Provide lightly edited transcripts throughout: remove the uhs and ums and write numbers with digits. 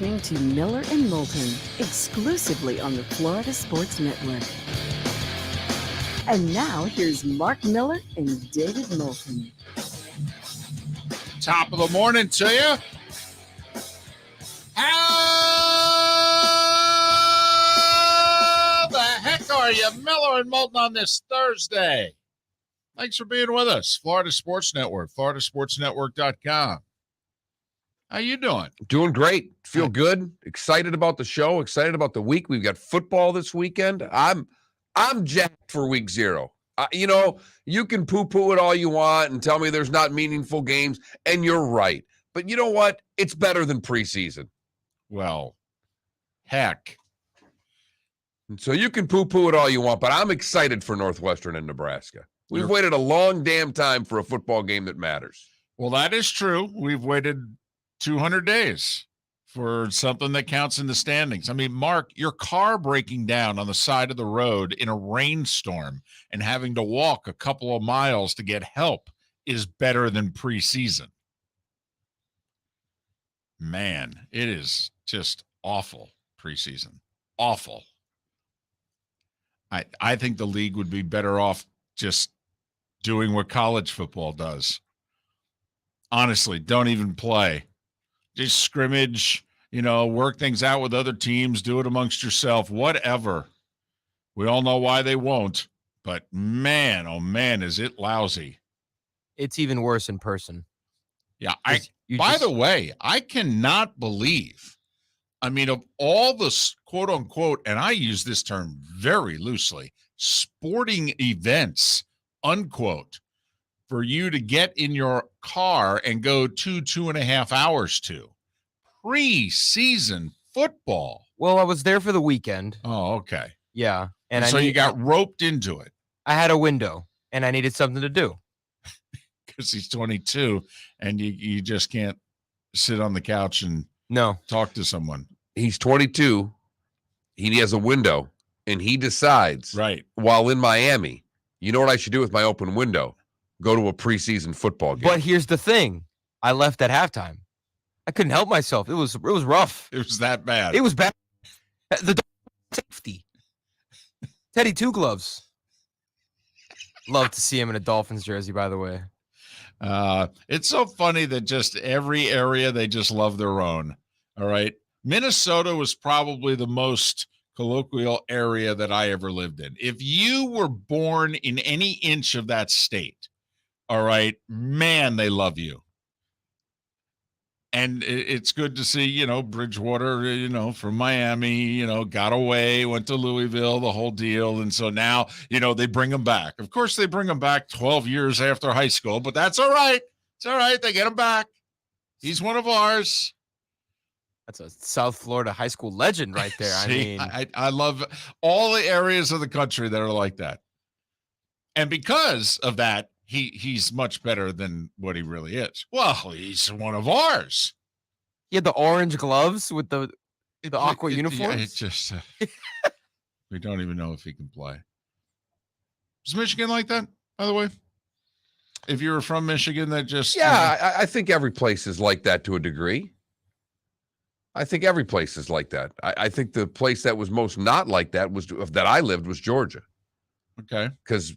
listening to Miller and Moulton, exclusively on the Florida Sports Network. And now, here's Mark Miller and David Moulton. Top of the morning to you. How the heck are you, Miller and Moulton, on this Thursday? Thanks for being with us. Florida Sports Network, floridasportsnetwork.com. How you doing? Doing great. Feel good. Excited about the show. Excited about the week. We've got football this weekend. I'm jacked for week 0. You can poo-poo it all you want and tell me there's not meaningful games, and you're right. But you know what? It's better than preseason. Well, heck. And so you can poo-poo it all you want, but I'm excited for Northwestern and Nebraska. We've waited a long damn time for a football game that matters. Well, that is true. We've waited 200 days for something that counts in the standings. I mean, Mark, your car breaking down on the side of the road in a rainstorm and having to walk a couple of miles to get help is better than preseason. Man, it is just awful preseason. Awful. I think the league would be better off just doing what college football does. Honestly, don't even play. Just scrimmage, work things out with other teams, do it amongst yourself, whatever. We all know why they won't, but man, oh man, is it lousy. It's even worse in person. Yeah. By the way, I cannot believe, of all the quote unquote, and I use this term very loosely, sporting events, unquote, for you to get in your car and go 2.5 hours to preseason football. Well, I was there for the weekend. Oh, okay. Yeah. And so you got roped into it. I had a window and I needed something to do. Because he's 22 and you just can't sit on the couch and talk to someone. He's 22. He has a window and he decides, right, while in Miami, you know what I should do with my open window? Go to a preseason football game. But here's the thing. I left at halftime. I couldn't help myself. It was rough. It was that bad. It was bad. The safety. Teddy Two Gloves. Love to see him in a Dolphins jersey, by the way. It's so funny that just every area, they just love their own. All right. Minnesota was probably the most colloquial area that I ever lived in. If you were born in any inch of that state, all right, man, they love you. And it's good to see, Bridgewater, from Miami, got away, went to Louisville, the whole deal. And so now, they bring him back. Of course, they bring him back 12 years after high school, but that's all right. It's all right. They get him back. He's one of ours. That's a South Florida high school legend right there. See, I love all the areas of the country that are like that. And because of that, he's much better than what he really is. Well, he's one of ours. He had the orange gloves with the aqua uniforms. Yeah, it's just we don't even know if he can play. Is Michigan like that, by the way? If you were from Michigan, that just I think every place is like that to a degree. I think every place is like that. I think the place that was most not like that that I lived was Georgia. Okay, because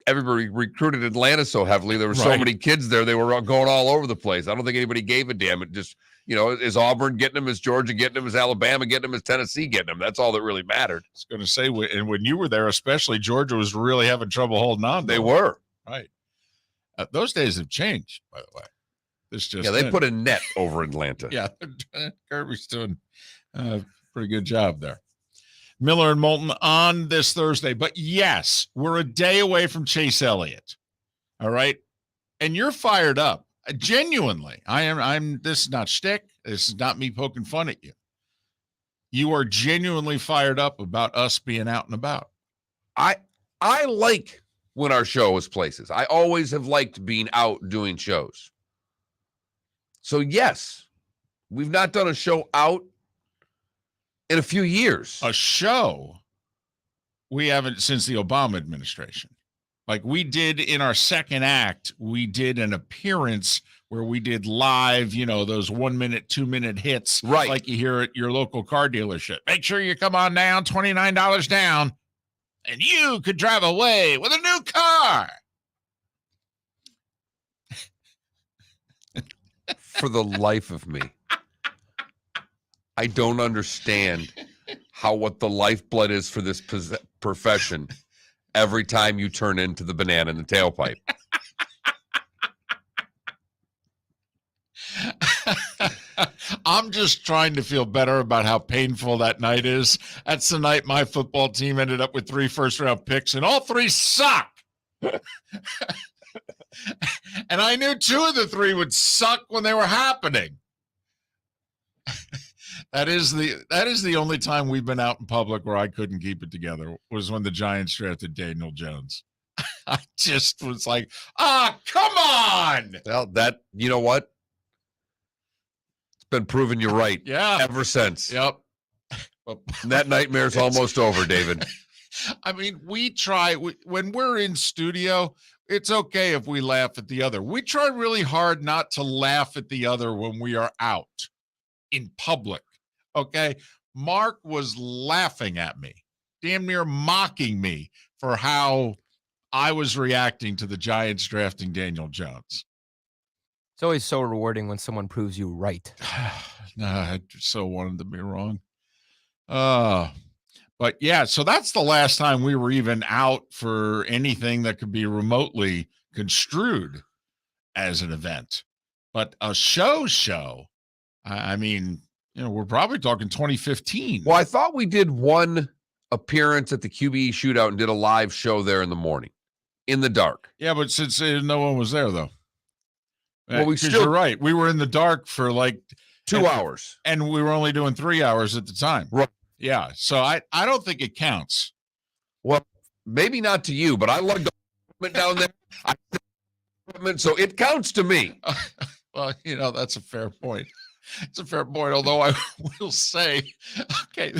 everybody recruited Atlanta so heavily. There were so many kids there. They were going all over the place. I don't think anybody gave a damn. It just, is Auburn getting them? Is Georgia getting them? Is Alabama getting them? Is Tennessee getting them? That's all that really mattered. I was going to say, and when you were there, especially, Georgia was really having trouble holding on. They were. Right. Those days have changed, by the way. They put a net over Atlanta. Yeah, Kirby's doing a pretty good job there. Miller and Moulton on this Thursday. But yes, we're a day away from Chase Elliott. All right. And you're fired up. Genuinely. This is not shtick. This is not me poking fun at you. You are genuinely fired up about us being out and about. I like when our show is places. I always have liked being out doing shows. So yes, we've not done a show out in a few years. A show we haven't since the Obama administration. Like we did in our second act, we did an appearance where we did live, those 1 minute, 2 minute hits, Right. like you hear at your local car dealership. Make sure you come on down, $29 down, and you could drive away with a new car. For the life of me, I don't understand what the lifeblood is for this profession every time you turn into the banana in the tailpipe. I'm just trying to feel better about how painful that night is. That's the night my football team ended up with 3 first-round picks, and all 3 suck. And I knew 2 of the 3 would suck when they were happening. That is the only time we've been out in public where I couldn't keep it together, was when the Giants drafted Daniel Jones. I just was like, come on. Well, you know what? It's been proven you're right. Yeah. Ever since. Yep. That nightmare's almost over, David. I mean, we try, when we're in studio, it's okay if we laugh at the other. We try really hard not to laugh at the other when we are out in public. Okay. Mark was laughing at me, damn near mocking me for how I was reacting to the Giants drafting Daniel Jones. It's always so rewarding when someone proves you right. No, I so wanted to be wrong. But yeah, so that's the last time we were even out for anything that could be remotely construed as an event. But a show, I mean, we're probably talking 2015. Well, I thought we did one appearance at the QBE shootout and did a live show there in the morning, in the dark. Yeah, but since no one was there, though. Well, you're right. We were in the dark for like 2 hours. And we were only doing 3 hours at the time. Right. Yeah. So I don't think it counts. Well, maybe not to you, but I lugged equipment down there. So it counts to me. Well, that's a fair point. It's a fair point, although I will say, okay,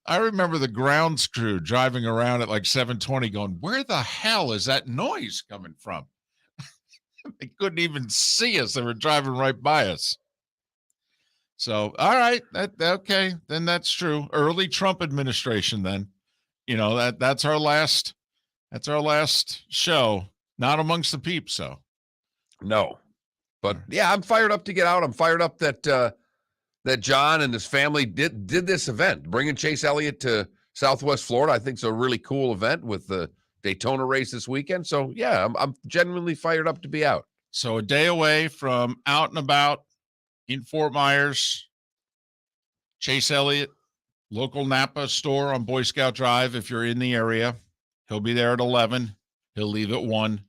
I remember the grounds crew driving around at like 7:20 going, where the hell is that noise coming from? They couldn't even see us. They were driving right by us. So, all right, okay, then that's true. Early Trump administration then. That's our last show, not amongst the peeps, so. No. But yeah, I'm fired up to get out. I'm fired up that John and his family did this event, bringing Chase Elliott to Southwest Florida. I think it's a really cool event with the Daytona race this weekend. So yeah, I'm genuinely fired up to be out. So a day away from out and about in Fort Myers. Chase Elliott, local Napa store on Boy Scout Drive. If you're in the area, he'll be there at 11. He'll leave at 1.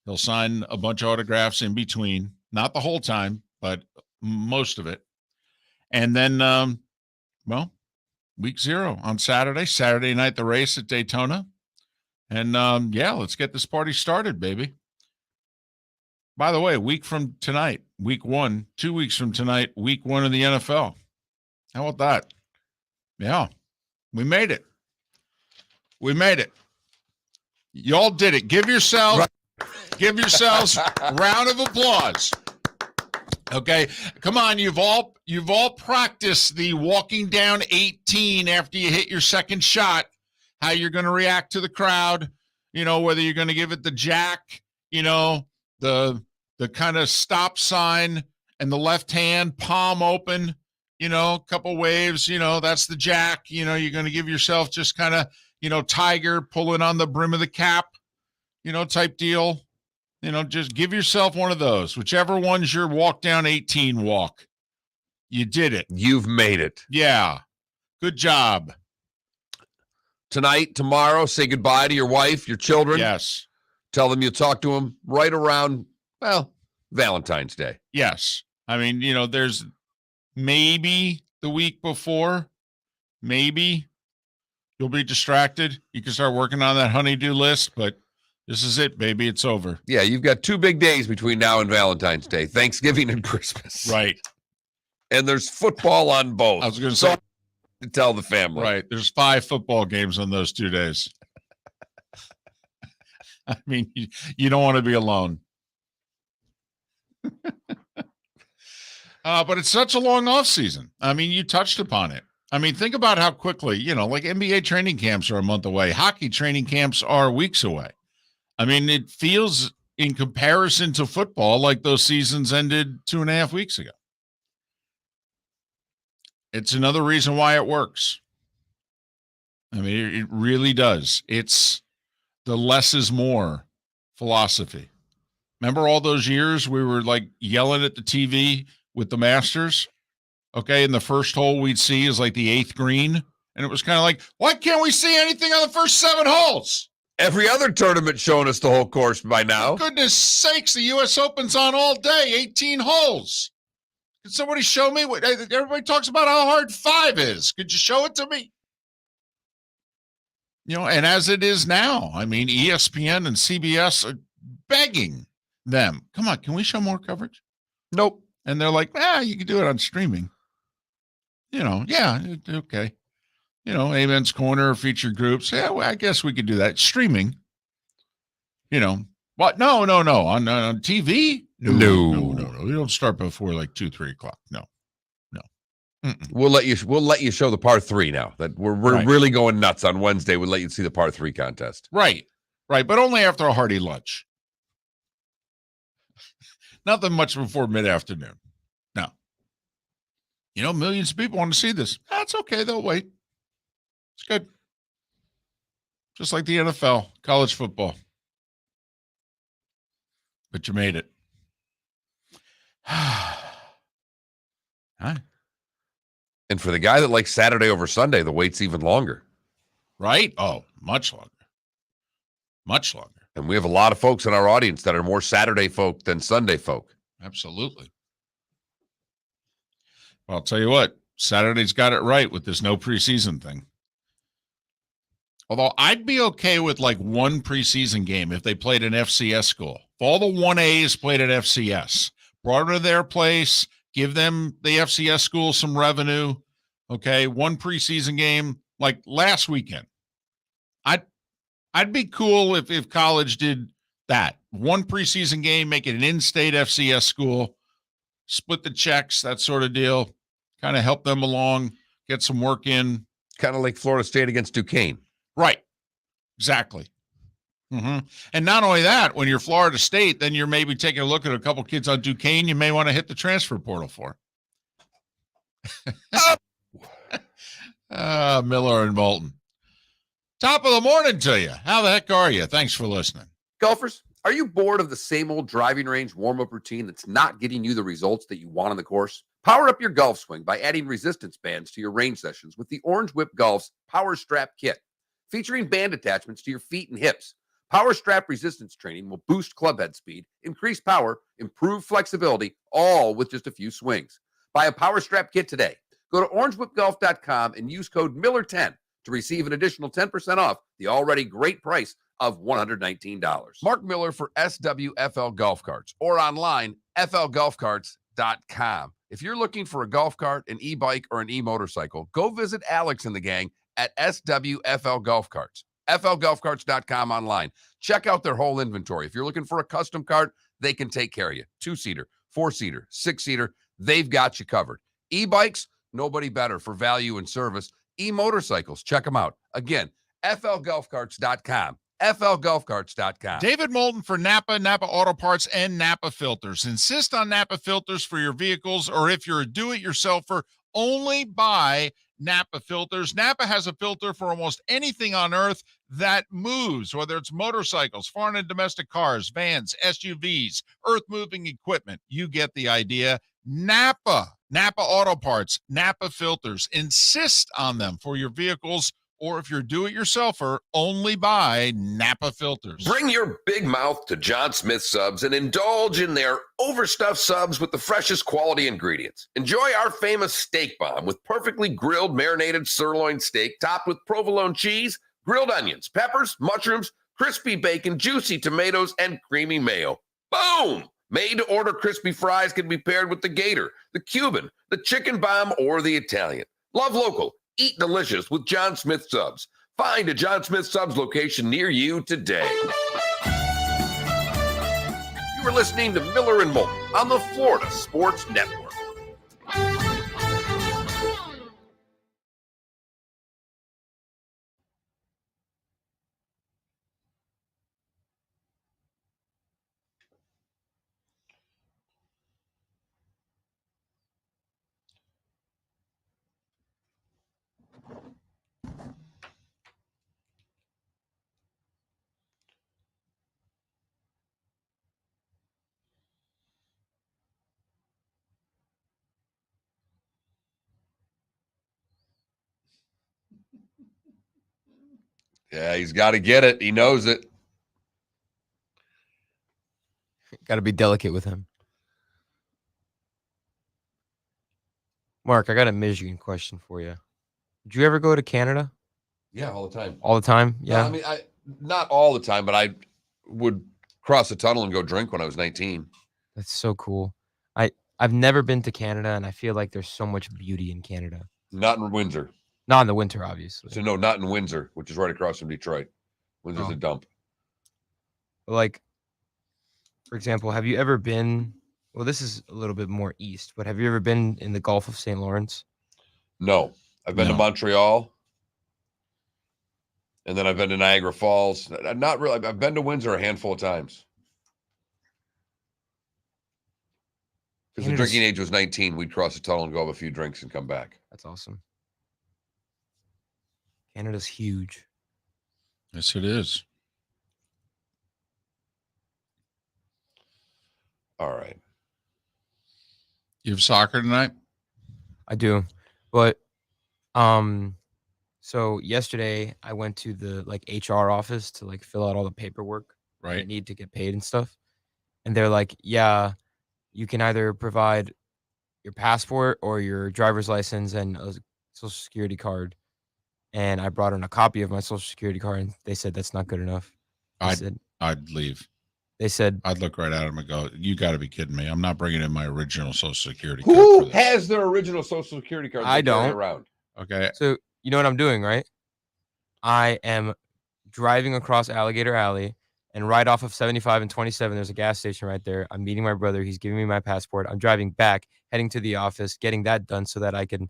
He'll sign a bunch of autographs in between. Not the whole time, but most of it. And then, week 0 on Saturday night, the race at Daytona. And, let's get this party started, baby. By the way, a week from tonight, week 1, 2 weeks from tonight, week 1 of the NFL. How about that? Yeah, we made it. Y'all did it. Give yourselves a round of applause. Okay, come on. You've all practiced the walking down 18 after you hit your second shot, how you're going to react to the crowd, whether you're going to give it the jack, the kind of stop sign and the left hand palm open, a couple waves, that's the jack, you're going to give yourself just kind of, tiger pulling on the brim of the cap, type deal. Just give yourself one of those, whichever one's your walk down 18 walk. You did it. You've made it. Yeah. Good job. Tonight, tomorrow, say goodbye to your wife, your children. Yes. Tell them you'll talk to them right around, Valentine's Day. Yes. I mean, there's maybe the week before, maybe you'll be distracted. You can start working on that honey-do list, but this is it, baby. It's over. Yeah, you've got 2 big days between now and Valentine's Day, Thanksgiving and Christmas. Right. And there's football on both. I was going to say. To tell the family. Right. There's 5 football games on those 2 days. I mean, you don't want to be alone. But it's such a long off season. I mean, you touched upon it. I mean, think about how quickly, like NBA training camps are a month away. Hockey training camps are weeks away. I mean, it feels in comparison to football like those seasons ended 2.5 weeks ago. It's another reason why it works. I mean, it really does. It's the less is more philosophy. Remember all those years we were like yelling at the TV with the Masters? Okay, and the first hole we'd see is like the 8th green. And it was kind of like, why can't we see anything on the first 7 holes? Every other tournament showing us the whole course by now. For goodness sakes, the U.S. Open's on all day, 18 holes. Could somebody show me what everybody talks about how hard 5 is? Could you show it to me? And as it is now, I mean, ESPN and CBS are begging them, come on, can we show more coverage? Nope. And they're like, you can do it on streaming. Okay. Amen's Corner, featured groups. Yeah, well, I guess we could do that. Streaming. But no. On TV? No. We don't start before like 2-3 o'clock. No. Mm-mm. We'll let you show the par 3 now. That we're Right. really going nuts on Wednesday. We'll let you see the par 3 contest. Right. But only after a hearty lunch. Nothing much before mid-afternoon. No. Millions of people want to see this. That's okay. They'll wait. It's good. Just like the NFL, college football. But you made it. Huh? And for the guy that likes Saturday over Sunday, the wait's even longer. Right? Oh, much longer. Much longer. And we have a lot of folks in our audience that are more Saturday folk than Sunday folk. Absolutely. Well, I'll tell you what, Saturday's got it right with this no preseason thing. Although I'd be okay with like one preseason game if they played an FCS school. If all the 1As played at FCS, brought them to their place, give them the FCS school some revenue. Okay, one preseason game like last weekend. I'd be cool if college did that. One preseason game, make it an in-state FCS school, split the checks, that sort of deal, kind of help them along, get some work in. Kind of like Florida State against Duquesne. Right. Exactly. Mm-hmm. And not only that, when you're Florida State, then you're maybe taking a look at a couple kids on Duquesne you may want to hit the transfer portal for. Miller and Moulton. Top of the morning to you. How the heck are you? Thanks for listening. Golfers, are you bored of the same old driving range warm-up routine that's not getting you the results that you want on the course? Power up your golf swing by adding resistance bands to your range sessions with the Orange Whip Golf's Power Strap Kit. Featuring band attachments to your feet and hips, Power Strap resistance training will boost club head speed, increase power, improve flexibility, all with just a few swings. Buy a Power Strap Kit today. Go to orangewhipgolf.com and use code Miller10 to receive an additional 10% off the already great price of $119. Mark Miller for SWFL Golf Carts or online, flgolfcarts.com. If you're looking for a golf cart, an e-bike, or an e-motorcycle, go visit Alex and the gang at SWFL Golf Carts. flgolfcarts.com online. Check out their whole inventory. If you're looking for a custom cart, they can take care of you. 2-seater, 4-seater, 6-seater, they've got you covered. E-bikes, nobody better for value and service. E-motorcycles, check them out. Again, flgolfcarts.com. flgolfcarts.com. David Moulton for Napa Auto Parts, and Napa Filters. Insist on Napa Filters for your vehicles, or if you're a do-it-yourselfer, only buy Napa Filters. Napa has a filter for almost anything on earth that moves, whether it's motorcycles, foreign and domestic cars, vans, SUVs, earth-moving equipment. You get the idea. Napa Auto Parts, Napa Filters. Insist on them for your vehicles, or if you're a do-it-yourselfer, only buy Napa Filters. Bring your big mouth to John Smith Subs and indulge in their overstuffed subs with the freshest quality ingredients. Enjoy our famous steak bomb with perfectly grilled marinated sirloin steak topped with provolone cheese, grilled onions, peppers, mushrooms, crispy bacon, juicy tomatoes, and creamy mayo. Boom! Made-to-order crispy fries can be paired with the Gator, the Cuban, the Chicken Bomb, or the Italian. Love local. Eat delicious with John Smith Subs. Find a John Smith Subs location near you today. You are listening to Miller and Moulton on the Florida Sports Network. Yeah, he's got to get it. He knows it. Got to be delicate with him. Mark, I got a Michigan question for you. Did you ever go to Canada? Yeah, all the time. All the time? No, Yeah. I mean, not all the time, but I would cross the tunnel and go drink when I was 19. That's so cool. I've never been to Canada, and I feel like there's so much beauty in Canada. Not in Windsor. Not in the winter, obviously. So no, not in Windsor, which is right across from Detroit. Windsor's a dump. But like, for example, have you ever been? Well, this is a little bit more east, but have you ever been in the Gulf of St. Lawrence? No, I've been to No. Montreal, and then I've been to Niagara Falls. Not really. I've been to Windsor a handful of times. Because the Canada's- drinking age was 19, we'd cross the tunnel and go have a few drinks and come back. That's awesome. Canada's huge. Yes, it is. All right. You have soccer tonight? I do, but so yesterday I went to the like HR office to like fill out all the paperwork I Right. need to get paid and stuff, and they're like, "Yeah, you can either provide your passport or your driver's license and a social security card." And I brought in a copy of my social security card, and they said that's not good enough. I'd leave. They said I'd look right at him and go, "You got to be kidding me! I'm not bringing in my original Social Security card Who for this." has their original Social Security card? I they carry don't. around. Okay, so. You know what I'm doing, right? I am driving across Alligator Alley, and right off of 75 and 27, there's a gas station right there. I'm meeting my brother. He's giving me my passport. I'm driving back, heading to the office, getting that done so that I can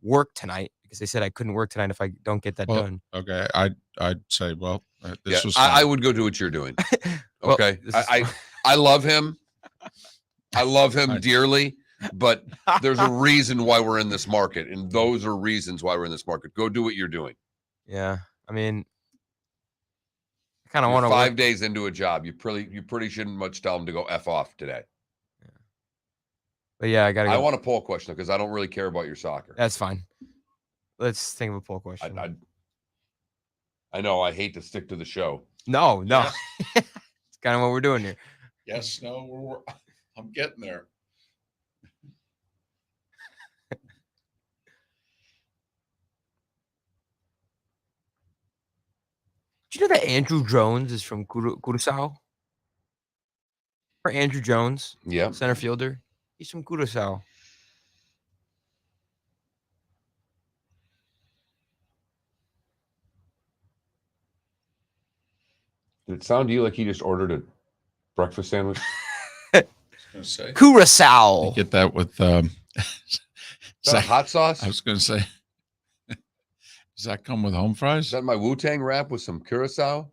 work tonight because they said I couldn't work tonight if I don't get that well, done. okay. I'd say, well, this Yeah, was. I fun. would go do what you're doing. Well, Okay. this is I love him. I love him I- dearly, but there's a reason why we're in this market, and those are reasons why we're in this market. Go do what you're doing. Yeah, I mean, I kind of You're want to 5 work. days into a job. You pretty shouldn't much tell them to go F off today. But yeah, I gotta I go. want a poll question because I don't really care about your soccer. That's fine. Let's think of a poll question. I know I hate to stick to the show. No. Yes. It's kind of what we're doing here. Yes, no, I'm getting there. Do you know that Andrew Jones is from Curaçao? Or Andrew Jones, Yeah. center fielder? He's from Curaçao. Did it sound to you like he just ordered a breakfast sandwich? I was going to say. Curaçao. You get that with Is that hot sauce? I was going to say. Does that come with home Is fries? that my Wu-Tang wrap with some curacao?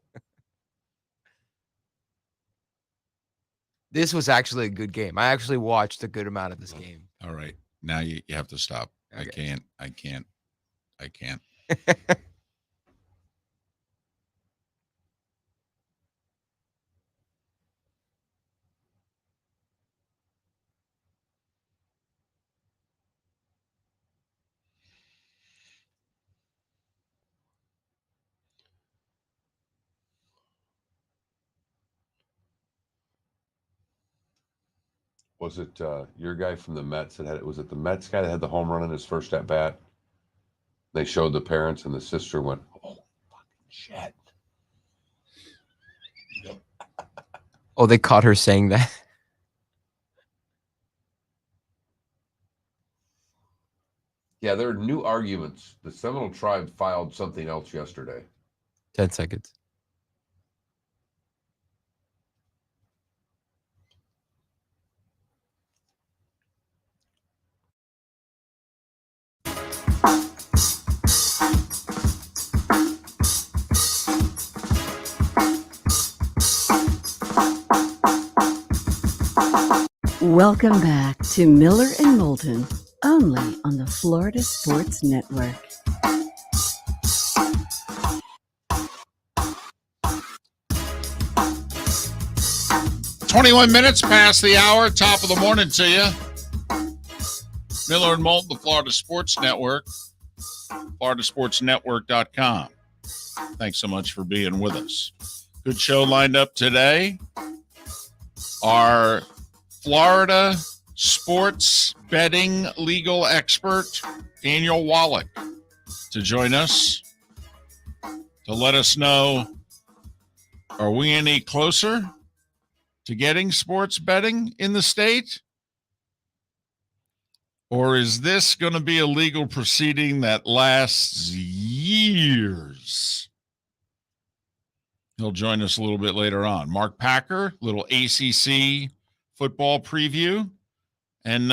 This was actually a good game. I actually watched a good amount of this game. All right, now you have to stop. Okay. I can't. Was it your guy from the Mets that had it? Was it the Mets guy that had the home run in his first at bat? They showed the parents, and the sister went, "Oh, fucking shit!" Oh, they caught her saying that. Yeah, there are new arguments. The Seminole tribe filed something else yesterday. 10 seconds. Welcome back to Miller and Moulton, only on the Florida Sports Network. "21 minutes past the hour, top of the morning to you. Miller and Moulton, the Florida Sports Network, floridasportsnetwork.com. Thanks so much for being with us. Good show lined up today. Our Florida sports betting legal expert, Daniel Wallach, to join us to let us know, are we any closer to getting sports betting in the state? Or is this going to be a legal proceeding that lasts years? He'll join us a little bit later on. Mark Packer, little ACC football preview. And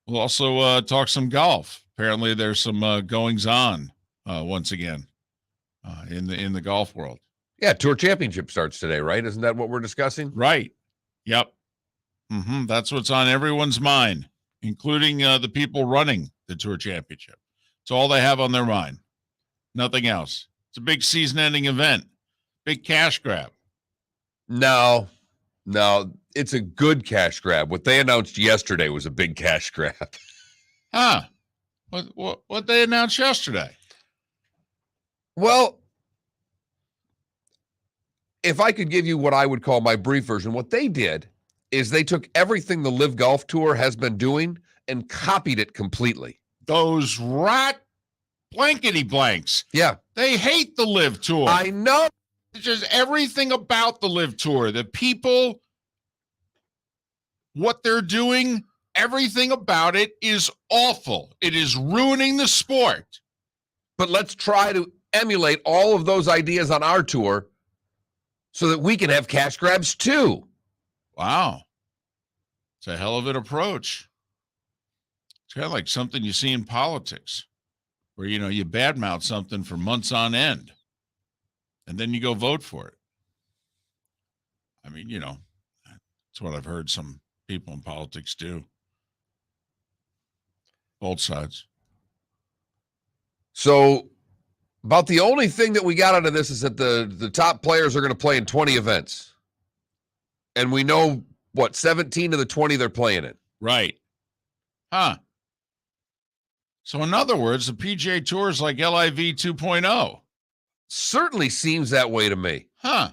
we'll also talk some golf. Apparently there's some goings-on once again in the golf world. Yeah, Tour Championship starts today, right? Isn't that what we're discussing? Right. Yep. That's what's on everyone's mind, including the people running the Tour Championship. It's all they have on their mind. Nothing else. It's a big season-ending event. Big cash grab. No, it's a good cash grab. What they announced yesterday was a big cash grab. Huh. What they announced yesterday? Well, if I could give you what I would call my brief version, what they did is they took everything the Live Golf Tour has been doing and copied it completely. Those rat blankety blanks. Yeah. They hate the Live Tour. I know. It's just everything about the Live Tour. The people, what they're doing, everything about it is awful. It is ruining the sport. But let's try to emulate all of those ideas on our tour so that we can have cash grabs too. Wow. It's a hell of an approach. It's kind of like something you see in politics where, you badmouth something for months on end and then you go vote for it. I mean, that's what I've heard some people in politics do. Both sides. So about the only thing that we got out of this is that the top players are going to play in 20 events. And we know, 17 of the 20 they're playing in. Right. Huh. So in other words, the PGA Tour is like LIV 2.0. Certainly seems that way to me. Huh.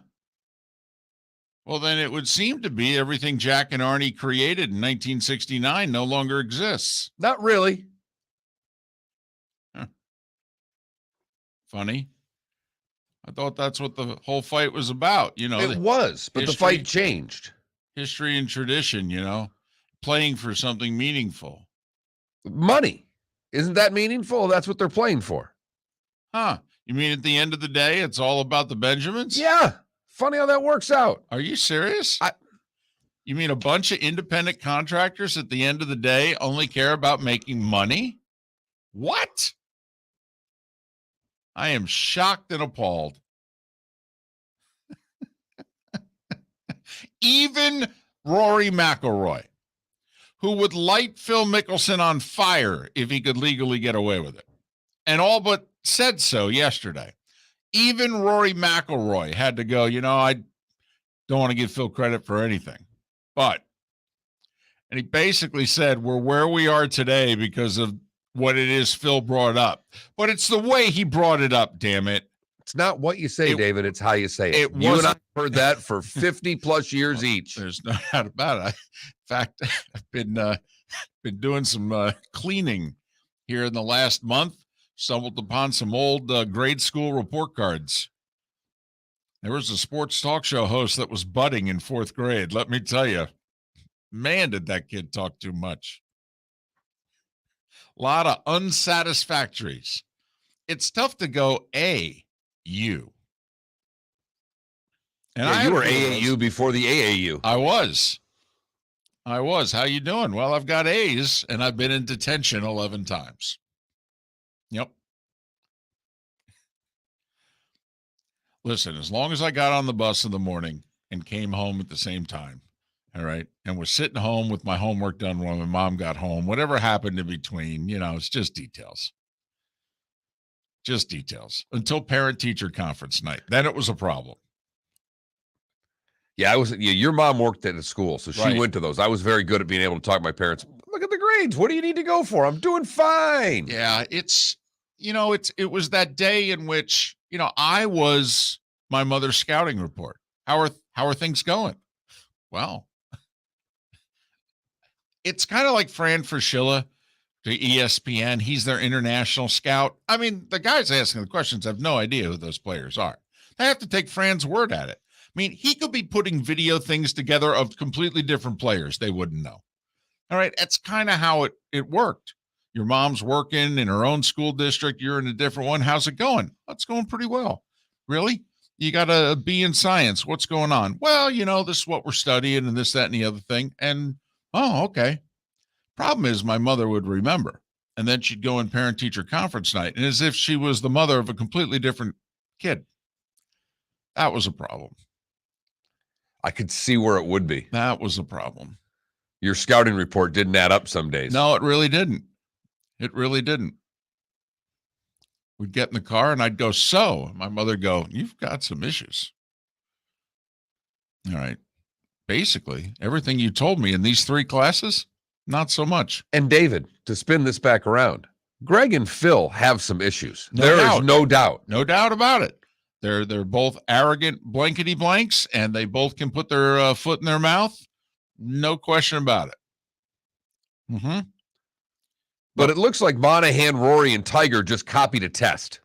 Well, then it would seem to be everything Jack and Arnie created in 1969 no longer exists. Not really. Huh. Funny. I thought that's what the whole fight was about. It was, but the fight changed. History and tradition, playing for something meaningful. Money. Isn't that meaningful? That's what they're playing for. Huh. You mean at the end of the day, it's all about the Benjamins? Yeah. Funny how that works out. Are you serious? You mean a bunch of independent contractors at the end of the day only care about making money? What? I am shocked and appalled. Even Rory McIlroy, who would light Phil Mickelson on fire if he could legally get away with it, and all but said so yesterday. Even Rory McIlroy had to go, I don't want to give Phil credit for anything. And he basically said, we're where we are today because of what it is Phil brought up. But it's the way he brought it up, damn it. It's not what you say, David. It's how you say it. You and I heard that for 50 plus years each. There's no doubt about it. In fact, I've been doing some cleaning here in the last month. Stumbled upon some old grade school report cards. There was a sports talk show host that was budding in 4th grade. Let me tell you, man, did that kid talk too much. A lot of unsatisfactories. It's tough to go A-U. And you were AAU before the AAU. I was. How you doing? Well, I've got A's, and I've been in detention 11 times. Yep. Listen, as long as I got on the bus in the morning and came home at the same time, All right. And was sitting home with my homework done when my mom got home. Whatever happened in between, it's just details. Just details until parent-teacher conference night. Then it was a problem. Yeah, your mom worked at a school, so she Right. went to those. I was very good at being able to talk to my parents. Look at the grades. What do you need to go for? I'm doing fine. Yeah, it was that day in which, I was my mother's scouting report. How are things going? Well, it's kind of like Fran Fraschilla to ESPN. He's their international scout. I mean, the guys asking the questions have no idea who those players are. They have to take Fran's word at it. I mean, he could be putting video things together of completely different players. They wouldn't know. All right. That's kind of how it worked. Your mom's working in her own school district. You're in a different one. How's it going? It's going pretty well. Really? You got a B in science. What's going on? Well, this is what we're studying and this, that, and the other thing. And, oh, okay. Problem is my mother would remember. And then she'd go in parent-teacher conference night. And as if she was the mother of a completely different kid. That was a problem. I could see where it would be. That was a problem. Your scouting report didn't add up some days. No, it really didn't. It really didn't. We'd get in the car and I'd go, so my mother would go, you've got some issues. All right. Basically, everything you told me in these 3 classes, not so much. And David, to spin this back around, Greg and Phil have some issues. No There doubt. is no doubt. No doubt about it. They're both arrogant blankety blanks, and they both can put their foot in their mouth. No question about it. Mm-hmm. But it looks like Monahan, Rory, and Tiger just copied a test.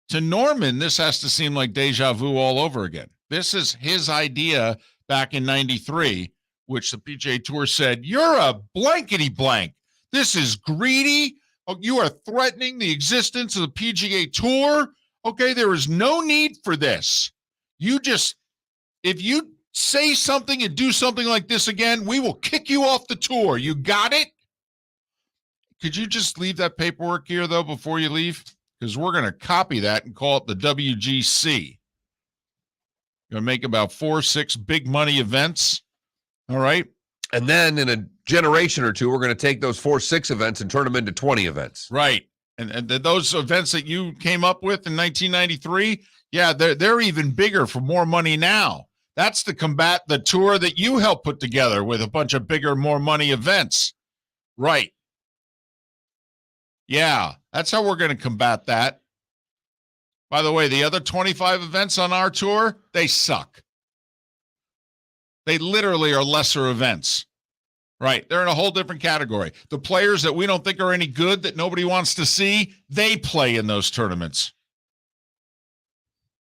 To Norman, this has to seem like deja vu all over again. This is his idea back in 93, which the PGA Tour said, you're a blankety blank. This is greedy. Oh, you are threatening the existence of the PGA Tour. Okay, there is no need for this. If you say something and do something like this again, we will kick you off the tour. You got it? Could you just leave that paperwork here, though, before you leave? Because we're going to copy that and call it the WGC. Going to make about 4 or 6 big money events. All right. And then in a generation or two, we're going to take those 4, 6 events and turn them into 20 events. Right. And those events that you came up with in 1993, yeah, they're even bigger for more money now. That's to combat the tour that you helped put together with a bunch of bigger, more money events. Right. Yeah, that's how we're going to combat that. By the way, the other 25 events on our tour, they suck. They literally are lesser events. Right. They're in a whole different category. The players that we don't think are any good, that nobody wants to see, they play in those tournaments.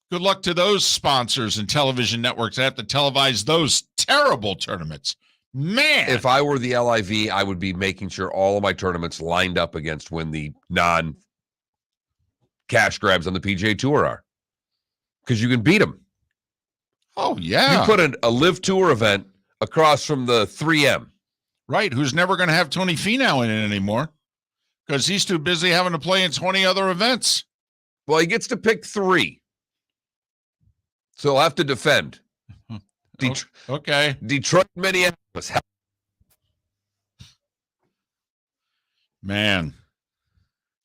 Good luck to those sponsors and television networks that have to televise those terrible tournaments. Man. If I were the LIV, I would be making sure all of my tournaments lined up against when the non-cash grabs on the PGA Tour are. Because you can beat them. Oh, yeah. You put a Live Tour event across from the 3M. Right, who's never going to have Tony Finau in it anymore because he's too busy having to play in 20 other events. Well, he gets to pick 3. So he'll have to defend. Okay. Detroit, Minneapolis. Man.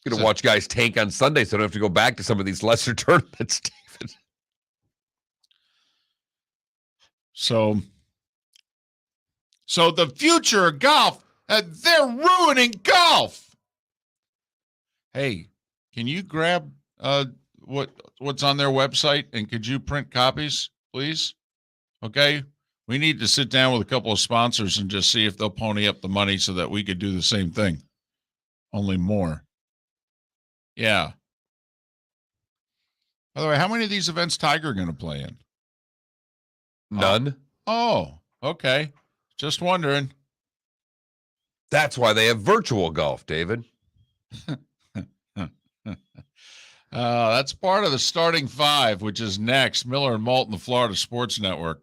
Going to watch guys tank on Sunday so I don't have to go back to some of these lesser tournaments, David. So the future of golf, they're ruining golf. Hey, can you grab what's on their website and could you print copies, please? Okay. We need to sit down with a couple of sponsors and just see if they'll pony up the money so that we could do the same thing. Only more. Yeah. By the way, how many of these events Tiger going to play in? None. Oh, okay. Just wondering. That's why they have virtual golf, David. That's part of the starting 5, which is next. Miller and Moulton, the Florida Sports Network.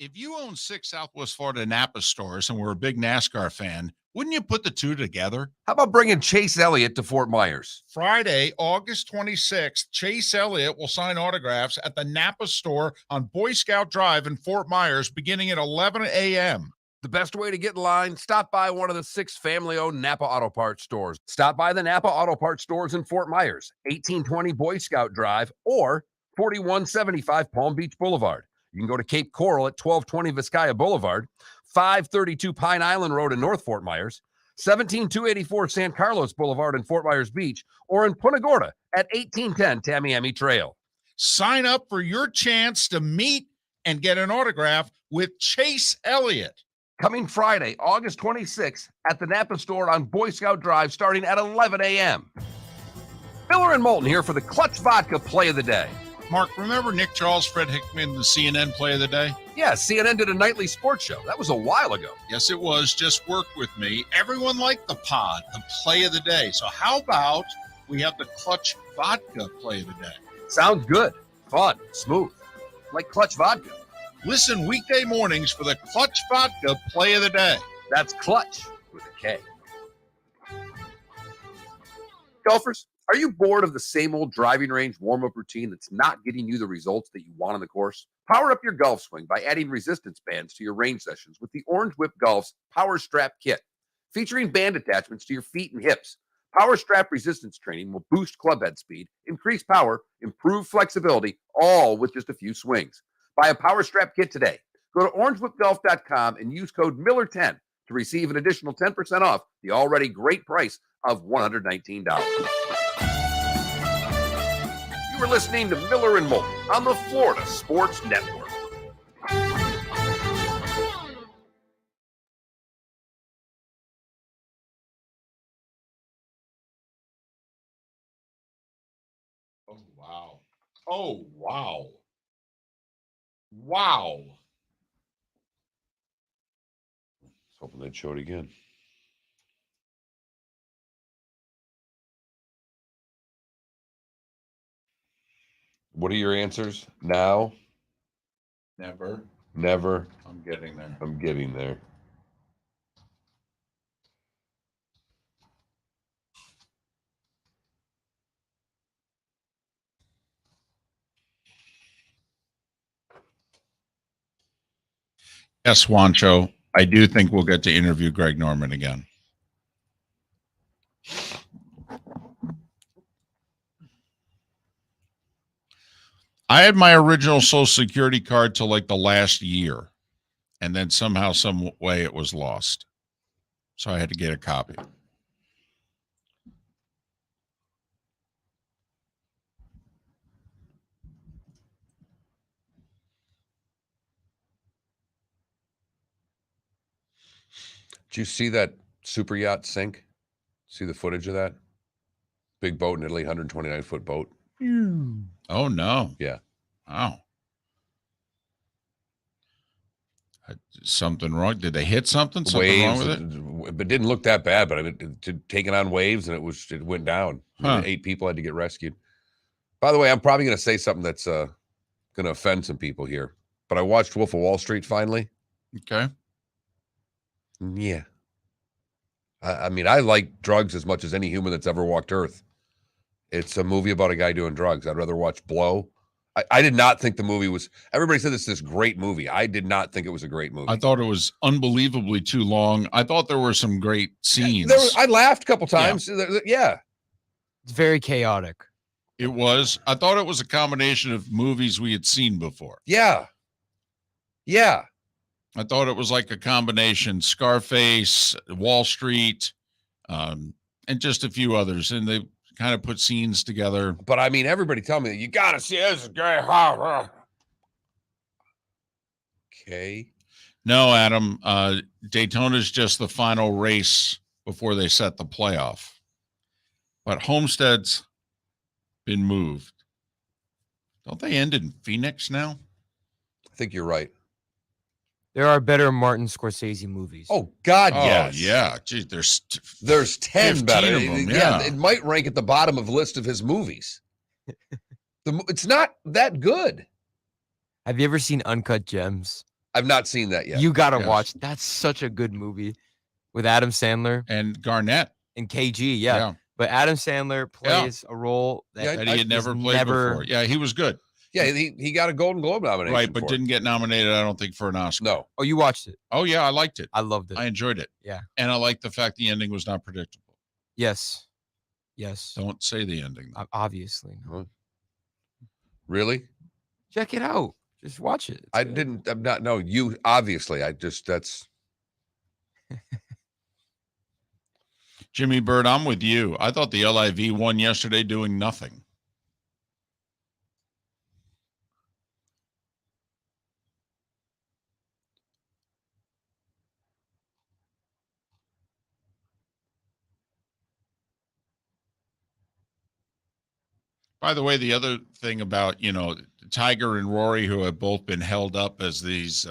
If you own 6 Southwest Florida Napa stores and were a big NASCAR fan, wouldn't you put the two together? How about bringing Chase Elliott to Fort Myers? Friday, August 26th, Chase Elliott will sign autographs at the Napa store on Boy Scout Drive in Fort Myers beginning at 11 a.m. The best way to get in line, stop by one of the 6 family-owned Napa Auto Parts stores. Stop by the Napa Auto Parts stores in Fort Myers, 1820 Boy Scout Drive, or 4175 Palm Beach Boulevard. You can go to Cape Coral at 1220 Vizcaya Boulevard, 532 Pine Island Road in North Fort Myers, 17284 San Carlos Boulevard in Fort Myers Beach, or in Punta Gorda at 1810 Tamiami Trail. Sign up for your chance to meet and get an autograph with Chase Elliott. Coming Friday, August 26th at the Napa store on Boy Scout Drive starting at 11 a.m. Miller and Moulton here for the Clutch Vodka Play of the Day. Mark, remember Nick Charles, Fred Hickman, the CNN Play of the Day? Yeah, CNN did a nightly sports show. That was a while ago. Yes, it was. Just work with me. Everyone liked the pod, the Play of the Day. So how about we have the Clutch Vodka Play of the Day? Sounds good. Fun. Smooth. Like Clutch Vodka. Listen weekday mornings for the Clutch Vodka Play of the Day. That's Clutch with a K. Golfers, are you bored of the same old driving range warm-up routine that's not getting you the results that you want on the course? Power up your golf swing by adding resistance bands to your range sessions with the Orange Whip Golf's Power Strap Kit. Featuring band attachments to your feet and hips, Power Strap resistance training will boost clubhead speed, increase power, improve flexibility, all with just a few swings. Buy a Power Strap Kit today. Go to orangewhipgolf.com and use code Miller10 to receive an additional 10% off the already great price of $119. You were listening to Miller and Moulton on the Florida Sports Network. Oh, wow. Oh, wow. Wow. Let's hoping they'd show it again. What are your answers? Now, Never. never, I'm getting there. I'm getting there. Yes, Juancho, I do think we'll get to interview Greg Norman again. I had my original Social Security card till like the last year, and then somehow, some way it was lost. So I had to get a copy. Did you see that super yacht sink? See the footage of that? Big boat in Italy, 129-foot boat. Oh, no. Yeah. Wow. Something wrong? Did they hit something? Something wrong Waves, with it? but didn't look that bad. But I mean, taking on waves, and it went down. Huh. 8 people had to get rescued. By the way, I'm probably going to say something that's going to offend some people here. But I watched Wolf of Wall Street finally. Okay. Yeah. I mean, I like drugs as much as any human that's ever walked Earth. It's a movie about a guy doing drugs. I'd rather watch Blow. I did not think the movie was. Everybody said this is this great movie. I did not think it was a great movie. I thought it was unbelievably too long. I thought there were some great scenes. I laughed a couple times. Yeah. It's very chaotic. It was. I thought it was a combination of movies we had seen before. Yeah. Yeah. I thought it was like a combination: Scarface, Wall Street, and just a few others. And they kind of put scenes together. But I mean, everybody tell me you got to see this guy. Okay. No, Adam. Daytona's just the final race before they set the playoff. But Homestead's been moved. Don't they end in Phoenix now? I think you're right. There are better Martin Scorsese movies. Oh God, Oh, yes. yeah. Geez, There's 10 15 better. of them, Yeah, yeah. it might rank at the bottom of the list of his movies. It's not that good. Have you ever seen Uncut Gems? I've not seen that yet. You gotta Yes. watch. That's such a good movie with Adam Sandler And Garnett. and KG. Yeah. But Adam Sandler plays a role that, That he had never played never before. Yeah, he was good. Yeah, he got a Golden Globe nomination. Right, but for didn't get nominated, I don't think, for an Oscar. No. Oh, you watched it? Oh, yeah, I liked it. I loved it. I enjoyed it. Yeah. And I liked the fact the ending was not predictable. Yes. Don't say the ending. Obviously. Huh? Really? Check it out. Just watch it. I'm not. No, you obviously. That's. Jimmy Bird, I'm with you. I thought the LIV won yesterday doing nothing. By the way, the other thing about, Tiger and Rory, who have both been held up as these,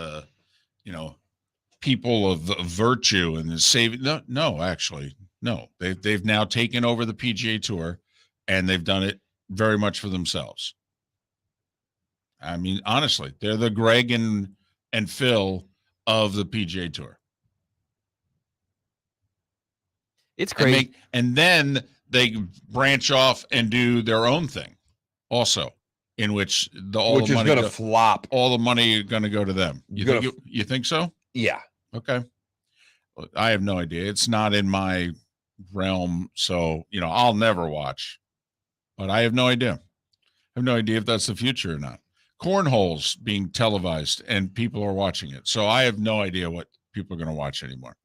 people of virtue and saving. No, actually, no. They've now taken over the PGA Tour, and they've done it very much for themselves. I mean, honestly, they're the Greg and Phil of the PGA Tour. It's crazy. And then they branch off and do their own thing also, in which all Which the is money going to flop. all the money is going to go to them. You think so? Yeah. Okay. I have no idea. It's not in my realm, so I'll never watch. But I have no idea. I have no idea if that's the future or not. Cornhole's being televised and people are watching it. So I have no idea what people are going to watch anymore.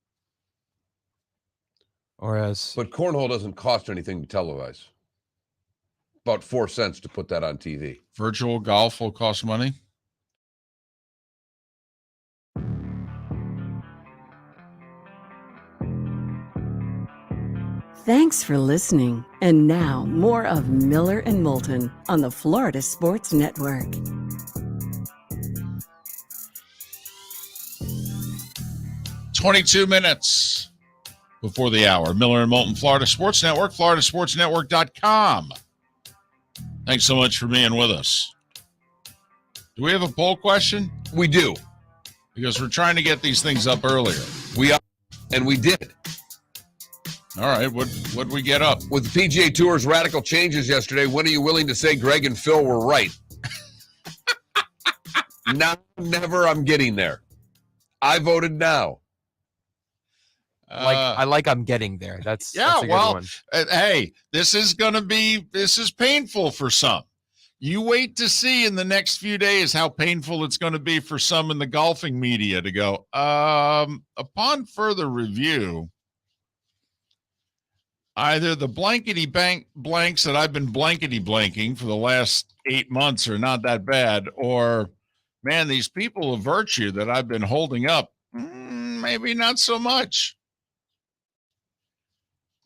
But cornhole doesn't cost anything to televise. About 4 cents to put that on TV. Virtual golf will cost money. Thanks for listening. And now, more of Miller and Moulton on the Florida Sports Network. $22 before the hour. Miller and Moulton, Florida Sports Network, floridasportsnetwork.com. Thanks so much for being with us. Do we have a poll question? We do. Because we're trying to get these things up earlier. We are, and we did. All right, what'd we get up? With the PGA Tour's radical changes yesterday, when are you willing to say Greg and Phil were right? Now, never, I'm getting there. I voted now. I'm getting there. That's a good one. Hey, this is painful for some. You wait to see in the next few days how painful it's going to be for some in the golfing media to go, upon further review, either the blankety blanks that I've been blankety blanking for the last 8 months are not that bad, or man, these people of virtue that I've been holding up, maybe not so much.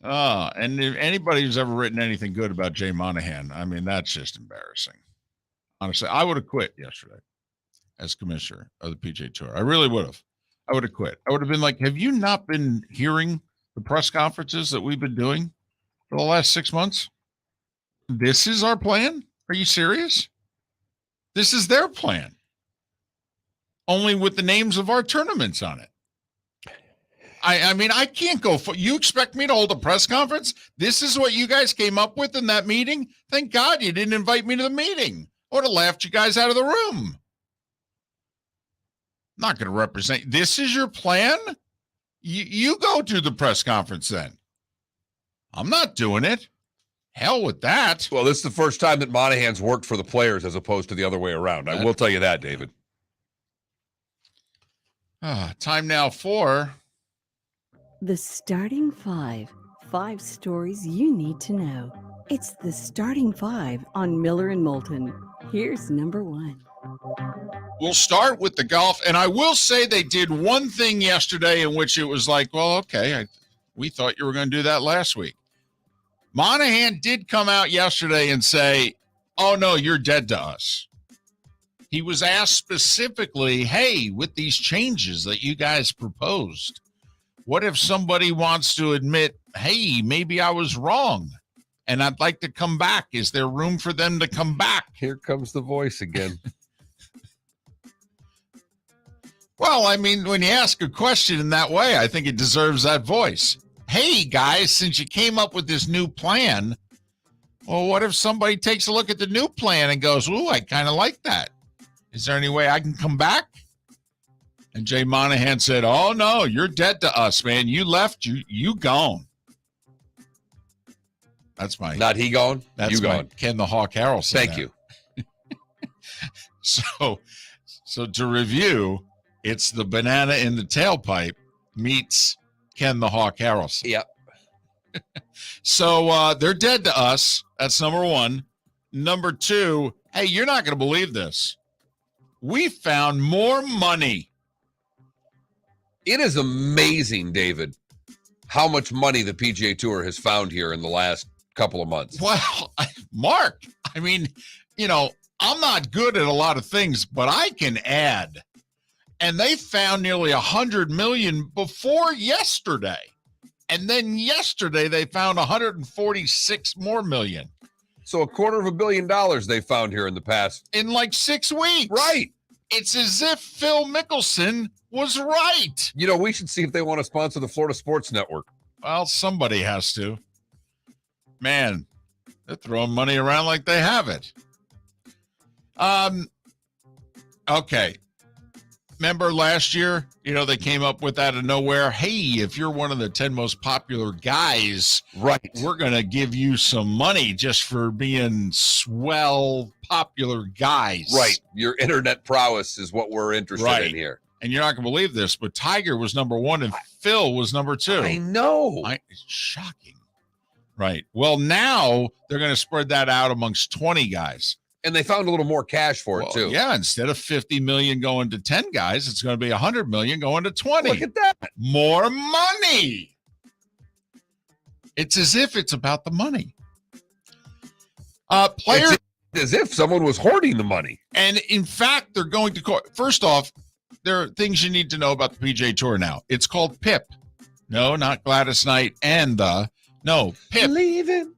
And if anybody who's ever written anything good about Jay Monahan, I mean, that's just embarrassing. Honestly, I would have quit yesterday as commissioner of the PGA Tour. I really would have. I would have quit. I would have been like, have you not been hearing the press conferences that we've been doing for the last 6 months? This is our plan? Are you serious? This is their plan. Only with the names of our tournaments on it. I mean, I can't go for you. Expect me to hold a press conference? This is what you guys came up with in that meeting? Thank God you didn't invite me to the meeting. I would have laughed you guys out of the room. I'm not going to represent. This is your plan? You go to the press conference then. I'm not doing it. Hell with that. Well, this is the first time that Monahan's worked for the players as opposed to the other way around. I will tell you that, David. Time now for The Starting Five. 5 stories you need to know. It's the Starting Five on Miller and Moulton. Here's number 1. We'll start with the golf, and I will say they did one thing yesterday in which it was like, well, okay, we thought you were going to do that last week. Monahan did come out yesterday and say, oh, no, you're dead to us. He was asked specifically, hey, with these changes that you guys proposed, what if somebody wants to admit, hey, maybe I was wrong and I'd like to come back? Is there room for them to come back? Here comes the voice again. Well, I mean, when you ask a question in that way, I think it deserves that voice. Hey, guys, since you came up with this new plan, well, what if somebody takes a look at the new plan and goes, ooh, I kind of like that. Is there any way I can come back? And Jay Monahan said, oh, no, you're dead to us, man. You left, you gone. That's my... Not he gone? That's you my gone. Ken the Hawk Harrelson. Thank there. you. So to review, it's the banana in the tailpipe meets Ken the Hawk Harrelson. Yep. So they're dead to us. That's number one. Number two, hey, you're not going to believe this. We found more money. It is amazing, David, how much money the PGA Tour has found here in the last couple of months. Well, Mark, I mean, you know, I'm not good at a lot of things, but I can add. And they found nearly 100 million before yesterday. And then yesterday they found 146 more million. So $250 million they found here in the past. In like 6 weeks. Right. It's as if Phil Mickelson was right. You know, we should see if they want to sponsor the Florida Sports Network. Well, somebody has to. Man, they're throwing money around like they have it. Okay. Remember last year, you know, they came up with out of nowhere. Hey, if you're one of the 10 most popular guys, Right. we're going to give you some money just for being swell, popular guys. Right. Your internet prowess is what we're interested in here. And you're not going to believe this, but Tiger was number one and Phil was number two. I know. It's shocking. Right. Well, now they're going to spread that out amongst 20 guys. And they found a little more cash for it, too. Yeah, instead of 50 million going to 10 guys, it's going to be 100 million going to 20. Look at that. More money. It's as if it's about the money. Players, It's as if someone was hoarding the money. and in fact, they're going to court. First off, there are things you need to know about the PGA Tour now. It's called PIP. No, not Gladys Knight and no, PIP. Leaving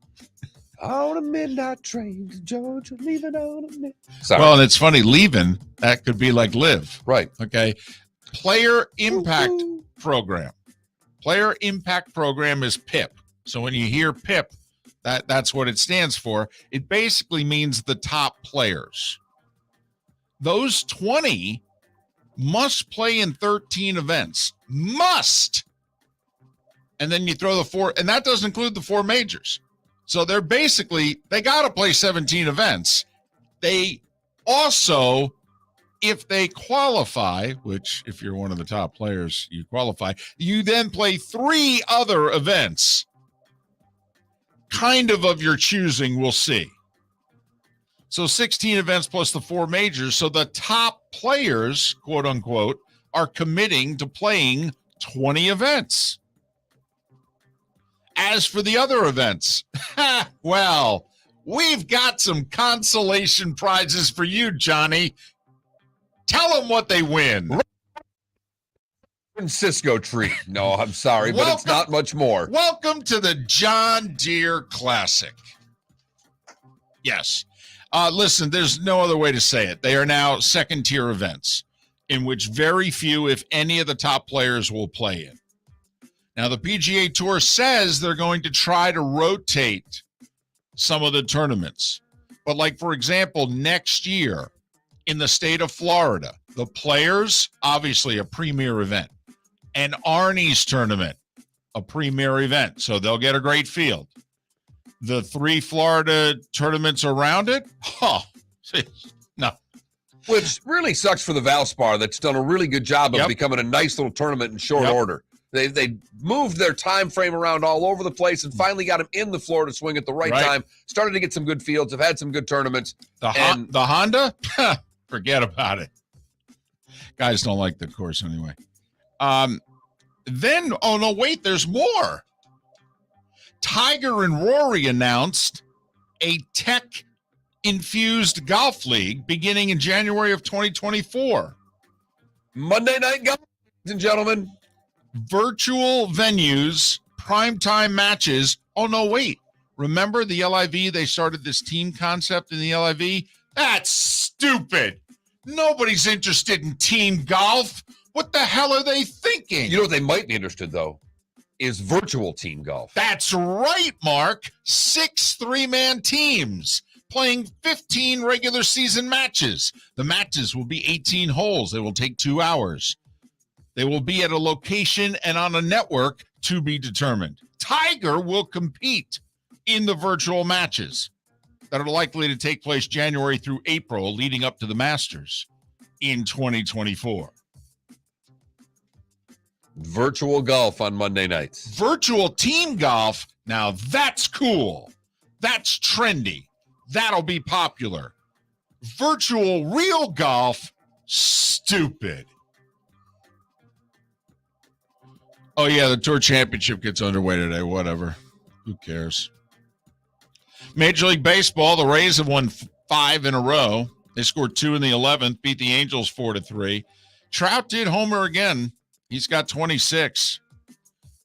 on a midnight train to Georgia, leaving on a midnight. Sorry. Well, and it's funny, leaving, that could be like live. Right. Okay. Player Impact Woo-hoo. Program. Player Impact Program is PIP. So when you hear PIP, that's what it stands for. It basically means the top players. Those 20 must play in 13 events. Must. And then you throw the 4, and that doesn't include the 4 majors. So they're basically, they got to play 17 events. They also, if they qualify, which if you're one of the top players, you qualify, you then play 3 other events, kind of your choosing, we'll see. So 16 events plus the 4 majors. So the top players, quote unquote, are committing to playing 20 events. As for the other events, well, we've got some consolation prizes for you, Johnny. Tell them what they win. Francisco treat. No, I'm sorry, but it's not much more. Welcome to the John Deere Classic. Yes. Listen, there's no other way to say it. They are now second-tier events in which very few, if any, of the top players will play in. Now, the PGA Tour says they're going to try to rotate some of the tournaments. But like, for example, next year in the state of Florida, the Players, obviously a premier event, and Arnie's tournament, a premier event. So they'll get a great field. The 3 Florida tournaments around it, no. Which really sucks for the Valspar that's done a really good job of becoming a nice little tournament in short order. They moved their time frame around all over the place and finally got them in the Florida swing at the right time. Started to get some good fields. Have had some good tournaments. The Honda, forget about it. Guys don't like the course anyway. Then, oh no, wait, there's more. Tiger and Rory announced a tech-infused golf league beginning in January of 2024. Monday Night Golf, ladies and gentlemen. Virtual venues, primetime matches. Oh, no, wait. Remember the LIV? They started this team concept in the LIV? That's stupid. Nobody's interested in team golf. What the hell are they thinking? You know what they might be interested, though, is virtual team golf. That's right, Mark. 6 3-man teams playing 15 regular season matches. The matches will be 18 holes. They will take 2 hours. They will be at a location and on a network to be determined. Tiger will compete in the virtual matches that are likely to take place January through April, leading up to the Masters in 2024. Virtual golf on Monday nights. Virtual team golf, now that's cool. That's trendy. That'll be popular. Virtual real golf, stupid. Oh, yeah, the Tour Championship gets underway today. Whatever. Who cares? Major League Baseball, the Rays have won 5 in a row. They scored 2 in the 11th, beat the Angels 4-3. Trout did homer again. He's got 26.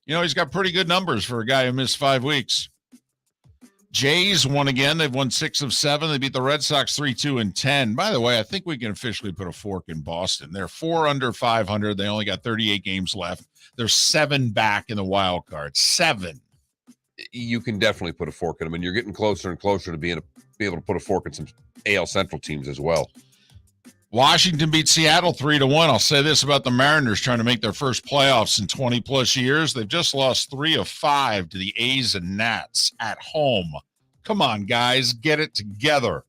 You know, he's got pretty good numbers for a guy who missed 5 weeks. Jays won again. They've won 6 of 7. They beat the Red Sox 3-2-10. By the way, I think we can officially put a fork in Boston. They're 4 under 500. They only got 38 games left. They're 7 back in the wild card. 7. You can definitely put a fork in them, and you're getting closer and closer to be able to put a fork in some AL Central teams as well. Washington beat Seattle 3-1. I'll say this about the Mariners trying to make their first playoffs in 20-plus years. They've just lost 3 of 5 to the A's and Nats at home. Come on, guys, get it together.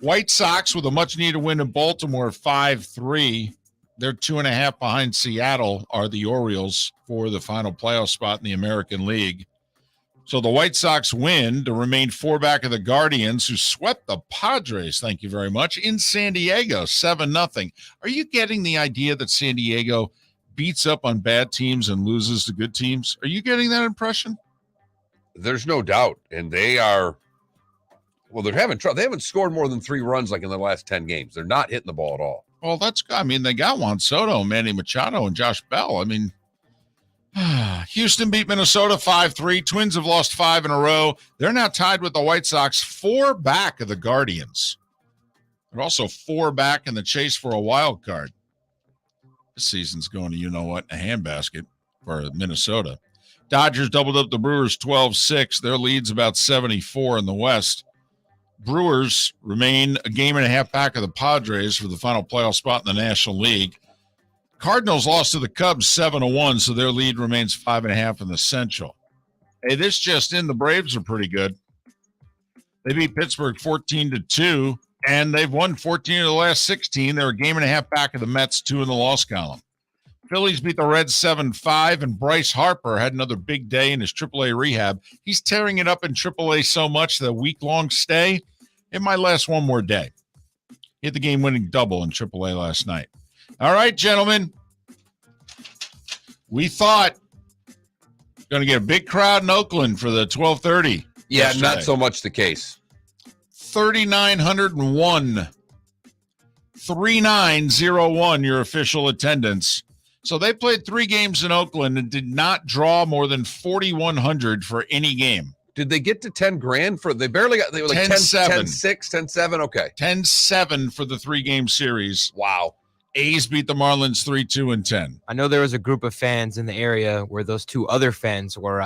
White Sox with a much-needed win in Baltimore, 5-3. They're 2.5 behind Seattle, are the Orioles, for the final playoff spot in the American League. So the White Sox win to remain 4 back of the Guardians, who swept the Padres, thank you very much, in San Diego, 7-0. Are you getting the idea that San Diego beats up on bad teams and loses to good teams? Are you getting that impression? There's no doubt. And they are, well, they're having trouble. They haven't scored more than 3 runs like in the last 10 games. They're not hitting the ball at all. Well, they got Juan Soto, Manny Machado, and Josh Bell. I mean, Houston beat Minnesota 5-3. Twins have lost 5 in a row. They're now tied with the White Sox, 4 back of the Guardians. They're also 4 back in the chase for a wild card. This season's going to, you know what, a handbasket for Minnesota. Dodgers doubled up the Brewers 12-6. Their lead's about 74 in the West. Brewers remain a game and a half back of the Padres for the final playoff spot in the National League. Cardinals lost to the Cubs 7-1, so their lead remains 5.5 in the Central. Hey, this just in, the Braves are pretty good. They beat Pittsburgh 14-2, and they've won 14 of the last 16. They're a game and a half back of the Mets, 2 in the loss column. Phillies beat the Reds 7-5, and Bryce Harper had another big day in his AAA rehab. He's tearing it up in AAA so much that a week-long stay, it might last one more day. He hit the game-winning double in AAA last night. All right, gentlemen. We thought going to get a big crowd in Oakland for the 12:30. Yeah, yesterday. not so much the case. 3,901. 3,901 your official attendance. So they played 3 games in Oakland and did not draw more than 4,100 for any game. Did they get to 10 grand for, they barely got, they were like 10-7. 10-6, 10-7, okay. 10-7 for the 3-game series. Wow. A's beat the Marlins 3-2-10. I know there was a group of fans in the area where those 2 other fans were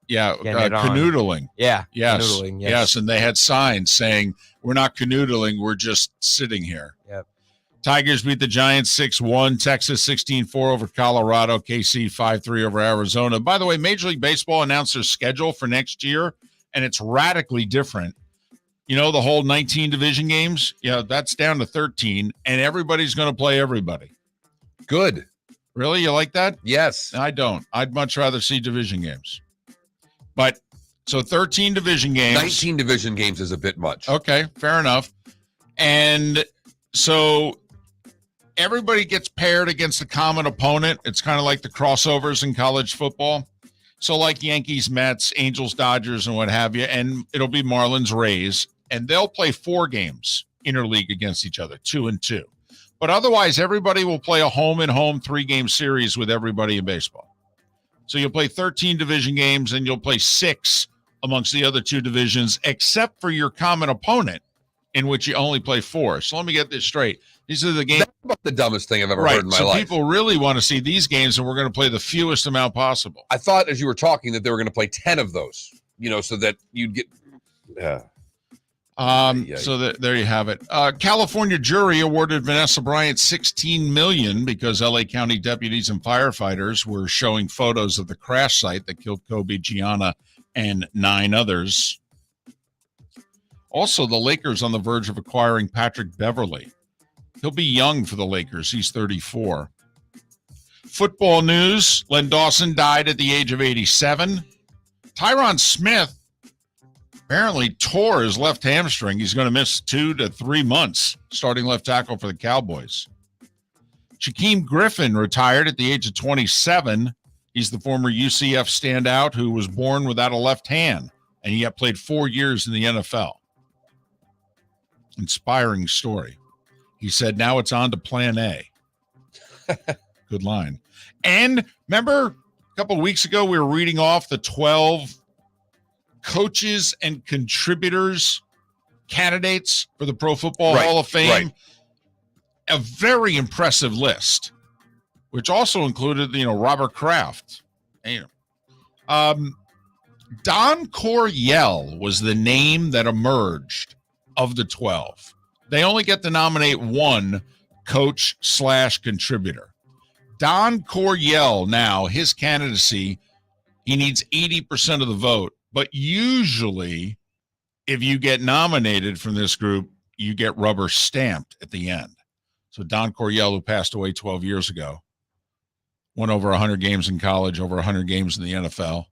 canoodling. Yeah. Yes. Canoodling, Yes, and they had signs saying, we're not canoodling, we're just sitting here. Yep. Tigers beat the Giants 6-1, Texas 16-4 over Colorado, KC 5-3 over Arizona. By the way, Major League Baseball announced their schedule for next year, and it's radically different. You know, the whole 19 division games, that's down to 13, and everybody's going to play everybody. Good. Really? You like that? Yes. I don't. I'd much rather see division games. But, so 13 division games. 19 division games is a bit much. Okay, fair enough. And so everybody gets paired against a common opponent. It's kind of like the crossovers in college football. So like Yankees, Mets, Angels, Dodgers, and what have you. And it'll be Marlins, Rays. And they'll play 4 games interleague against each other, 2-2. But otherwise, everybody will play a home-and-home 3-game series with everybody in baseball. So you'll play 13 division games, and you'll play 6 amongst the other 2 divisions, except for your common opponent in which you only play 4. So let me get this straight. These are the games. That's about the dumbest thing I've ever Right. heard in my So life. people really want to see these games, and we're going to play the fewest amount possible. I thought as you were talking that they were going to play 10 of those, so that you'd get. So there you have it. California jury awarded Vanessa Bryant $16 million because LA County deputies and firefighters were showing photos of the crash site that killed Kobe, Gianna, and 9 others. Also, the Lakers on the verge of acquiring Patrick Beverley. He'll be young for the Lakers. He's 34. Football news. Len Dawson died at the age of 87. Tyron Smith apparently tore his left hamstring. He's going to miss 2 to 3 months, starting left tackle for the Cowboys. Shaquem Griffin retired at the age of 27. He's the former UCF standout who was born without a left hand, and yet played 4 years in the NFL. Inspiring story. He said, now it's on to plan A. Good line. And remember, a couple of weeks ago, we were reading off the 12 coaches and contributors candidates for the Pro Football Hall of Fame. Right. A very impressive list, which also included, Robert Kraft. Don Coryell was the name that emerged of the 12. They only get to nominate one coach/contributor. Don Coryell, now, his candidacy, he needs 80% of the vote. But usually, if you get nominated from this group, you get rubber stamped at the end. So Don Coryell, who passed away 12 years ago, won over 100 games in college, over 100 games in the NFL.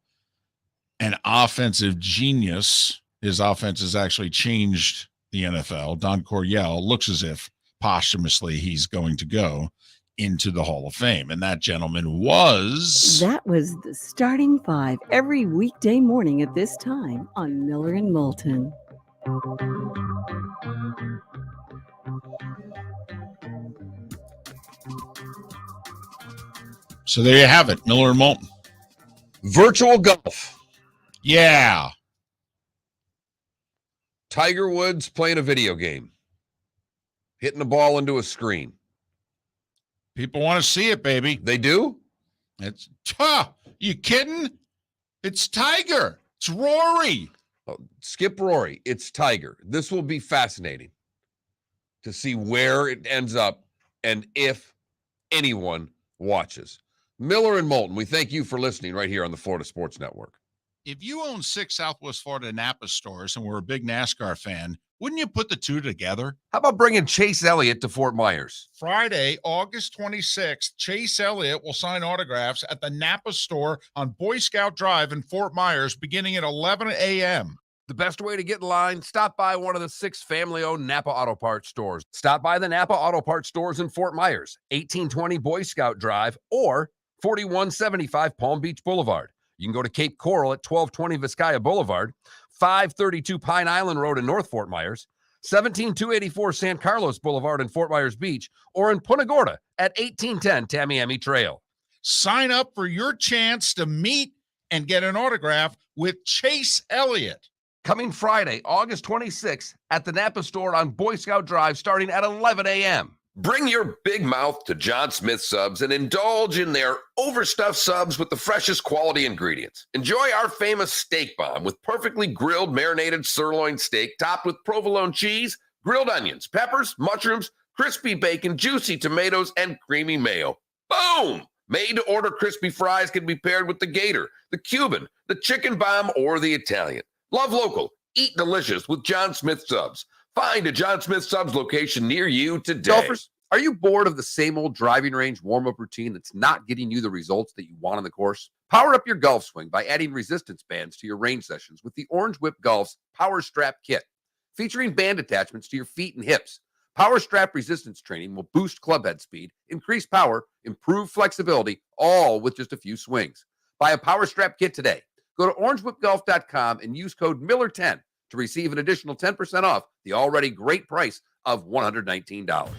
An offensive genius. His offense has actually changed the NFL. Don Coryell looks as if posthumously he's going to go into the Hall of Fame. And that gentleman was... That was the Starting 5 every weekday morning at this time on Miller and Moulton. So there you have it, Miller and Moulton. Virtual golf. Yeah. Tiger Woods playing a video game. Hitting the ball into a screen. People want to see it, baby. They do? It's you kidding? It's Tiger. It's Rory. Oh, skip Rory. It's Tiger. This will be fascinating to see where it ends up and if anyone watches. Miller and Moulton, we thank you for listening right here on the Florida Sports Network. If you own 6 Southwest Florida Napa stores and were a big NASCAR fan, wouldn't you put the two together? How about bringing Chase Elliott to Fort Myers? Friday, August 26th, Chase Elliott will sign autographs at the Napa store on Boy Scout Drive in Fort Myers beginning at 11 a.m. The best way to get in line, stop by one of the 6 family-owned Napa Auto Parts stores. Stop by the Napa Auto Parts stores in Fort Myers, 1820 Boy Scout Drive, or 4175 Palm Beach Boulevard. You can go to Cape Coral at 1220 Vizcaya Boulevard, 532 Pine Island Road in North Fort Myers, 17284 San Carlos Boulevard in Fort Myers Beach, or in Punta Gorda at 1810 Tamiami Trail. Sign up for your chance to meet and get an autograph with Chase Elliott. Coming Friday, August 26th at the Napa store on Boy Scout Drive starting at 11 a.m. Bring your big mouth to John Smith Subs and indulge in their overstuffed subs with the freshest quality ingredients. Enjoy our famous steak bomb with perfectly grilled marinated sirloin steak topped with provolone cheese, grilled onions, peppers, mushrooms, crispy bacon, juicy tomatoes, and creamy mayo. Boom! Made-to-order crispy fries can be paired with the Gator, the Cuban, the chicken bomb, or the Italian. Love local. Eat delicious with John Smith Subs. Find a John Smith Subs location near you today. Golfers, are you bored of the same old driving range warm-up routine that's not getting you the results that you want on the course? Power up your golf swing by adding resistance bands to your range sessions with the Orange Whip Golf's Power Strap Kit. Featuring band attachments to your feet and hips, Power Strap resistance training will boost clubhead speed, increase power, improve flexibility, all with just a few swings. Buy a Power Strap Kit today. Go to orangewhipgolf.com and use code Miller10 to receive an additional 10% off the already great price of $119.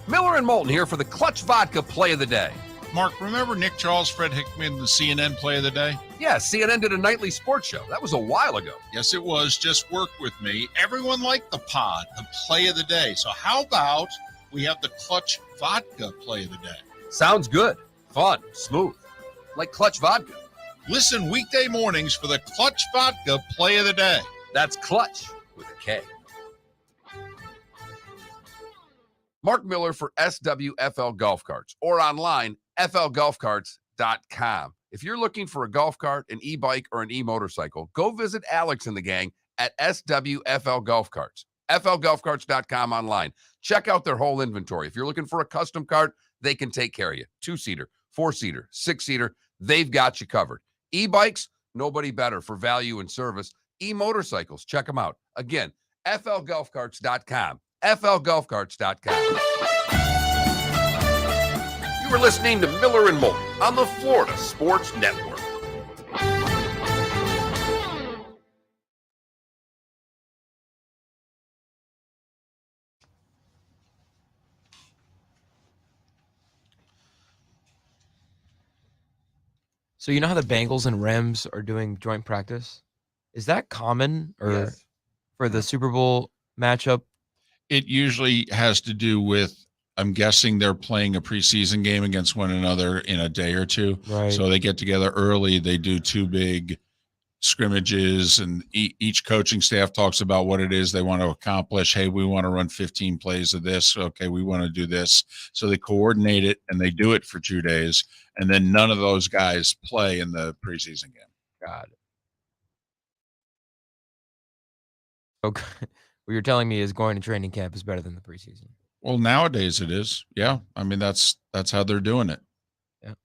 Miller and Moulton here for the Clutch Vodka Play of the Day. Mark, remember Nick Charles, Fred Hickman, the CNN play of the day? Yeah, CNN did a nightly sports show. That was a while ago. Yes, it was. Just work with me. Everyone liked the pod, the play of the day. So how about we have the Clutch Vodka play of the day? Sounds good. Fun. Smooth. Like Clutch Vodka. Listen weekday mornings for the Clutch Vodka play of the day. That's Clutch with a K. Mark Miller for SWFL Golf Carts or online, flgolfcarts.com. If you're looking for a golf cart, an e-bike, or an e-motorcycle, go visit Alex and the gang at SWFL Golf Carts. flgolfcarts.com online. Check out their whole inventory. If you're looking for a custom cart, they can take care of you. 2-seater, 4-seater, 6-seater, they've got you covered. E-bikes, nobody better for value and service. E-motorcycles, check them out. Again, flgolfcarts.com. flgolfcarts.com. You were listening to Miller and Moulton on the Florida Sports Network. So you know how the Bengals and Rams are doing joint practice? Is that common or for the Super Bowl matchup? It usually has to do with, I'm guessing they're playing a preseason game against one another in a day or two. Right. So they get together early. They do 2 big scrimmages, and each coaching staff talks about what it is they want to accomplish. Hey, we want to run 15 plays of this. Okay, we want to do this. So they coordinate it, and they do it for 2 days. And then none of those guys play in the preseason game. God. Okay. What you're telling me is going to training camp is better than the preseason. Well, nowadays it is. Yeah. I mean, that's how they're doing it. Yeah.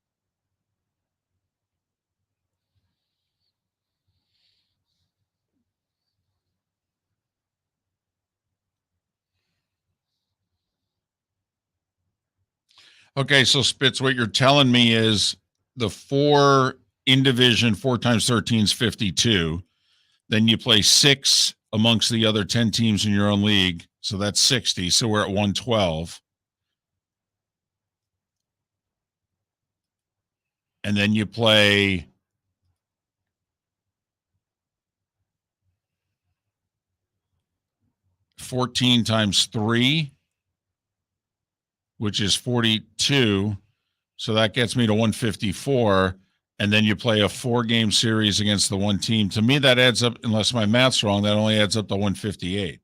Okay, so Spitz, what you're telling me is the 4 in division, 4 times 13 is 52. Then you play 6 amongst the other 10 teams in your own league. So that's 60. So we're at 112. And then you play 14 times 3, which is 42. So that gets me to 154. And then you play a 4-game series against the one team. To me, that adds up, unless my math's wrong, that only adds up to 158.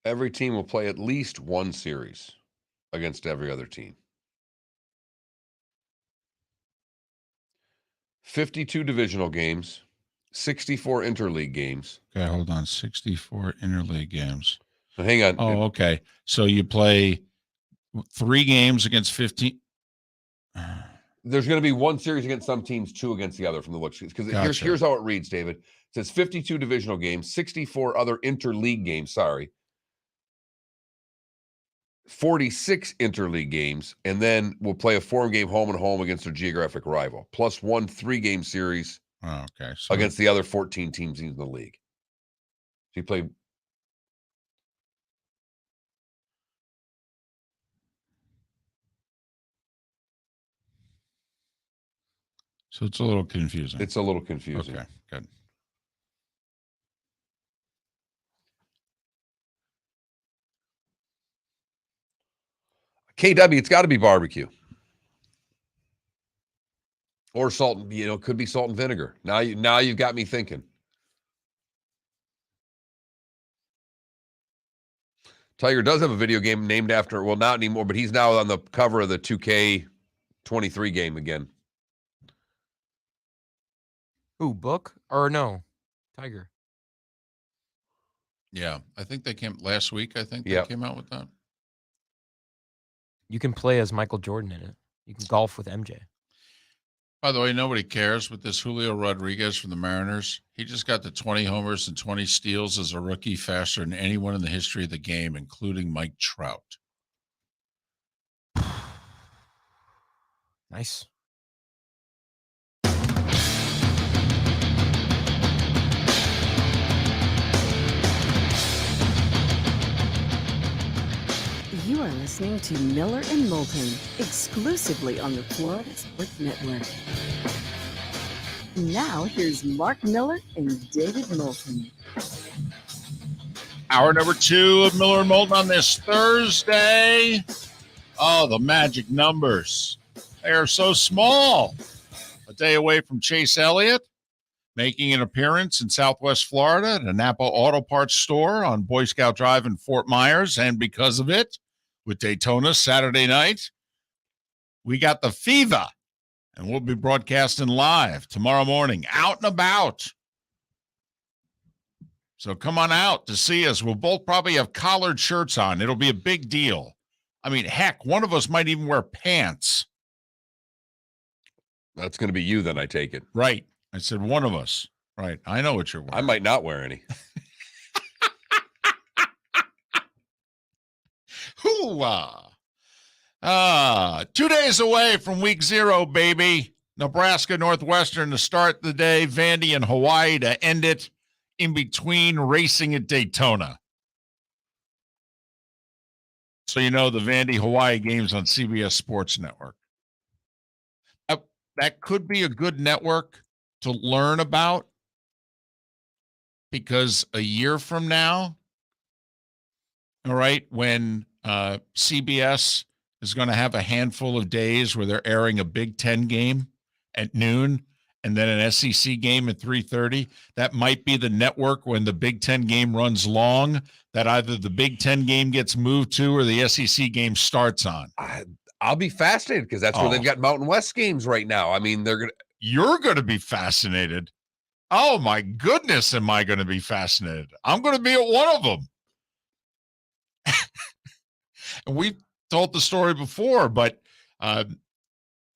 Every team will play at least one series against every other team. 52 divisional games, 64 interleague games. Okay, hold on. 64 interleague games. Now, hang on. Oh, okay. So you play 3 games against 15. There's going to be one series against some teams, 2 against the other from the looks. Because Gotcha. here's how it reads, David. It says 52 divisional games, 64 other interleague games, 46 interleague games, and then we'll play a 4-game home and home against their geographic rival, plus 1 3-game series Okay. So against the other 14 teams in the league. So you play. So it's a little confusing. It's a little confusing. Okay, good. KW, it's got to be barbecue. Or salt, could be salt and vinegar. Now you've got me thinking. Tiger does have a video game named after, well, not anymore, but he's now on the cover of the 2K23 game again. Who, Book? Or no, Tiger. Yeah, I think they came last week. I think they Yep. came out with that. You can play as Michael Jordan in it. You can golf with MJ. By the way, nobody cares with this Julio Rodriguez from the Mariners. He just got to 20 homers and 20 steals as a rookie, faster than anyone in the history of the game, including Mike Trout. Nice. You are listening to Miller and Moulton, exclusively on the Florida Sports Network. Now, here's Mark Miller and David Moulton. Hour number 2 of Miller and Moulton on this Thursday. Oh, the magic numbers. They are so small. A day away from Chase Elliott, making an appearance in Southwest Florida at a Napa Auto Parts store on Boy Scout Drive in Fort Myers. And because of it, with Daytona Saturday night, we got the fever. And we'll be broadcasting live tomorrow morning, out and about. So come on out to see us. We'll both probably have collared shirts on. It'll be a big deal. I mean, heck, one of us might even wear pants. That's going to be you then, I take it. Right. I said one of us. Right. I know what you're wearing. I might not wear any. Hoo-ah. 2 days away from week 0, baby. Nebraska Northwestern to start the day. Vandy and Hawaii to end it. In between, racing at Daytona. So you know the Vandy Hawaii games on CBS Sports Network. That could be a good network to learn about, because a year from now, all right, when CBS is going to have a handful of days where they're airing a Big Ten game at noon and then an SEC game at 3:30, that might be the network when the Big Ten game runs long, that either the Big Ten game gets moved to or the SEC game starts on. I'll be fascinated because that's where they've got Mountain West games right now. I mean, You're going to be fascinated. Oh, my goodness, am I going to be fascinated? I'm going to be at one of them. And we told the story before, but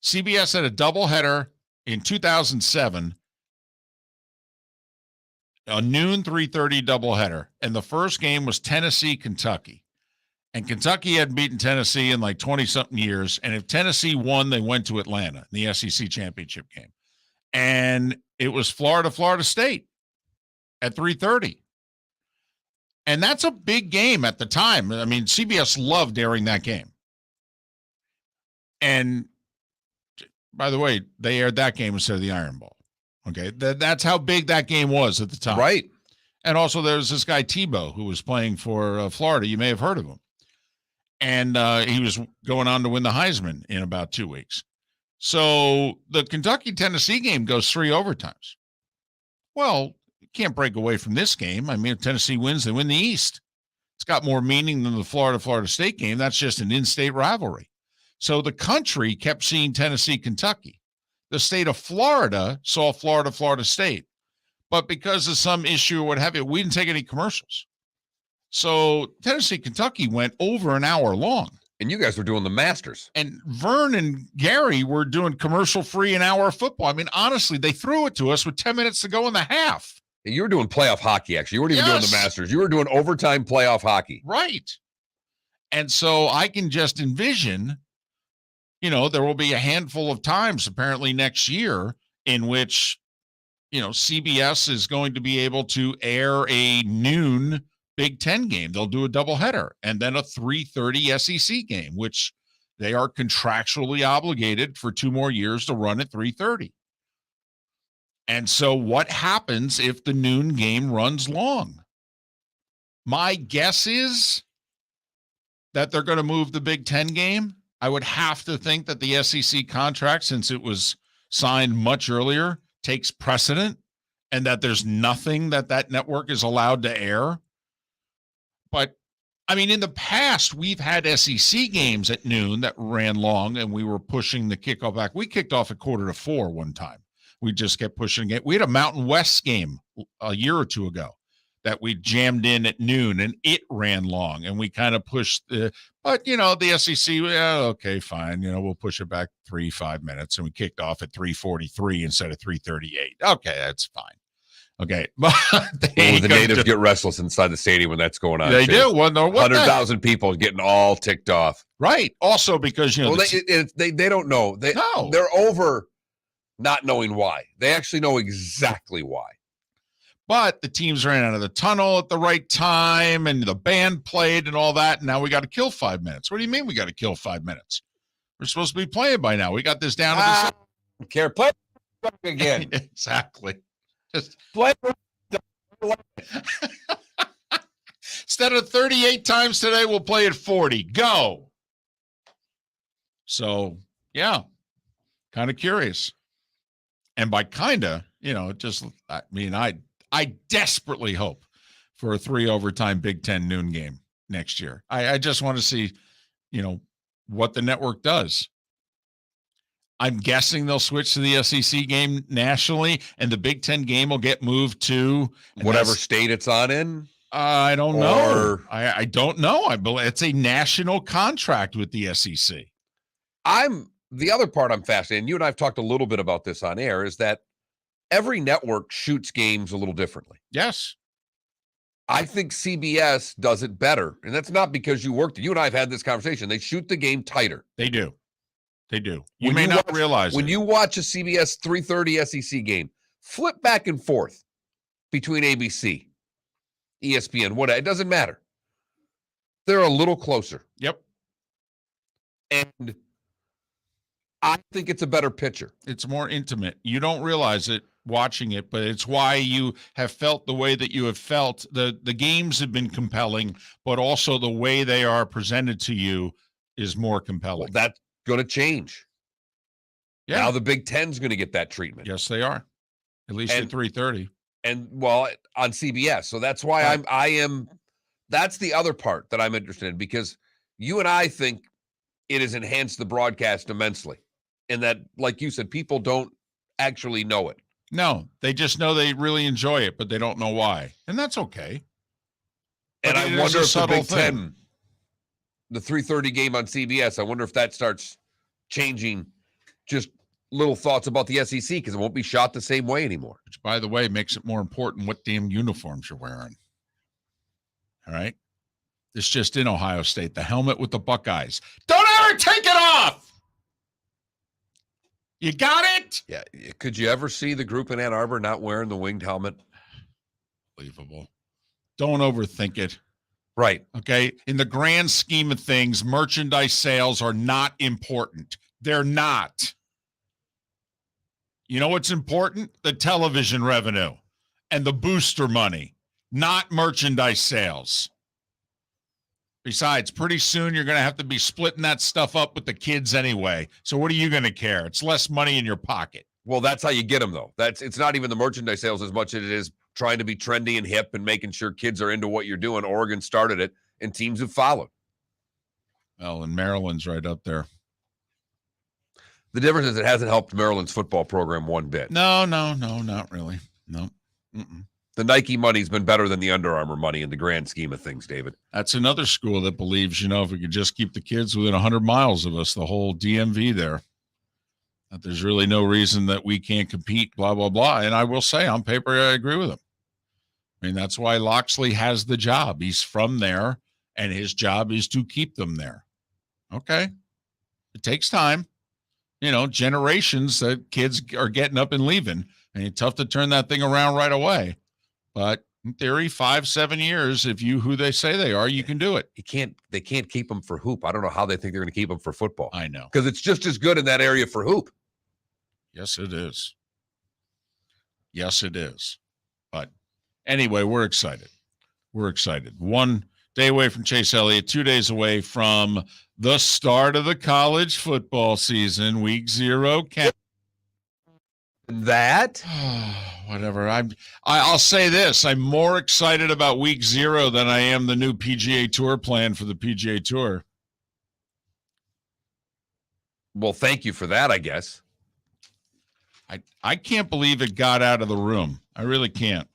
CBS had a doubleheader in 2007, a noon 3:30 doubleheader, and the first game was Tennessee-Kentucky. And Kentucky hadn't beaten Tennessee in like 20-something years, and if Tennessee won, they went to Atlanta in the SEC championship game. And it was Florida State at 3:30. And that's a big game at the time. I mean, CBS loved airing that game. And by the way, they aired that game instead of the Iron Bowl. Okay, that's how big that game was at the time. right. And also there's this guy Tebow who was playing for Florida. You may have heard of him. And he was going on to win the Heisman in about 2 weeks. So the Kentucky-Tennessee game goes 3 overtimes. Well, you can't break away from this game. I mean, if Tennessee wins, they win the East. It's got more meaning than the Florida State game. That's just an in-state rivalry. So the country kept seeing Tennessee-Kentucky. The state of Florida saw Florida State. But because of some issue or what have you, we didn't take any commercials. So Tennessee-Kentucky went over an hour long. And you guys were doing the Masters. And Vern and Gary were doing commercial-free an hour of football. I mean, honestly, they threw it to us with 10 minutes to go in the half. You were doing playoff hockey, actually. You weren't even doing the Masters. You were doing overtime playoff hockey. Right. And so I can just envision, there will be a handful of times apparently next year in which, CBS is going to be able to air a noon Big Ten game. They'll do a doubleheader and then a 3:30 SEC game, which they are contractually obligated for 2 more years to run at 3:30. And so what happens if the noon game runs long? My guess is that they're going to move the Big Ten game. I would have to think that the SEC contract, since it was signed much earlier, takes precedent, and that there's nothing that network is allowed to air. But, I mean, in the past, we've had SEC games at noon that ran long, and we were pushing the kickoff back. We kicked off at 3:45 one time. We just kept pushing it. We had a Mountain West game a year or 2 ago that we jammed in at noon, and it ran long, and we kind of pushed but the SEC, well, okay, fine, we'll push it back 3-5 minutes, and we kicked off at 3:43 instead of 3:38. Okay, that's fine. Okay, but the natives get restless inside the stadium when that's going on. They do. Well, no, 100,000 people getting all ticked off. Right. Also, because they don't know. They're over not knowing why. They actually know exactly why. But the teams ran out of the tunnel at the right time, and the band played and all that. And now we got to kill 5 minutes. What do you mean we got to kill 5 minutes? We're supposed to be playing by now. We got this down to the care. Play again. Exactly. Just play. Instead of 38 times today, we'll play it 40. Go. So, yeah, kind of curious. And by kind of, I desperately hope for a 3 overtime Big Ten noon game next year. I just want to see, what the network does. I'm guessing they'll switch to the SEC game nationally, and the Big Ten game will get moved to whatever state it's on in. I don't know. I don't know. I believe it's a national contract with the SEC. The other part I'm fascinated, and you and I have talked a little bit about this on air, is that every network shoots games a little differently. Yes. I think CBS does it better, and that's not because you worked. You and I have had this conversation. They shoot the game tighter. They do. They do. You may not realize when you watch a CBS 3:30 SEC game, flip back and forth between ABC, ESPN, whatever. It doesn't matter. They're a little closer. Yep. And I think it's a better picture. It's more intimate. You don't realize it watching it, but it's why you have felt the way that you have felt. The games have been compelling, but also the way they are presented to you is more compelling. Well, that's going to change. Yeah. Now the Big Ten's going to get that treatment. Yes, they are. At least at 3:30. And on CBS. So that's why that's the other part that I'm interested in, because you and I think it has enhanced the broadcast immensely. And that, like you said, people don't actually know it. No, they just know they really enjoy it, but they don't know why. And that's okay. And I wonder if the Big Ten, the 3:30 game on CBS, I wonder if that starts changing just little thoughts about the SEC, because it won't be shot the same way anymore. Which, by the way, makes it more important what damn uniforms you're wearing. All right? This just in Ohio State, the helmet with the Buckeyes. Don't ever take it off! You got it? Yeah. Could you ever see the group in Ann Arbor not wearing the winged helmet? Unbelievable. Don't overthink it. Right. Okay. In the grand scheme of things, merchandise sales are not important. They're not. You know what's important? The television revenue and the booster money, not merchandise sales. Besides, pretty soon you're going to have to be splitting that stuff up with the kids anyway. So what are you going to care? It's less money in your pocket. Well, that's how you get them, though. It's not even the merchandise sales as much as it is trying to be trendy and hip and making sure kids are into what you're doing. Oregon started it, and teams have followed. Well, and Maryland's right up there. The difference is it hasn't helped Maryland's football program one bit. No, not really. No. Mm-mm. The Nike money's been better than the Under Armour money in the grand scheme of things, David. That's another school that believes, if we could just keep the kids within 100 miles of us, the whole DMV there, that there's really no reason that we can't compete, blah, blah, blah. And I will say, on paper, I agree with him. I mean, that's why Loxley has the job. He's from there, and his job is to keep them there. Okay. It takes time. Generations that kids are getting up and leaving. And it's tough to turn that thing around right away. But in theory, 5-7 years, if you who they say they are, you can do it. They can't keep them for hoop. I don't know how they think they're going to keep them for football. I know. Because it's just as good in that area for hoop. Yes, it is. Yes, it is. But anyway, we're excited. We're excited. 1 day away from Chase Elliott, 2 days away from the start of the college football season, week 0. That whatever. I'll say this. I'm more excited about week 0 than I am the new PGA Tour plan for the PGA Tour. Well, thank you for that, I guess. I can't believe it got out of the room. I really can't.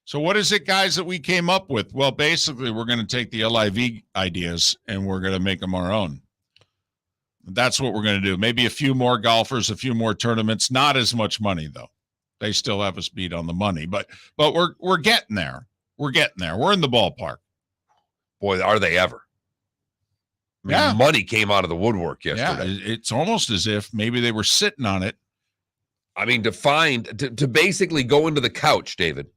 So what is it, guys, that we came up with? Well, basically, we're going to take the LIV ideas and we're going to make them our own. That's what we're going to do. Maybe a few more golfers, a few more tournaments. Not as much money, though. They still have us beat on the money, but we're getting there. We're getting there. We're in the ballpark. Boy, are they ever. I mean, Yeah. money came out of the woodwork yesterday. Yeah, it's almost as if maybe they were sitting on it. I mean, to basically go into the couch, David,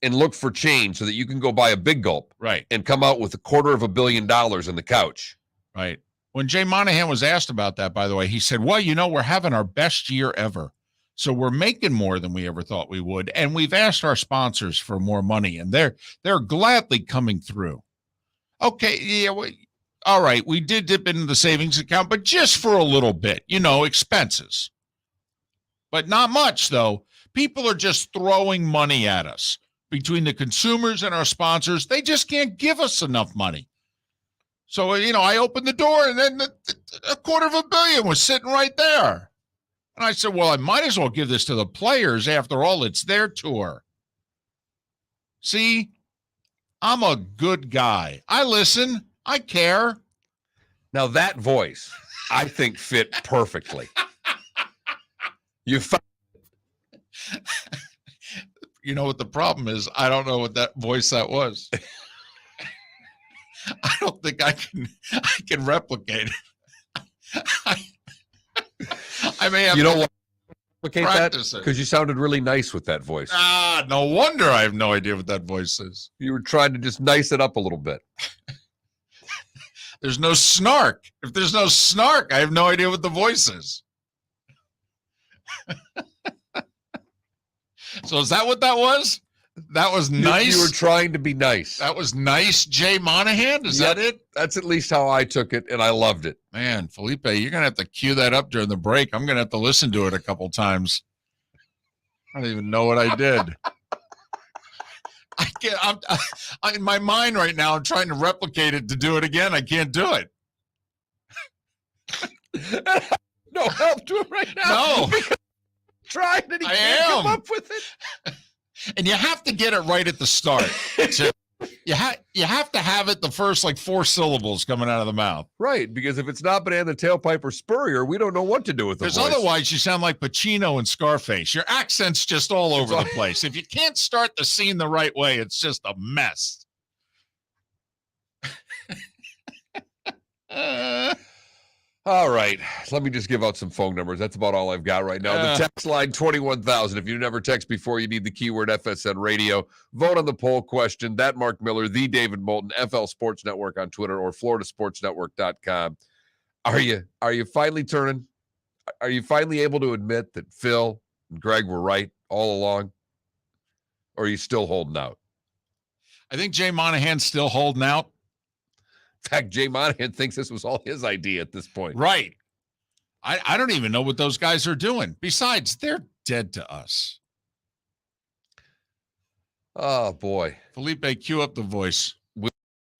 and look for change so that you can go buy a big gulp, Right, and come out with $250 million in the couch. right. When Jay Monahan was asked about that, by the way, he said, well, we're having our best year ever. So we're making more than we ever thought we would. And we've asked our sponsors for more money, and they're gladly coming through. Okay, yeah, all right, we did dip into the savings account, but just for a little bit, expenses. But not much, though. People are just throwing money at us. Between the consumers and our sponsors, they just can't give us enough money. So, I opened the door, and then $250 million was sitting right there. And I said, well, I might as well give this to the players. After all, it's their tour. See, I'm a good guy. I listen. I care. Now, that voice, I think, fit perfectly. You found You know what the problem is? I don't know what that voice that was. I don't think I can replicate it. I may have what? Replicate that practice it. because you sounded really nice with that voice. No wonder I have no idea what that voice is. You were trying to just nice it up a little bit. There's no snark. If there's no snark, I have no idea what the voice is. So is that what that was? That was nice. You were trying to be nice. That was nice, Jay Monahan. Is Yep. that it? That's at least how I took it, and I loved it. Man, Felipe, you're gonna have to cue that up during the break. I'm gonna have to listen to it a couple times. I don't even know what I did. I can't. I'm in my mind right now. I'm trying to replicate it to do it again. I can't do it. No help to it right now. No. Trying and he I can't come am. up with it. And you have to get it right at the start. So you have to have it the first 4 syllables coming out of the mouth. Right, because if it's not Banana, Tailpipe, or Spurrier, we don't know what to do with the Because voice. otherwise you sound like Pacino and Scarface. Your accent's just all over the place. If you can't start the scene the right way, it's just a mess. All right, let me just give out some phone numbers. That's about all I've got right now. The text line, 21,000. If you never text before, you need the keyword FSN radio. Vote on the poll question. That Mark Miller, the David Moulton, FL Sports Network on Twitter, or FloridaSportsNetwork.com. Are you finally turning? Are you finally able to admit that Phil and Greg were right all along? Or are you still holding out? I think Jay Monahan's still holding out. In fact, Jay Monahan thinks this was all his idea at this point. Right. I don't even know what those guys are doing. Besides, they're dead to us. Oh, boy. Felipe, cue up the voice.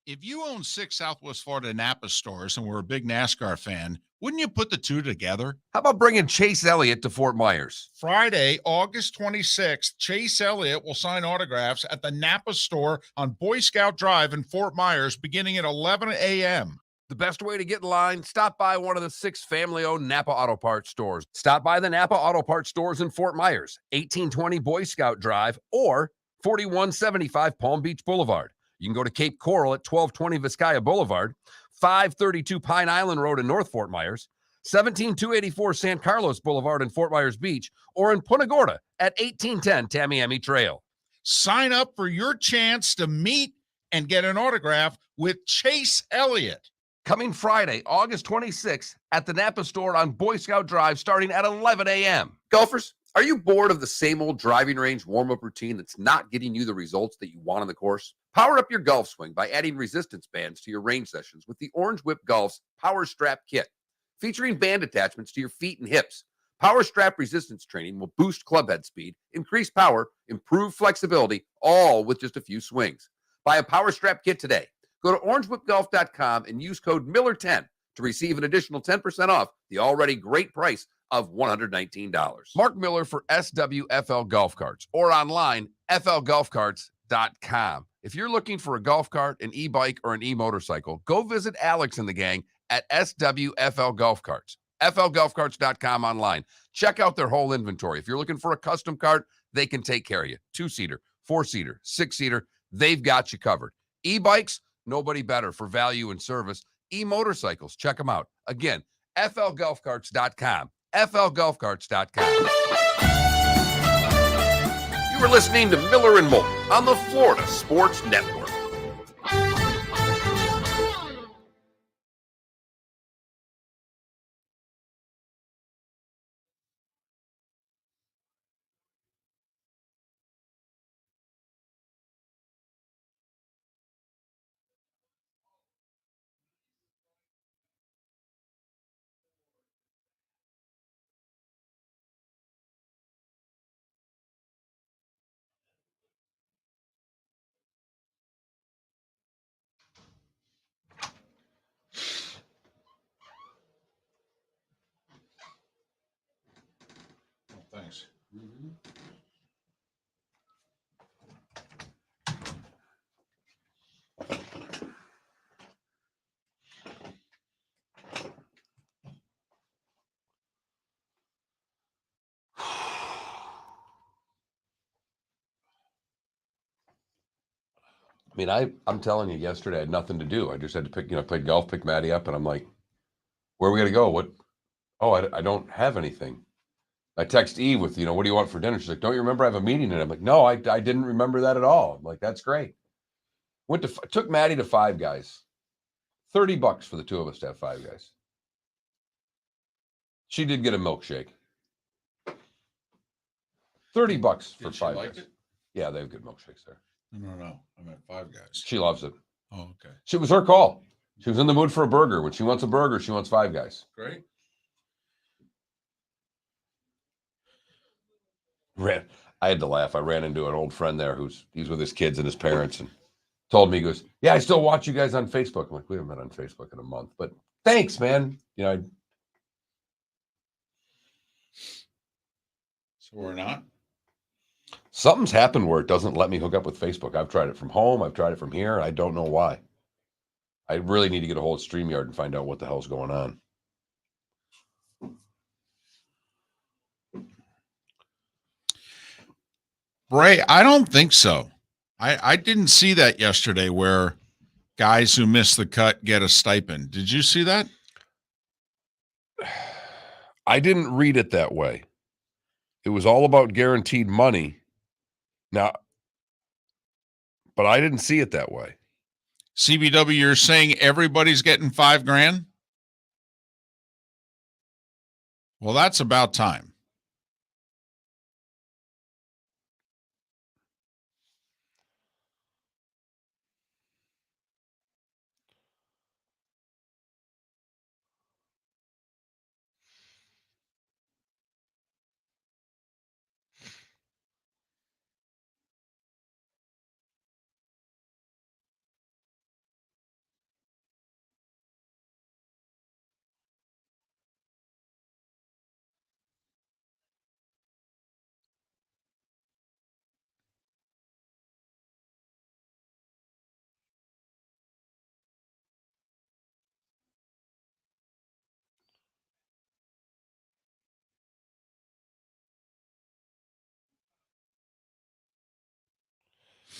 If you own 6 Southwest Florida Napa stores and were a big NASCAR fan, wouldn't you put the two together? How about bringing Chase Elliott to Fort Myers? Friday, August 26th, Chase Elliott will sign autographs at the Napa store on Boy Scout Drive in Fort Myers beginning at 11 a.m. The best way to get in line, stop by one of the 6 family-owned Napa Auto Parts stores. Stop by the Napa Auto Parts stores in Fort Myers, 1820 Boy Scout Drive, or 4175 Palm Beach Boulevard. You can go to Cape Coral at 1220 Vizcaya Boulevard, 532 Pine Island Road in North Fort Myers, 17284 San Carlos Boulevard in Fort Myers Beach, or in Punta Gorda at 1810 Tamiami Trail. Sign up for your chance to meet and get an autograph with Chase Elliott. Coming Friday, August 26th at the Napa store on Boy Scout Drive starting at 11 a.m. Golfers, are you bored of the same old driving range warm-up routine that's not getting you the results that you want on the course? Power up your golf swing by adding resistance bands to your range sessions with the Orange Whip Golf's Power Strap Kit. Featuring band attachments to your feet and hips, Power Strap resistance training will boost clubhead speed, increase power, improve flexibility, all with just a few swings. Buy a Power Strap Kit today. Go to orangewhipgolf.com and use code Miller10 to receive an additional 10% off the already great price of $119. Mark Miller for SWFL Golf Carts or online SWFLGolfCarts.com. If you're looking for a golf cart, an e-bike, or an e-motorcycle, go visit Alex and the gang at SWFL Golf Carts. FLGolfCarts.com online. Check out their whole inventory. If you're looking for a custom cart, they can take care of you. 2-seater, 4-seater, 6-seater, they've got you covered. E-bikes, nobody better for value and service. E-motorcycles, check them out. Again, FLGolfCarts.com. FLGolfCarts.com. You were listening to Miller and Moulton on the Florida Sports Network. Thanks. I mean, I'm telling you, yesterday I had nothing to do. I just had to played golf, pick Maddie up, and I'm like, where are we going to go? What? Oh, I don't have anything. I text Eve with, what do you want for dinner? She's like, don't you remember I have a meeting? And I'm like, no, I didn't remember that at all. I'm like, that's great. Took Maddie to Five Guys. $30 for the two of us to have Five Guys. She did get a milkshake. $30 for Five Guys. It? Yeah, they have good milkshakes there. No. I'm at Five Guys. She loves it. Oh, okay. It was her call. She was in the mood for a burger. When she wants a burger, she wants Five Guys. Great. I had to laugh. I ran into an old friend there he's with his kids and his parents and told me, he goes, yeah, I still watch you guys on Facebook. I'm like, we haven't been on Facebook in a month, but thanks, man. So we're not? Something's happened where it doesn't let me hook up with Facebook. I've tried it from home. I've tried it from here. I don't know why. I really need to get a hold of StreamYard and find out what the hell's going on. Bray, I don't think so. I didn't see that yesterday where guys who miss the cut get a stipend. Did you see that? I didn't read it that way. It was all about guaranteed money. Now, but I didn't see it that way. CBW, you're saying everybody's getting $5,000? Well, that's about time.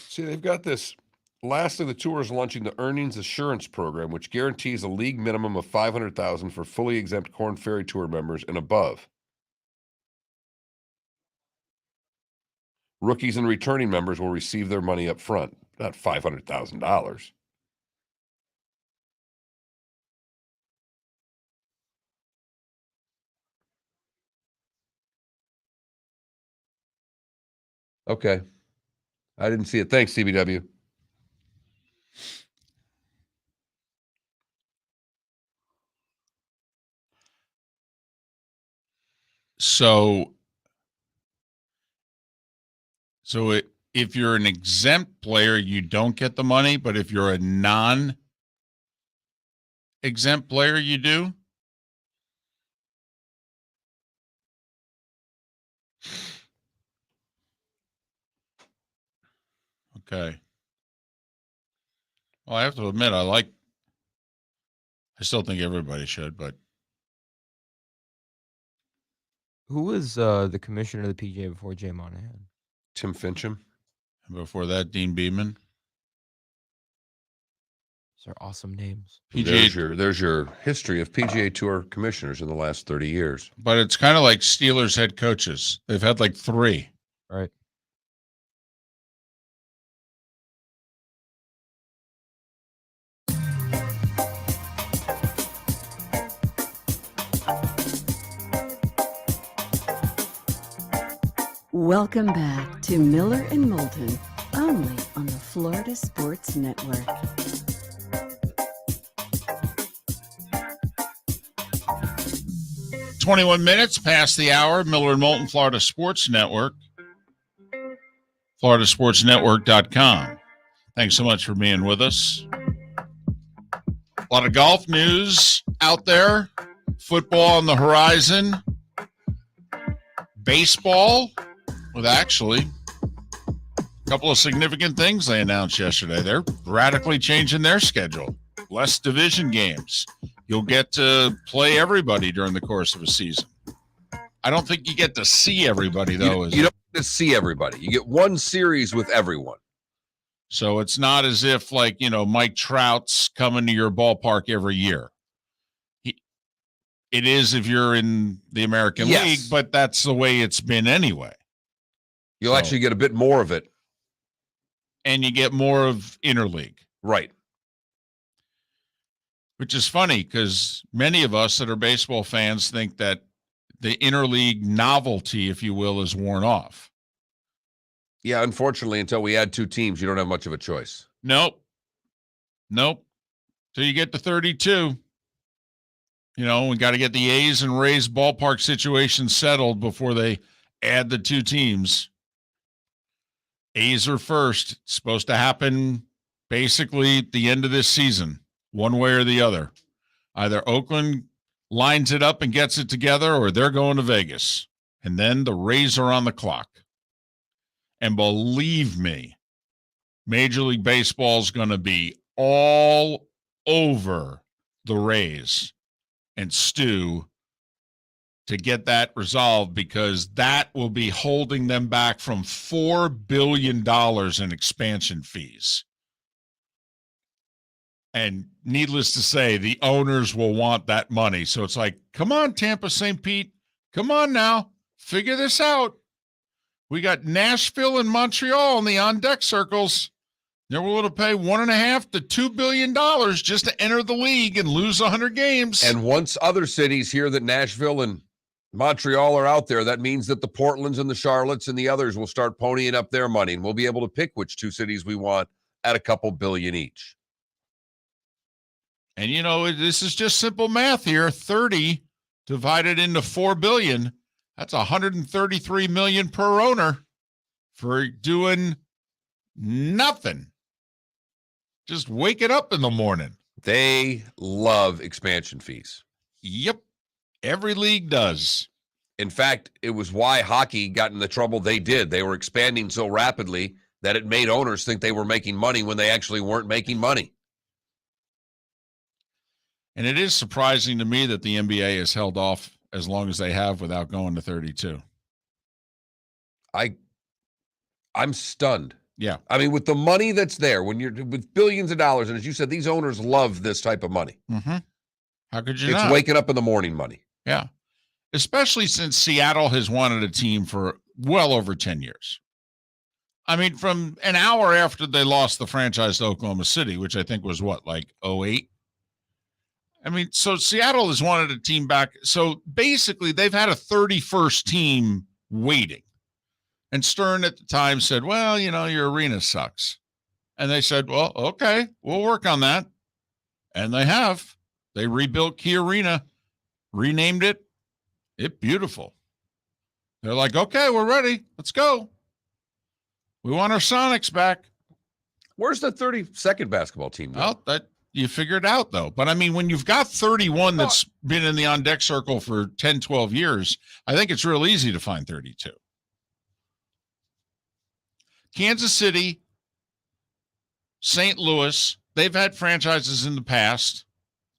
See, they've got this. Lastly, the tour is launching the Earnings Assurance Program, which guarantees a league minimum of $500,000 for fully exempt Corn Ferry Tour members and above. Rookies and returning members will receive their money up front, not $500,000. Okay. I didn't see it. Thanks, CBW. So if you're an exempt player, you don't get the money, but if you're a non-exempt player, you do? Okay. Well, I have to admit, I still think everybody should, but Who was the commissioner of the PGA before Jay Monahan? Tim Fincham. before that, Dean Beeman. Those are awesome names. There's your history of PGA Tour commissioners in the last 30 years. But it's kind of like Steelers head coaches. They've had like 3. Right. Welcome back to Miller and Moulton, only on the Florida Sports Network. Minutes past the hour. Miller and Moulton, Florida Sports Network. FloridaSportsNetwork.com. Thanks so much for being with us. A lot of golf news out there. Football on the horizon. Baseball with actually a couple of significant things they announced yesterday. They're radically changing their schedule. Less division games. You'll get to play everybody during the course of a season. I don't think you get to see everybody, though. You don't get to see everybody. You get one series with everyone. So it's not as if, like, Mike Trout's coming to your ballpark every year. It is if you're in the American League, but that's the way it's been anyway. You'll actually get a bit more of it. And you get more of interleague. Right. Which is funny because many of us that are baseball fans think that the interleague novelty, if you will, is worn off. Yeah, unfortunately, until we add 2 teams, you don't have much of a choice. Nope. Till you get to 32. We got to get the A's and Rays ballpark situation settled before they add the 2 teams. A's are first. It's supposed to happen basically at the end of this season, one way or the other. Either Oakland lines it up and gets it together, or they're going to Vegas. And then the Rays are on the clock. And believe me, Major League Baseball is going to be all over the Rays and Stu to get that resolved, because that will be holding them back from $4 billion in expansion fees. And needless to say, the owners will want that money. So it's like, come on, Tampa, St. Pete. Come on now. Figure this out. We got Nashville and Montreal in the on-deck circles. They're willing to pay $1.5 to $2 billion just to enter the league and lose 100 games. And once other cities hear that Nashville and Montreal are out there, that means that the Portlands and the Charlottes and the others will start ponying up their money, and we'll be able to pick which 2 cities we want at a couple billion each. And, this is just simple math here. 30 divided into $4 billion. That's $133 million per owner for doing nothing. Just waking up in the morning. They love expansion fees. Yep. Every league does. In fact, it was why hockey got in the trouble they did. They were expanding so rapidly that it made owners think they were making money when they actually weren't making money. And it is surprising to me that the NBA has held off as long as they have without going to 32. I'm stunned. Yeah. I mean, with the money that's there, when you're with billions of dollars, and as you said, these owners love this type of money. Mm-hmm. How could you It's not? waking up in the morning money. Yeah. Especially since Seattle has wanted a team for well over 10 years. I mean, from an hour after they lost the franchise to Oklahoma City, which I think was like 08? I mean, so Seattle has wanted a team back. So basically, they've had a 31st team waiting. And Stern at the time said, well, your arena sucks. And they said, well, okay, we'll work on that. And they have. They rebuilt Key Arena, renamed it. It's beautiful. They're like, okay, we're ready. Let's go. We want our Sonics back. Where's the 32nd basketball team? Well, that you figured out, though. But, I mean, when you've got 31 that's been in the on-deck circle for 10, 12 years, I think it's real easy to find 32. Kansas City St. Louis, they've had franchises in the past,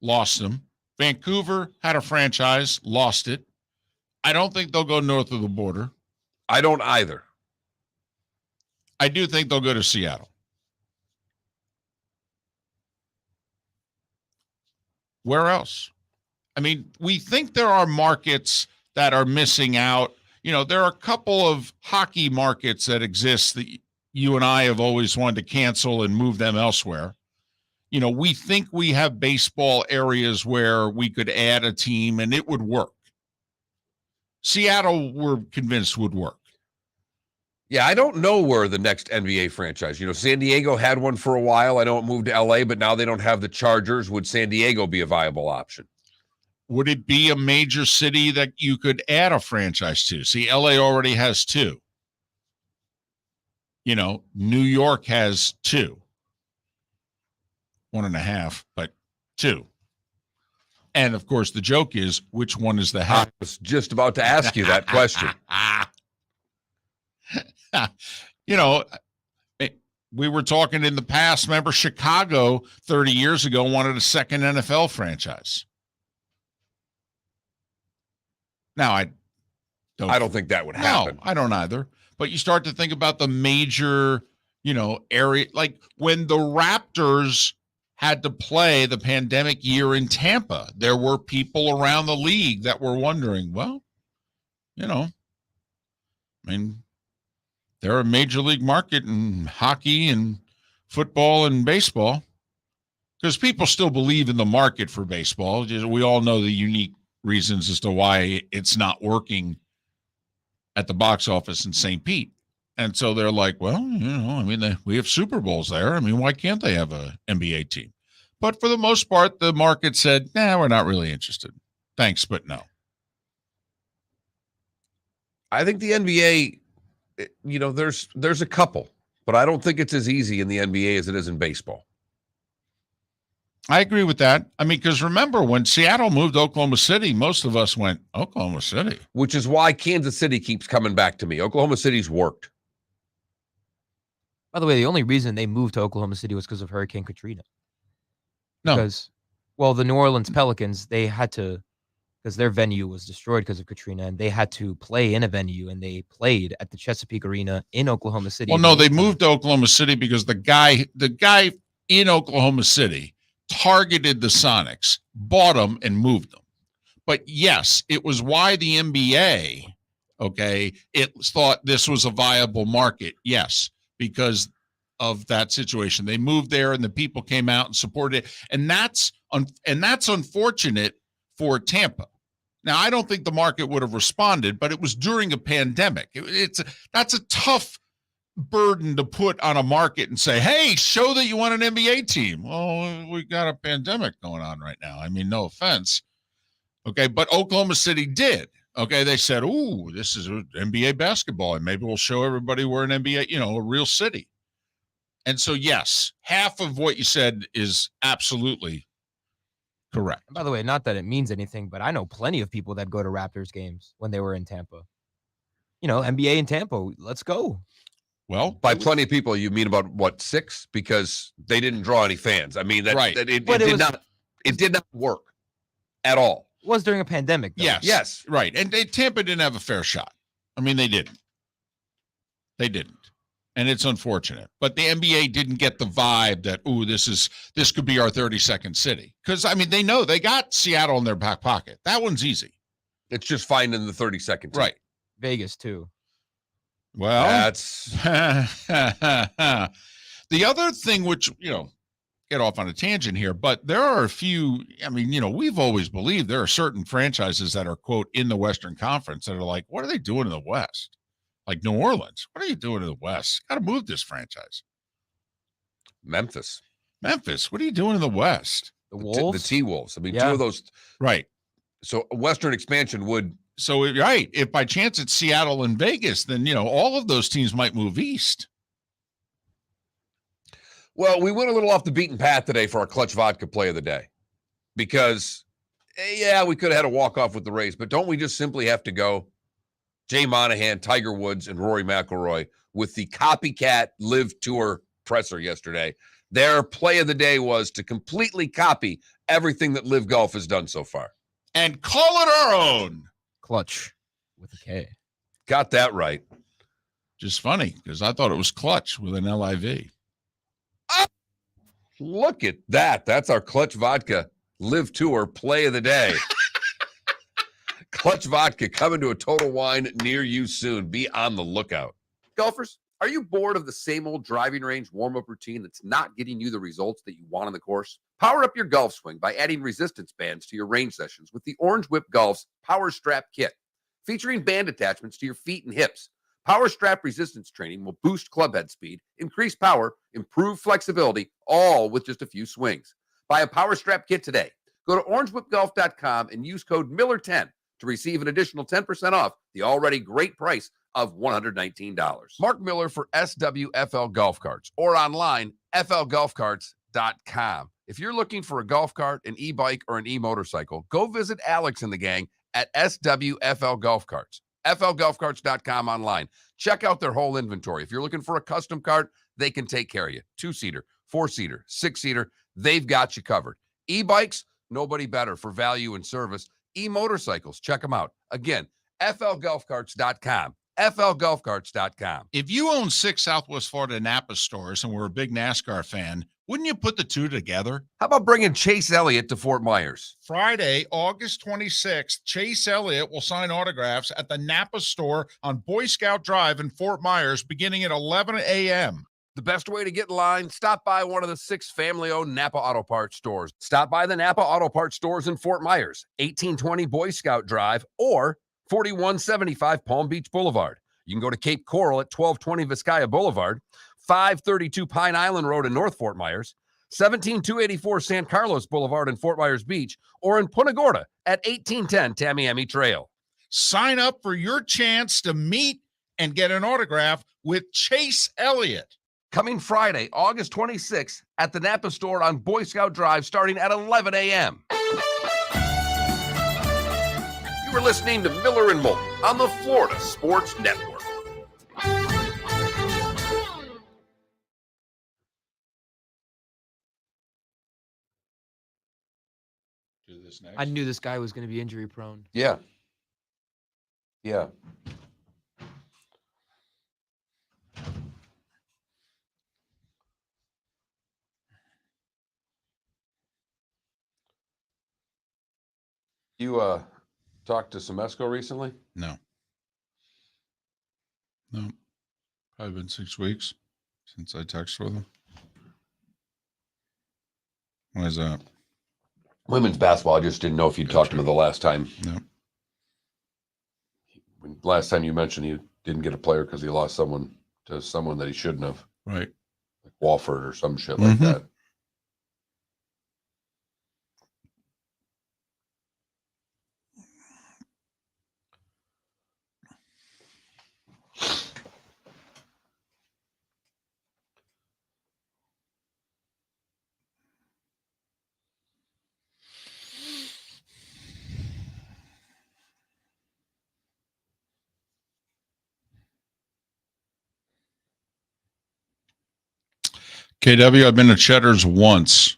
lost them. Vancouver had a franchise, lost it. I don't think they'll go north of the border. I don't either. I do think they'll go to Seattle. Where else? I mean, we think there are markets that are missing out. There are a couple of hockey markets that exist that you and I have always wanted to cancel and move them elsewhere. We think we have baseball areas where we could add a team and it would work. Seattle, we're convinced, would work. Yeah, I don't know where the next NBA franchise. San Diego had one for a while. I know it moved to LA, but now they don't have the Chargers. Would San Diego be a viable option? Would it be a major city that you could add a franchise to? See, LA already has 2. New York has 2. 1.5, but 2. And of course, the joke is, which one is the I half? was just about to ask you that question. We were talking in the past. Remember, Chicago 30 years ago wanted a second NFL franchise. Now, I don't think that would happen. No, I don't either. But you start to think about the major, area, like when the Raptors had to play the pandemic year in Tampa, there were people around the league that were wondering, well, they're a major league market in hockey and football and baseball because people still believe in the market for baseball. We all know the unique reasons as to why it's not working at the box office in St. Pete. And so they're like, well, we have Super Bowls there. Why can't they have a NBA team? But for the most part, the market said, nah, we're not really interested. Thanks, but no. I think the NBA, there's a couple, but I don't think it's as easy in the NBA as it is in baseball. I agree with that. Because remember, when Seattle moved to Oklahoma City, most of us went, Oklahoma City. Which is why Kansas City keeps coming back to me. Oklahoma City's worked. By the way, the only reason they moved to Oklahoma City was because of Hurricane Katrina. No. Because, the New Orleans Pelicans, they had to, because their venue was destroyed because of Katrina, and they had to play in a venue, and they played at the Chesapeake Arena in Oklahoma City. Well, no, they moved to Oklahoma City because the guy in Oklahoma City targeted the Sonics, bought them, and moved them. But yes, it was why the NBA, it thought this was a viable market. Yes, because of that situation. They moved there and the people came out and supported it. And that's unfortunate for Tampa. Now, I don't think the market would have responded, but it was during a pandemic. That's a tough burden to put on a market and say, hey, show that you want an NBA team. Well, we got a pandemic going on right now. No offense. But Oklahoma City did. They said, ooh, this is NBA basketball, and maybe we'll show everybody we're an NBA, a real city. And so, yes, half of what you said is absolutely correct. And by the way, not that it means anything, but I know plenty of people that go to Raptors games when they were in Tampa. NBA in Tampa, let's go. Well, by plenty of people, you mean about what, 6? Because they didn't draw any fans. Right. It did not work at all. It was during a pandemic, though. Yes. Right. And Tampa didn't have a fair shot. They didn't. And it's unfortunate. But the NBA didn't get the vibe that, this could be our 32nd city. Because, they know they got Seattle in their back pocket. That one's easy. It's just finding the 32nd team. Right. Vegas, too. Well, that's the other thing, which, get off on a tangent here, but there are a few, we've always believed there are certain franchises that are, quote, in the Western Conference that are like, what are they doing in the West? Like New Orleans. What are you doing in the West? Got to move this franchise. Memphis. What are you doing in the West? The Wolves? The T-Wolves. 2 of those. Right. So Western expansion would. So, right. If by chance it's Seattle and Vegas, then, all of those teams might move east. Well, we went a little off the beaten path today for our Clutch Vodka play of the day because, we could have had a walk-off with the Rays, but don't we just simply have to go Jay Monahan, Tiger Woods, and Rory McIlroy with the copycat Live Tour presser yesterday? Their play of the day was to completely copy everything that Live Golf has done so far. And call it our own. Clutch with a K. Got that right. Just funny because I thought it was Clutch with an LIV. Look at that. That's our Clutch Vodka Live Tour play of the day. Clutch Vodka coming to a Total Wine near you soon. Be on the lookout. Golfers, are you bored of the same old driving range warm-up routine that's not getting you the results that you want on the course? Power up your golf swing by adding resistance bands to your range sessions with the Orange Whip Golf's Power Strap Kit. Featuring band attachments to your feet and hips, Power Strap resistance training will boost club head speed, increase power, improve flexibility, all with just a few swings. Buy a Power Strap Kit today. Go to orangewhipgolf.com and use code Miller10 to receive an additional 10% off the already great price of $119. Mark Miller for SWFL Golf Carts or online, flgolfcarts.com. If you're looking for a golf cart, an e-bike, or an e-motorcycle, go visit Alex and the gang at SWFL Golf Carts. flgolfcarts.com online. Check out their whole inventory. If you're looking for a custom cart, they can take care of you. 2-seater, 4-seater, 6-seater, they've got you covered. E-bikes, nobody better for value and service. E-motorcycles, check them out. Again, flgolfcarts.com. flgolfcarts.com. If you own 6 Southwest Florida Napa stores and were a big NASCAR fan, wouldn't you put the two together? How about bringing Chase Elliott to Fort Myers? Friday, August 26th, Chase Elliott will sign autographs at the Napa store on Boy Scout Drive in Fort Myers beginning at 11 a.m. The best way to get in line, stop by one of the 6 family-owned Napa Auto Parts stores. Stop by the Napa Auto Parts stores in Fort Myers, 1820 Boy Scout Drive, or 4175 Palm Beach Boulevard. You can go to Cape Coral at 1220 Vizcaya Boulevard, 532 Pine Island Road in North Fort Myers, 17284 San Carlos Boulevard in Fort Myers Beach, or in Punta Gorda at 1810 Tamiami Trail. Sign up for your chance to meet and get an autograph with Chase Elliott. Coming Friday, August 26th at the Napa store on Boy Scout Drive starting at 11 a.m. You were listening to Miller and Moulton on the Florida Sports Network. Do this next. I knew this guy was going to be injury prone. Yeah. You talked to Semesco recently? No. Probably been 6 weeks since I texted with him. Why is that? Women's basketball. I just didn't know if you talked to him the last time. No. Last time you mentioned he didn't get a player because he lost someone to someone that he shouldn't have, Right. like Walford or some shit like Mhm. that. KW, I've been to Cheddar's once.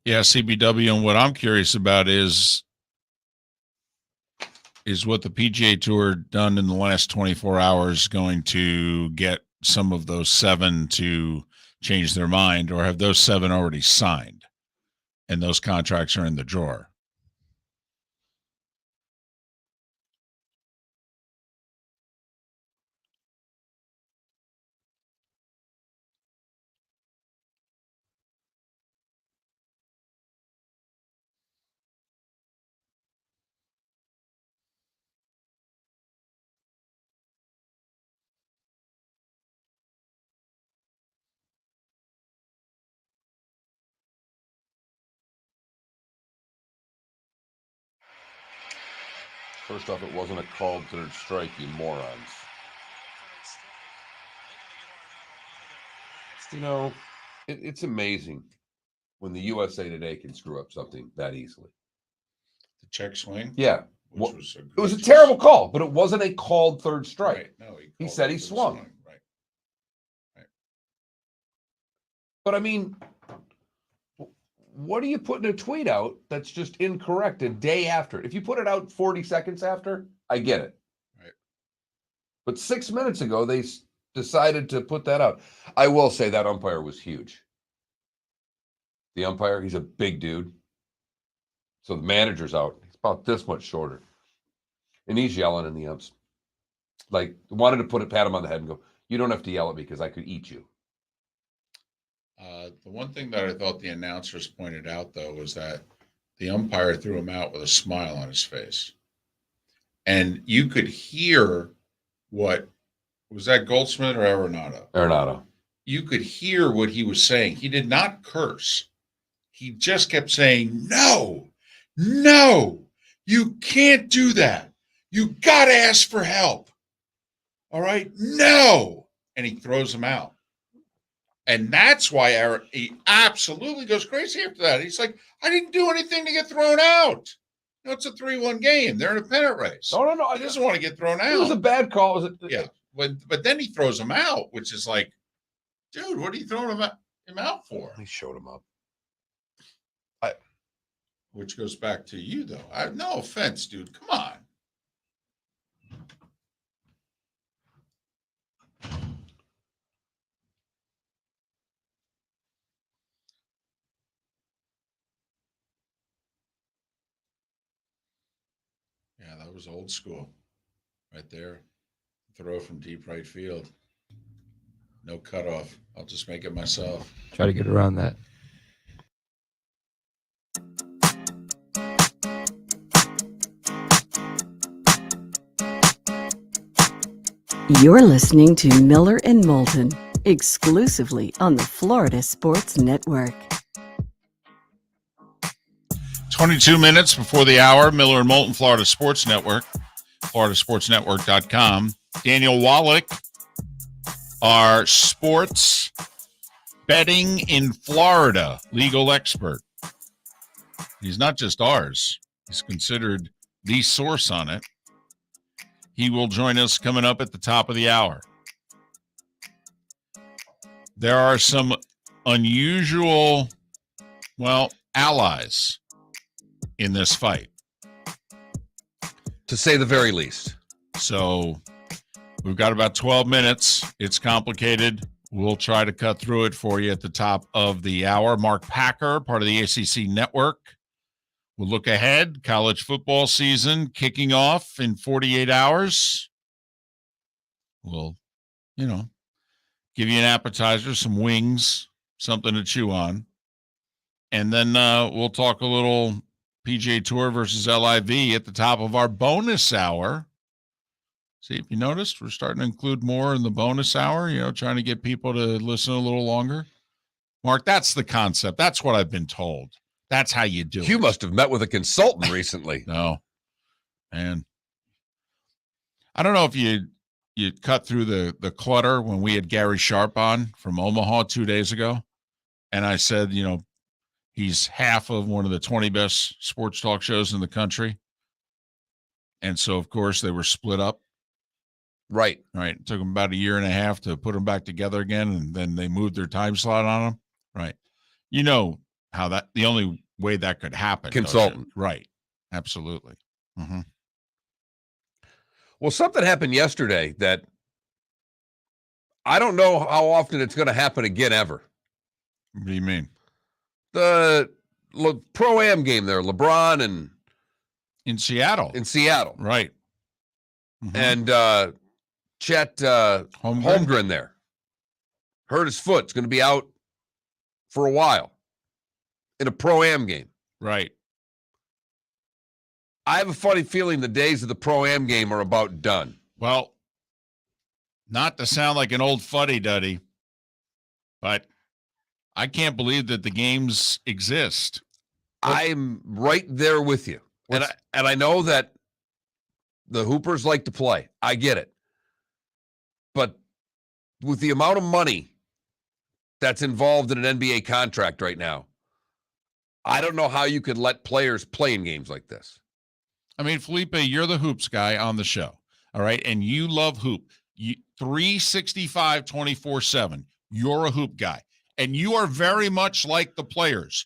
Yeah, CBW, and what I'm curious about is what the PGA Tour done in the last 24 hours going to get some of those 7 to change their mind, or have those 7 already signed and those contracts are in the drawer? First off, it wasn't a called third strike, you morons. You know, it's amazing when the USA Today can screw up something that easily. The check swing? Yeah. Which was it was a terrible call, but it wasn't a called third strike. Right. No, he said he swung. Right. But I mean, what do you put in a tweet out that's just incorrect a day after? If you put it out 40 seconds after, I get it. Right. But 6 minutes ago, they decided to put that out. I will say that umpire was huge. The umpire, he's a big dude. So the manager's out. He's about this much shorter. And he's yelling in the umps. Like, wanted to pat him on the head and go, you don't have to yell at me because I could eat you. The one thing that I thought the announcers pointed out, though, was that the umpire threw him out with a smile on his face. And you could hear what was that, Goldsmith or Arenado? Arenado. You could hear what he was saying. He did not curse. He just kept saying, no, you can't do that. You got to ask for help. All right? No. And he throws him out. And that's why he absolutely goes crazy after that. He's like, I didn't do anything to get thrown out. No, it's a 3-1 game. They're in a pennant race. No. He doesn't want to get thrown out. It was a bad call. Yeah. But then he throws him out, which is like, dude, what are you throwing him out for? He showed him up. Which goes back to you, though. No offense, dude. Come on. Yeah, that was old school right there. Throw from deep right field. No cutoff. I'll just make it myself. Try to get around that. You're listening to Miller and Moulton, exclusively on the Florida Sports Network. 22 minutes before the hour, Miller and Moulton, Florida Sports Network, floridasportsnetwork.com. Daniel Wallach, our sports betting in Florida legal expert. He's not just ours. He's considered the source on it. He will join us coming up at the top of the hour. There are some unusual, allies in this fight, to say the very least. So we've got about 12 minutes. It's complicated. We'll try to cut through it for you at the top of the hour. Mark Packer, part of the ACC Network. We'll look ahead. College football season kicking off in 48 hours. We'll, give you an appetizer, some wings, something to chew on. And then we'll talk a little PGA Tour versus LIV at the top of our bonus hour. See, if you noticed, we're starting to include more in the bonus hour, trying to get people to listen a little longer. Mark, that's the concept. That's what I've been told. That's how you do it. You must have met with a consultant recently. No. And I don't know if you cut through the clutter when we had Gary Sharp on from Omaha 2 days ago. And I said, he's half of one of the 20 best sports talk shows in the country. And so, of course, they were split up. Right. Right. It took them about a year and a half to put them back together again. And then they moved their time slot on them. Right. How the only way that could happen. Consultant. Right. Absolutely. Mm-hmm. Well, something happened yesterday that I don't know how often it's going to happen again ever. What do you mean? The Pro-Am game there, LeBron and in Seattle. Right. Mm-hmm. And Chet Holmgren there. Hurt his foot. It's going to be out for a while in a Pro-Am game. Right. I have a funny feeling the days of the Pro-Am game are about done. Well, not to sound like an old fuddy-duddy, but I can't believe that the games exist. I'm right there with you. And I know that The Hoopers like to play. I get it. But with the amount of money that's involved in an NBA contract right now, I don't know how you could let players play in games like this. I mean, Felipe, you're the hoops guy on the show. All right. And you love hoop. 365, 24/7. You're a hoop guy. And you are very much like the players.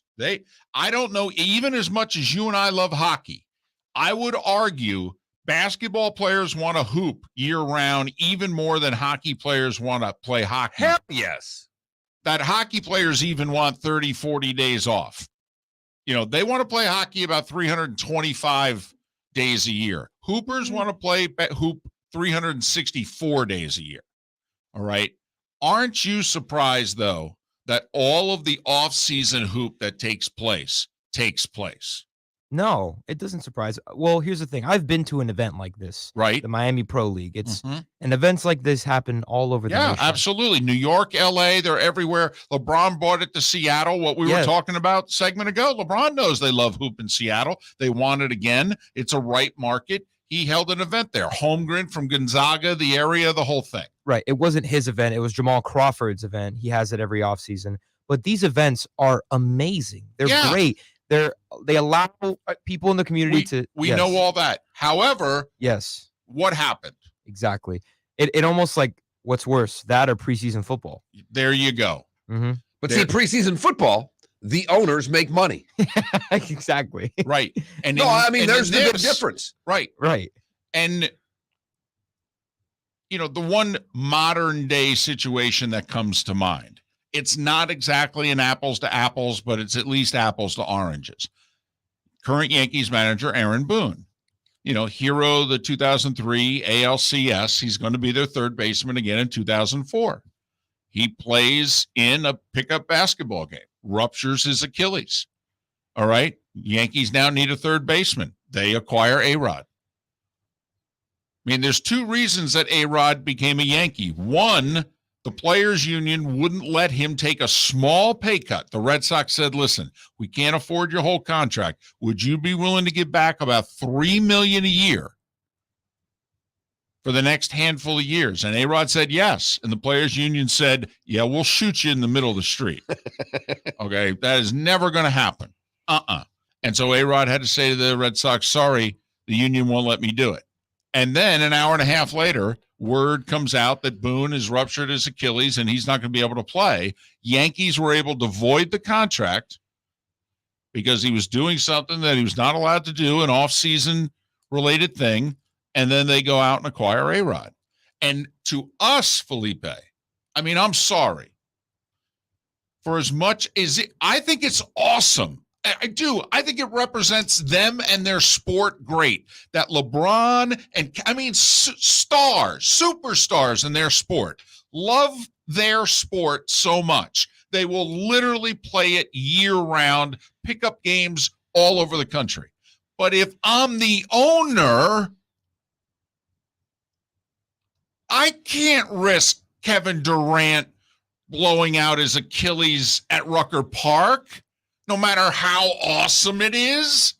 I don't know, even as much as you and I love hockey, I would argue basketball players want to hoop year round even more than hockey players want to play hockey. Hell yes. That hockey players even want 30, 40 days off. They want to play hockey about 325 days a year. Hoopers want to play hoop 364 days a year. All right. Aren't you surprised, though, that all of the off-season hoop that takes place? No, it doesn't surprise. Well, here's the thing. I've been to an event like this, Right. the Miami Pro League. It's and events like this happen all over the nation. Yeah, absolutely. New York, LA, they're everywhere. LeBron brought it to Seattle. What we were talking about a segment ago. LeBron knows they love hoop in Seattle. They want it again. It's a right market. He held an event there. Holmgren from Gonzaga, the area, the whole thing. Right. It wasn't his event. It was Jamal Crawford's event. He has it every offseason. But these events are amazing. They're great. They allow people in the community we know all that. However, yes, what happened? Exactly. It almost like what's worse, that or preseason football. There you go. Mm-hmm. But see, preseason football, the owners make money. Exactly. Right. And there's the big difference. Right. And the one modern day situation that comes to mind. It's not exactly an apples to apples, but it's at least apples to oranges. Current Yankees manager Aaron Boone, hero the 2003 ALCS. He's going to be their third baseman again in 2004. He plays in a pickup basketball game, ruptures his Achilles. All right. Yankees now need a third baseman. They acquire A-Rod. I mean, there's two reasons that A-Rod became a Yankee. One, the players' union wouldn't let him take a small pay cut. The Red Sox said, listen, we can't afford your whole contract. Would you be willing to give back about $3 million a year for the next handful of years? And A-Rod said yes. And the players' union said, yeah, we'll shoot you in the middle of the street. Okay, that is never going to happen. And so A-Rod had to say to the Red Sox, sorry, the union won't let me do it. And then an hour and a half later, word comes out that Boone has ruptured his Achilles and he's not going to be able to play. Yankees were able to void the contract because he was doing something that he was not allowed to do, an off-season related thing, and then they go out and acquire A-Rod. And to us, Felipe, I mean, I'm sorry. For as much as I think it's awesome. I do. I think it represents them and their sport great. That LeBron and, superstars in their sport, love their sport so much. They will literally play it year-round, pick up games all over the country. But if I'm the owner, I can't risk Kevin Durant blowing out his Achilles at Rucker Park. No matter how awesome it is,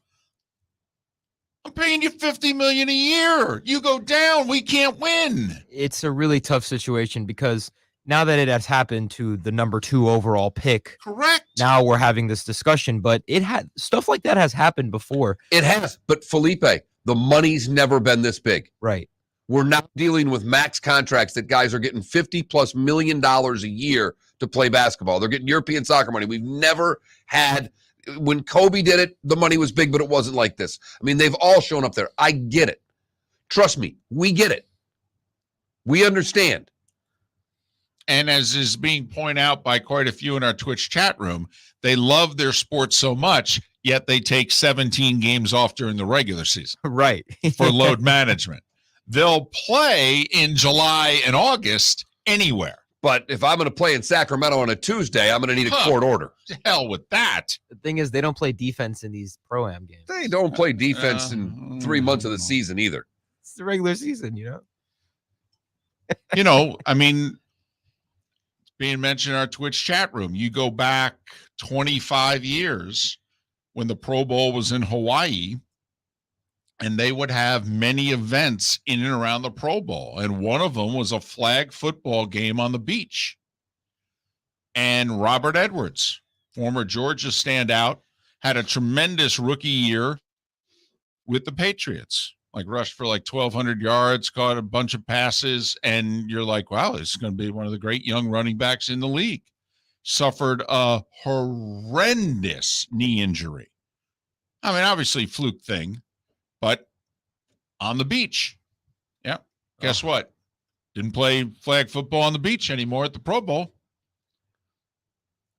I'm paying you $50 million a year. You go down, we can't win. It's a really tough situation because now that it has happened to the number 2 overall pick, correct. Now we're having this discussion, but it had stuff like that has happened before. It has, but Felipe, the money's never been this big. Right. We're not dealing with max contracts that guys are getting $50+ million a year to play basketball. They're getting European soccer money. We've never had, when Kobe did it, the money was big, but it wasn't like this. I mean, they've all shown up there. I get it. Trust me, we get it. We understand. And as is being pointed out by quite a few in our Twitch chat room, they love their sport so much, yet they take 17 games off during the regular season. Right. For load management. They'll play in July and August anywhere. But if I'm going to play in Sacramento on a Tuesday, I'm going to need a court order. To hell with that. The thing is, they don't play defense in these pro-am games. They don't play defense in 3 months of the season either. It's the regular season, It's being mentioned in our Twitch chat room. You go back 25 years when the Pro Bowl was in Hawaii. and they would have many events in and around the Pro Bowl. And one of them was a flag football game on the beach. And Robert Edwards, former Georgia standout, had a tremendous rookie year with the Patriots. Like rushed for like 1,200 yards, caught a bunch of passes, and you're like, wow, this is going to be one of the great young running backs in the league. Suffered a horrendous knee injury. I mean, obviously fluke thing, but on the beach. Yeah. Guess what? Didn't play flag football on the beach anymore at the Pro Bowl.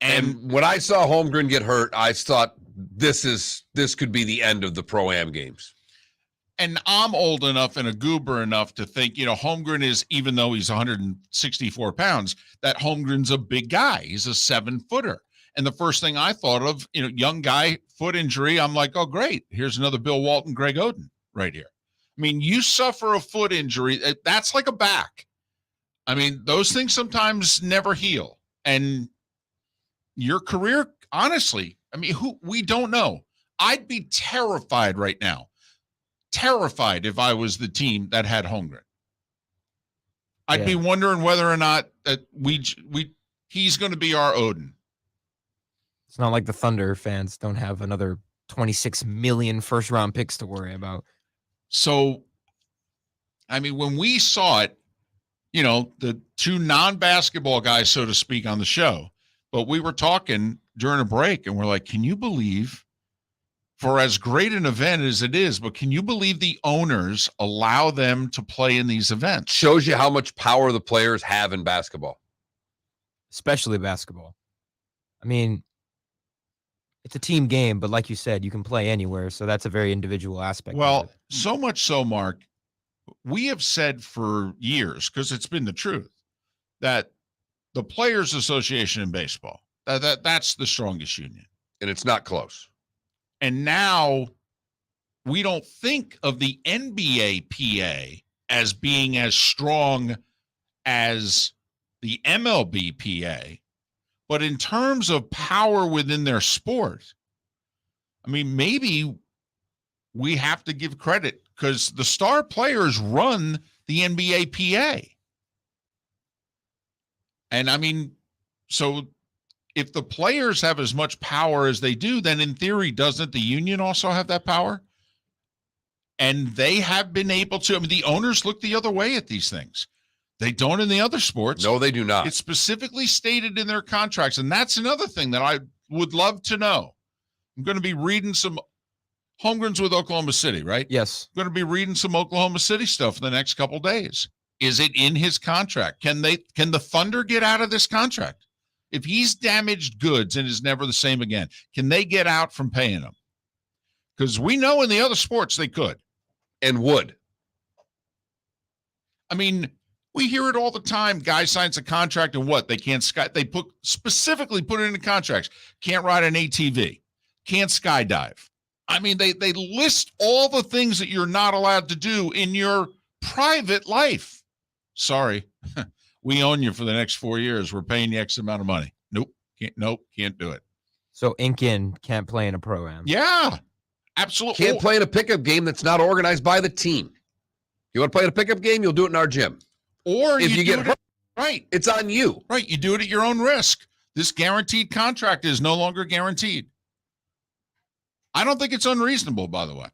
And when I saw Holmgren get hurt, I thought this could be the end of the Pro-Am games. And I'm old enough and a goober enough to think, Holmgren is, even though he's 164 pounds, that Holmgren's a big guy. He's a 7-footer. And the first thing I thought of, young guy, foot injury, I'm like, oh, great. Here's another Bill Walton, Greg Oden right here. I mean, you suffer a foot injury, that's like a back. I mean, those things sometimes never heal. And your career, honestly, I mean, we don't know. I'd be terrified right now. Terrified if I was the team that had Holmgren. I'd be wondering whether or not that he's going to be our Oden. It's not like the Thunder fans don't have another 26 million first-round picks to worry about. So, I mean, when we saw it, the two non-basketball guys, so to speak, on the show, but we were talking during a break, and we're like, can you believe, for as great an event as it is, but can you believe the owners allow them to play in these events? Shows you how much power the players have in basketball. Especially basketball. I mean, it's a team game, but like you said, you can play anywhere, so that's a very individual aspect. Well, so much so, Mark, we have said for years, because it's been the truth, that the Players Association in baseball, that's the strongest union. And it's not close. And now we don't think of the NBAPA as being as strong as the MLBPA, but in terms of power within their sport, I mean, maybe we have to give credit because the star players run the NBAPA. And I mean, so if the players have as much power as they do, then in theory, doesn't the union also have that power? And they have been able to, I mean, the owners look the other way at these things. They don't in the other sports. No, they do not. It's specifically stated in their contracts. And that's another thing that I would love to know. I'm going to be reading some Holmgren's with Oklahoma City, right? yes. I'm going to be reading some Oklahoma City stuff in the next couple of days. Is it in his contract? Can the Thunder get out of this contract? If he's damaged goods and is never the same again, can they get out from paying him? Because we know in the other sports they could. And would. I mean, we hear it all the time. Guy signs a contract and what? They can't specifically put it in the contracts. Can't ride an ATV. Can't skydive. I mean, they list all the things that you're not allowed to do in your private life. Sorry. We own you for the next 4 years. We're paying you X amount of money. Nope. Can't do it. So Inkin can't play in a pro-am. Yeah, absolutely. Can't play in a pickup game that's not organized by the team. You want to play in a pickup game, you'll do it in our gym. Or if you get hurt, right, it's on you. Right, you do it at your own risk. This guaranteed contract is no longer guaranteed. I don't think it's unreasonable, by the way.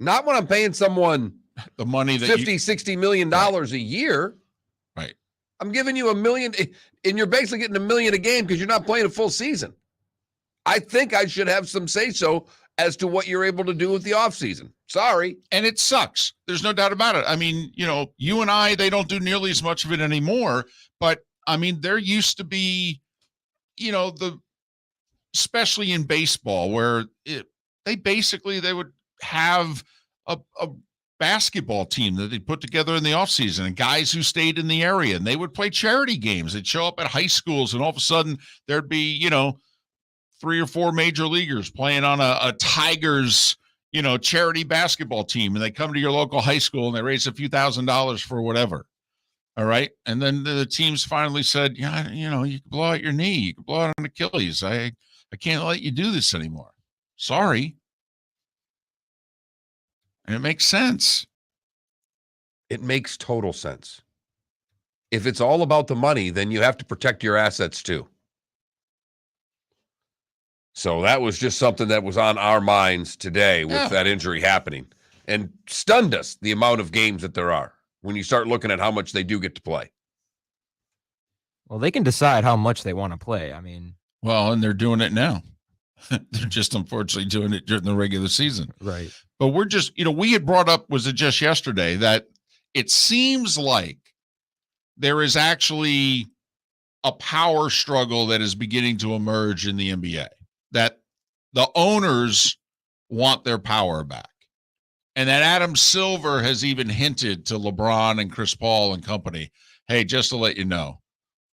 Not when I'm paying someone the money that $50-60 million a year. Right. I'm giving you $1 million, and you're basically getting $1 million a game because you're not playing a full season. I think I should have some say-so as to what you're able to do with the offseason. Sorry. And it sucks. There's no doubt about it. I mean, you and I, they don't do nearly as much of it anymore. But, I mean, there used to be, especially in baseball, where they would have a basketball team that they put together in the offseason and guys who stayed in the area, and they would play charity games. They'd show up at high schools, and all of a sudden there'd be, 3 or 4 major leaguers playing on a Tigers, charity basketball team, and they come to your local high school and they raise a few $1,000s for whatever. All right. And then the teams finally said, you can blow out your knee. You can blow out an Achilles. I can't let you do this anymore. Sorry. And it makes sense. It makes total sense. If it's all about the money, then you have to protect your assets too. So that was just something that was on our minds today with that injury happening, and stunned us, the amount of games that there are when you start looking at how much they do get to play. Well, they can decide how much they want to play. I mean, well, and they're doing it now. They're just unfortunately doing it during the regular season. right. But we're just, we had brought up, was it just yesterday, that it seems like there is actually a power struggle that is beginning to emerge in the NBA, that the owners want their power back. And that Adam Silver has even hinted to LeBron and Chris Paul and company, hey, just to let you know,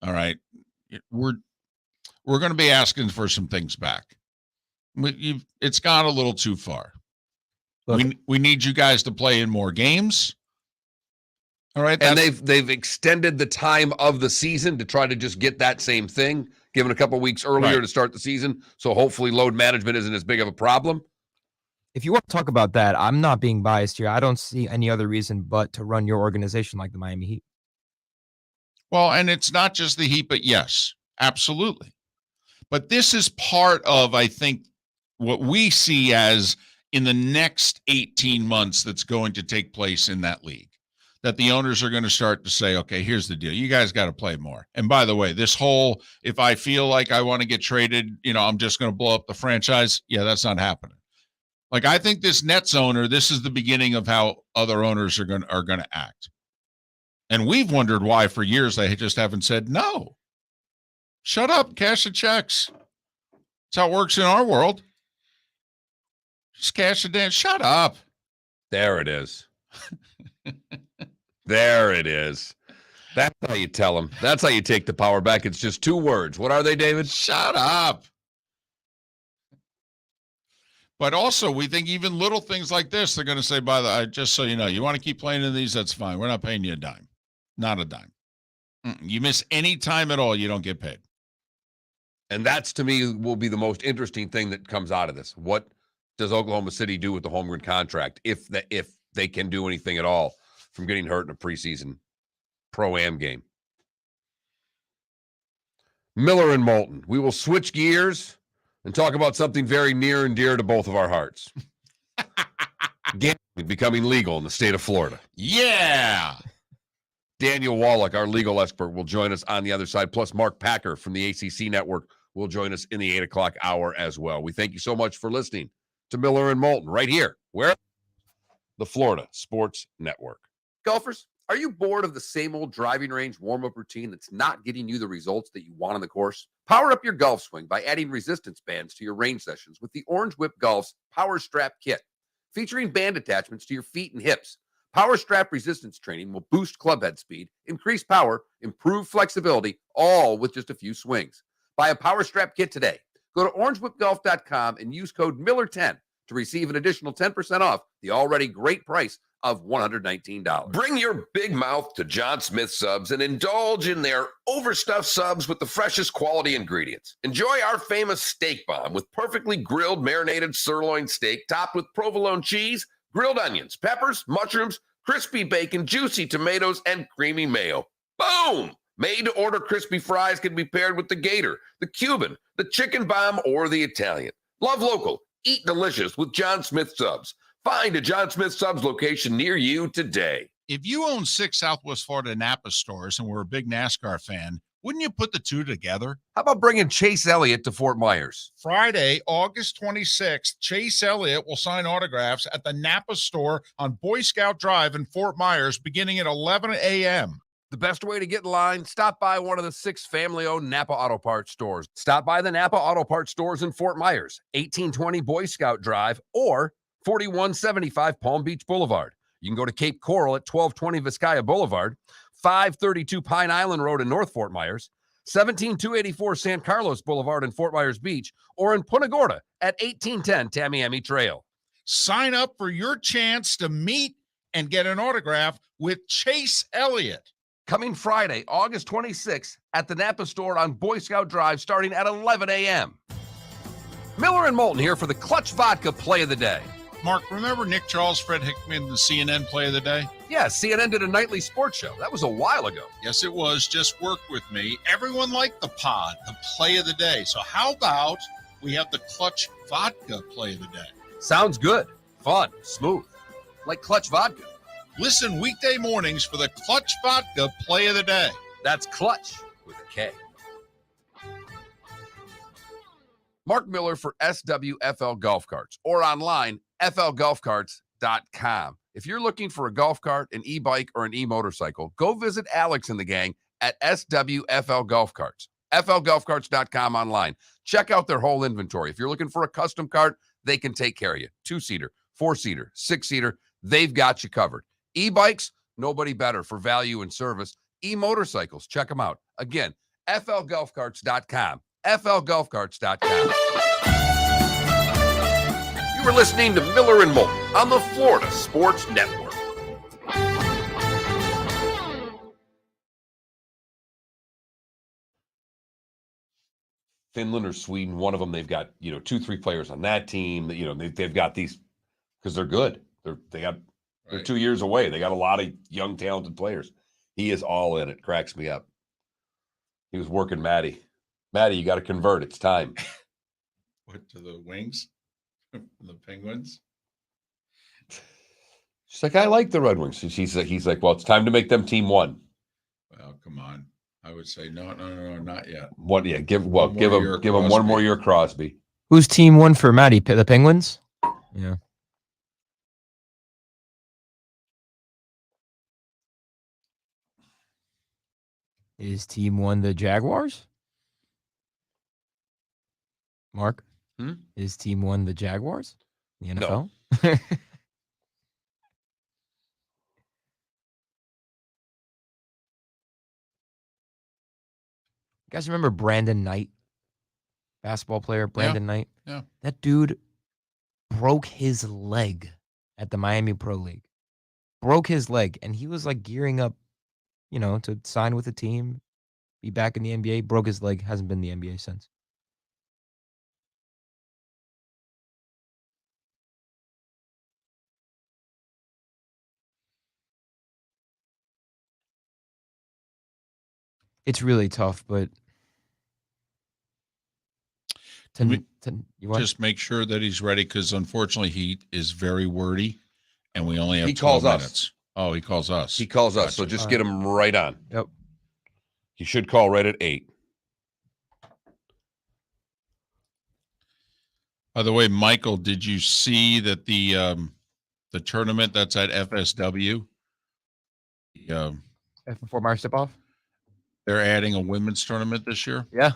all right, we're going to be asking for some things back. It's gone a little too far. Look, we need you guys to play in more games. All right. And they've extended the time of the season to try to just get that same thing, given a couple weeks earlier to start the season. So hopefully load management isn't as big of a problem. if you want to talk about that, I'm not being biased here. I don't see any other reason but to run your organization like the Miami Heat. Well, and it's not just the Heat, but yes, absolutely. But this is part of, I think, what we see as in the next 18 months that's going to take place in that league, that the owners are going to start to say, okay, here's the deal. You guys got to play more. And by the way, this whole, if I feel like I want to get traded, I'm just going to blow up the franchise. Yeah, that's not happening. Like, I think this Nets owner, this is the beginning of how other owners are going to act. And we've wondered why for years they just haven't said, no, shut up, cash the checks. That's how it works in our world. Just cash the damn, shut up. There it is. There it is. That's how you tell them. That's how you take the power back. It's just two words. What are they, David? Shut up. But also, we think even little things like this, they're going to say, by the way, just so you know, you want to keep playing in these, that's fine. We're not paying you a dime. Not a dime. You miss any time at all, you don't get paid. And that's, to me, will be the most interesting thing that comes out of this. What does Oklahoma City do with the Holmgren contract, if they can do anything at all from getting hurt in a preseason Pro-Am game? Miller and Moulton. We will switch gears and talk about something very near and dear to both of our hearts. Gambling becoming legal in the state of Florida. Yeah. Daniel Wallach, our legal expert, will join us on the other side. Plus, Mark Packer from the ACC Network will join us in the 8 o'clock hour as well. We thank you so much for listening to Miller and Moulton right here, where the Florida Sports Network. Golfers, are you bored of the same old driving range warm-up routine that's not getting you the results that you want on the course? Power up your golf swing by adding resistance bands to your range sessions with the Orange Whip Golf's Power Strap Kit. Featuring band attachments to your feet and hips, Power Strap resistance training will boost club head speed, increase power, improve flexibility, all with just a few swings. Buy a Power Strap Kit today. Go to orangewhipgolf.com and use code Miller10 to receive an additional 10% off the already great price of $119. Bring your big mouth to John Smith Subs and indulge in their overstuffed subs with the freshest quality ingredients. Enjoy our famous steak bomb with perfectly grilled marinated sirloin steak topped with provolone cheese, grilled onions, peppers, mushrooms, crispy bacon, juicy tomatoes, and creamy mayo. Boom! Made-to-order crispy fries can be paired with the Gator, the Cuban, the Chicken Bomb, or the Italian. Love local. Eat delicious with John Smith Subs. Find a John Smith Subs location near you today. If you own 6 Southwest Florida Napa stores and were a big NASCAR fan, wouldn't you put the two together? How about bringing Chase Elliott to Fort Myers? Friday, August 26th, Chase Elliott will sign autographs at the Napa store on Boy Scout Drive in Fort Myers beginning at 11 a.m. The best way to get in line, stop by one of the 6 family-owned Napa Auto Parts stores. Stop by the Napa Auto Parts stores in Fort Myers, 1820 Boy Scout Drive, or 4175 Palm Beach Boulevard. You can go to Cape Coral at 1220 Vizcaya Boulevard, 532 Pine Island Road in North Fort Myers, 17284 San Carlos Boulevard in Fort Myers Beach, or in Punta Gorda at 1810 Tamiami Trail. Sign up for your chance to meet and get an autograph with Chase Elliott. Coming Friday, August 26th at the Napa store on Boy Scout Drive starting at 11 a.m. Miller and Moulton here for the Clutch Vodka Play of the Day. Mark, remember Nick Charles, Fred Hickman, the CNN Play of the Day? Yeah, CNN did a nightly sports show. That was a while ago. Yes, it was. Just work with me. Everyone liked the pod, the Play of the Day. So how about we have the Clutch Vodka Play of the Day? Sounds good. Fun. Smooth. Like Clutch Vodka. Listen weekday mornings for the Clutch Vodka Play of the Day. That's Clutch with a K. Mark Miller for SWFL Golf Carts or online, flgolfcarts.com. If you're looking for a golf cart, an e-bike, or an e-motorcycle, go visit Alex and the gang at SWFL Golf Carts. flgolfcarts.com online. Check out their whole inventory. If you're looking for a custom cart, they can take care of you. 2-seater, 4-seater, 6-seater, they've got you covered. E-bikes, nobody better for value and service. E-motorcycles, check them out. Again, flgolfcarts.com. flgolfcarts.com. You were listening to Miller and Moulton on the Florida Sports Network. Finland or Sweden, one of them, they've got 2-3 players on that team. They've got these because they're good. They're 2 years away. They got a lot of young, talented players. He is all in. It cracks me up. He was working Maddie. Maddie, you got to convert. It's time. What, to the Wings? The Penguins? She's like, I like the Red Wings. He's like, well, it's time to make them team one. Well, come on. I would say no, not yet. What? Yeah, give him Crosby. one more year, Crosby. Who's team one for Maddie? The Penguins? Yeah. Is team one the Jaguars? Mark? Is team one the Jaguars? The NFL? No. You guys remember Brandon Knight? Basketball player, Brandon Knight? Yeah. That dude broke his leg at the Miami Pro League. Broke his leg, and he was like gearing up, to sign with the team, be back in the NBA. Broke his leg, hasn't been in the NBA since. It's really tough, but just make sure that he's ready, because unfortunately he is very wordy, and we only have He calls 12 us. minutes. Oh, he calls us. He calls us. Gotcha. So just get him right on. Yep. He should call right at 8. By the way, Michael, did you see that the tournament that's at FSW? Before March tip-off? They're adding a women's tournament this year, Yeah.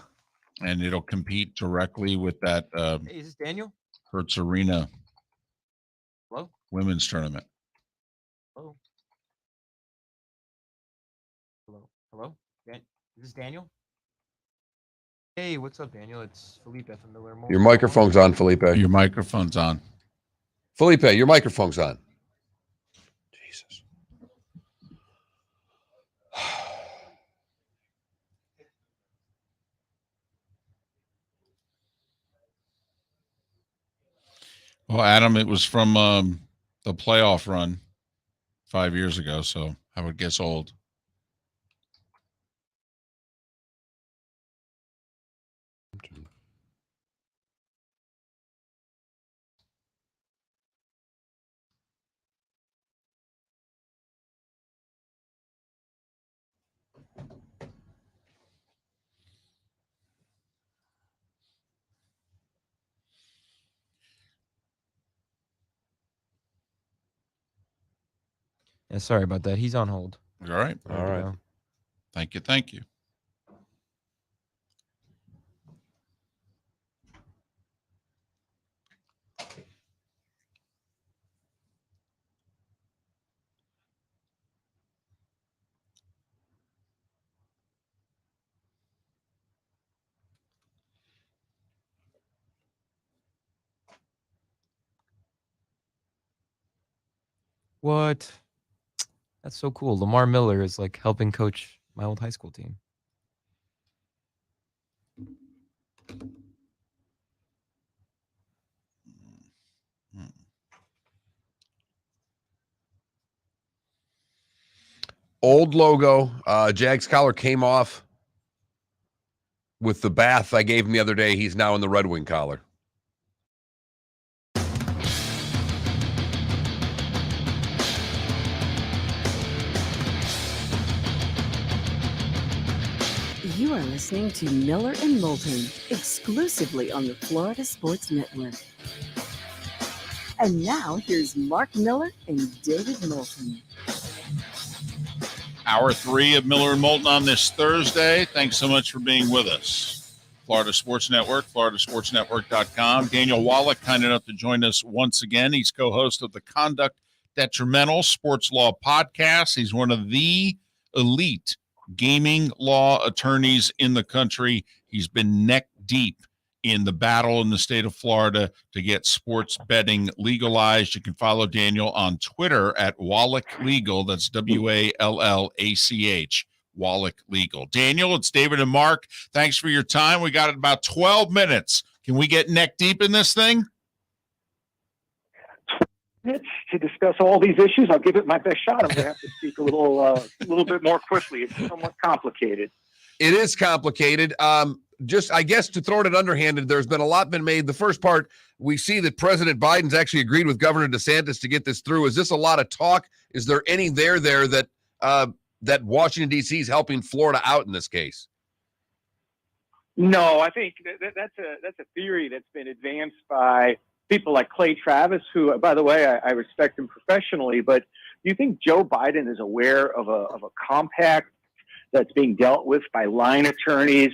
and it'll compete directly with that Hey, is this Daniel? Hertz Arena Hello? women's tournament. Hello? Hello? Is this Daniel? Hey, what's up, Daniel? It's Felipe from Miller. Your microphone's on, Felipe. Your microphone's on. Felipe, your microphone's on. Jesus. Well, Adam, it was from the playoff run 5 years ago, so I would guess old. Yeah, sorry about that. He's on hold. All right. All right. Thank you. Thank you. What? That's so cool. Lamar Miller is like helping coach my old high school team. Old logo. Jags collar came off with the bath I gave him the other day. He's now in the Red Wing collar. You are listening to Miller and Moulton, exclusively on the Florida Sports Network. And now here's Mark Miller and David Moulton. Hour 3 of Miller and Moulton on this Thursday. Thanks so much for being with us. Florida Sports Network, floridasportsnetwork.com. Daniel Wallach, kind enough to join us once again. He's co-host of the Conduct Detrimental Sports Law Podcast. He's one of the elite gaming law attorneys in the country. He's been neck deep in the battle in the state of Florida to get sports betting legalized. You can follow Daniel on Twitter at Wallach Legal. That's WALLACH, Wallach Legal. Daniel, it's David and Mark. Thanks for your time. We got about 12 minutes. Can we get neck deep in this thing? To discuss all these issues, I'll give it my best shot. I'm going to have to speak a little bit more quickly. It's somewhat complicated. It is complicated. Just, I guess, to throw it underhanded, there's been a lot been made. The first part, we see that President Biden's actually agreed with Governor DeSantis to get this through. Is this a lot of talk? Is there any there that that Washington, D.C. is helping Florida out in this case? No, I think that's a theory that's been advanced by people like Clay Travis, who, by the way, I respect him professionally. But do you think Joe Biden is aware of a compact that's being dealt with by line attorneys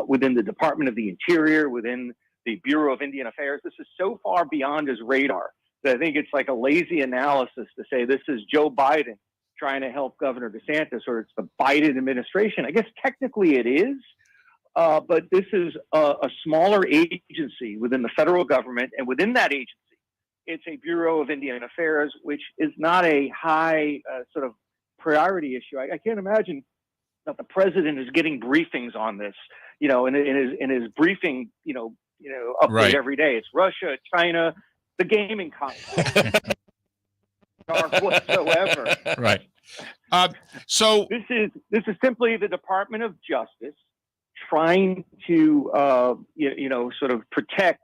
within the Department of the Interior, within the Bureau of Indian Affairs? This is so far beyond his radar that I think it's like a lazy analysis to say this is Joe Biden trying to help Governor DeSantis, or it's the Biden administration. I guess technically it is, but this is a smaller agency within the federal government, and within that agency, it's a Bureau of Indian Affairs, which is not a high sort of priority issue. I can't imagine that the president is getting briefings on this, in his briefing, update Right. every day. It's Russia, China, the gaming complex, whatsoever. Right. So This is simply the Department of Justice trying to, sort of protect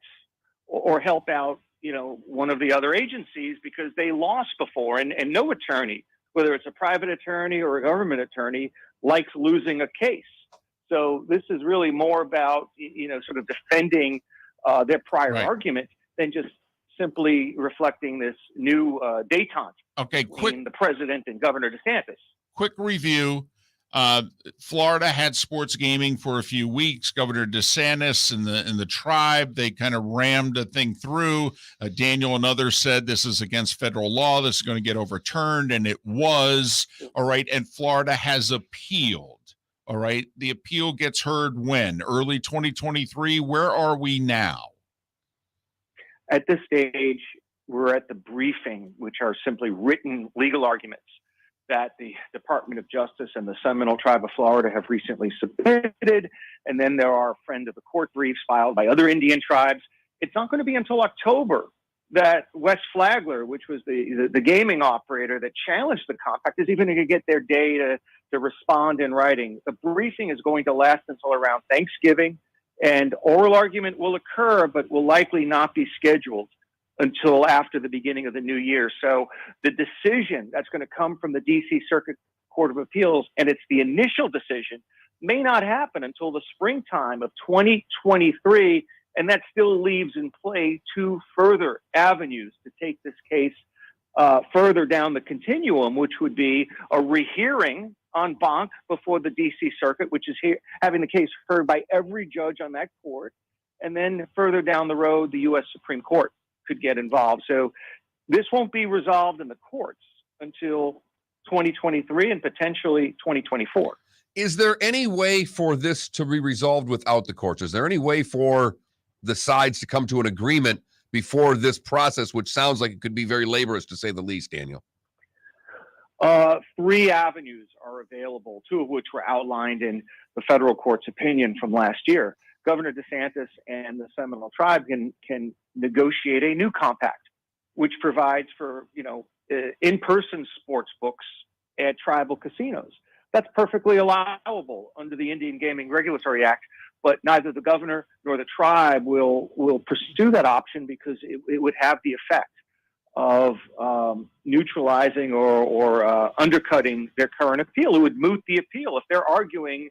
or help out, one of the other agencies, because they lost before, and no attorney, whether it's a private attorney or a government attorney, likes losing a case. So this is really more about, sort of defending their prior Right. argument than just simply reflecting this new détente okay, between the president and Governor DeSantis. quick review. Florida had sports gaming for a few weeks. Governor DeSantis and the tribe, they kind of rammed a thing through. Daniel and others said this is against federal law. This is going to get overturned, and it was. All right, and Florida has appealed. All right, the appeal gets heard when? Early 2023. Where are we now? At this stage, we're at the briefing, which are simply written legal arguments that the Department of Justice and the Seminole Tribe of Florida have recently submitted. And then there are friend of the court briefs filed by other Indian tribes. It's not going to be until October that Wes Flagler, which was the gaming operator that challenged the compact, is even going to get their day to respond in writing. The briefing is going to last until around Thanksgiving, and oral argument will occur, but will likely not be scheduled until after the beginning of the new year. So the decision that's going to come from the D.C. Circuit Court of Appeals, and it's the initial decision, may not happen until the springtime of 2023, and that still leaves in play two further avenues to take this case further down the continuum, which would be a rehearing en banc before the D.C. Circuit, which is having the case heard by every judge on that court, and then further down the road, the U.S. Supreme Court could get involved. So this won't be resolved in the courts until 2023 and potentially 2024. Is there any way for this to be resolved without the courts? Is there any way for the sides to come to an agreement before this process, which sounds like it could be very laborious, to say the least, Daniel? Three avenues are available, two of which were outlined in the federal court's opinion from last year. Governor DeSantis and the Seminole Tribe can negotiate a new compact, which provides for, in-person sports books at tribal casinos. That's perfectly allowable under the Indian Gaming Regulatory Act, but neither the governor nor the tribe will pursue that option because it would have the effect of neutralizing or undercutting their current appeal. It would moot the appeal. If they're arguing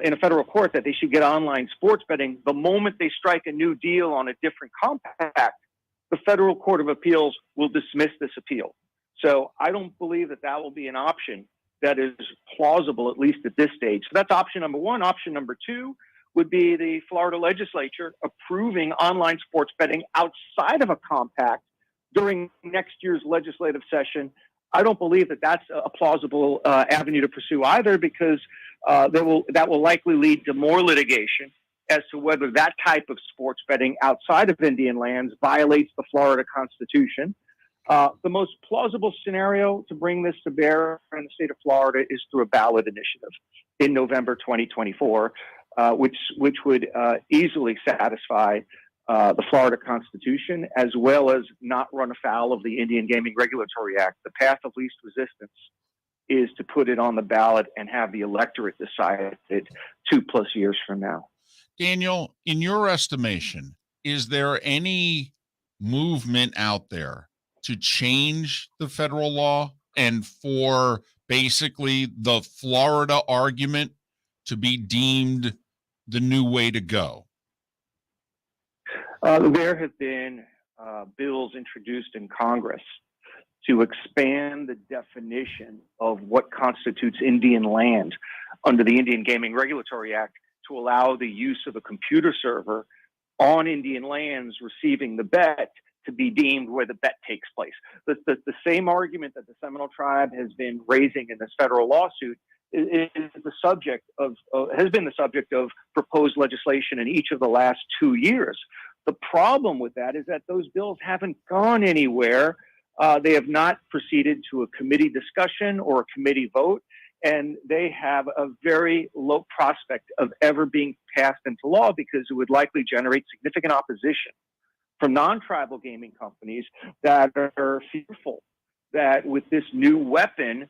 in a federal court that they should get online sports betting, the moment they strike a new deal on a different compact, the federal court of appeals will dismiss this appeal. So I don't believe that will be an option that is plausible, at least at this stage. So that's option number one. Option number two would be the Florida legislature approving online sports betting outside of a compact during next year's legislative session. I don't believe that that's a plausible avenue to pursue either, because that will likely lead to more litigation as to whether that type of sports betting outside of Indian lands violates the Florida Constitution. The most plausible scenario to bring this to bear in the state of Florida is through a ballot initiative in November 2024, which would easily satisfy the Florida Constitution, as well as not run afoul of the Indian Gaming Regulatory Act. The path of least resistance is to put it on the ballot and have the electorate decide it 2+ years from now. Daniel, in your estimation, is there any movement out there to change the federal law and for basically the Florida argument to be deemed the new way to go? There have been bills introduced in Congress to expand the definition of what constitutes Indian land under the Indian Gaming Regulatory Act to allow the use of a computer server on Indian lands receiving the bet to be deemed where the bet takes place. The same argument that the Seminole Tribe has been raising in this federal lawsuit is the subject of has been the subject of proposed legislation in each of the last 2 years. The problem with that is that those bills haven't gone anywhere. They have not proceeded to a committee discussion or a committee vote, and they have a very low prospect of ever being passed into law because it would likely generate significant opposition from non-tribal gaming companies that are fearful that with this new weapon,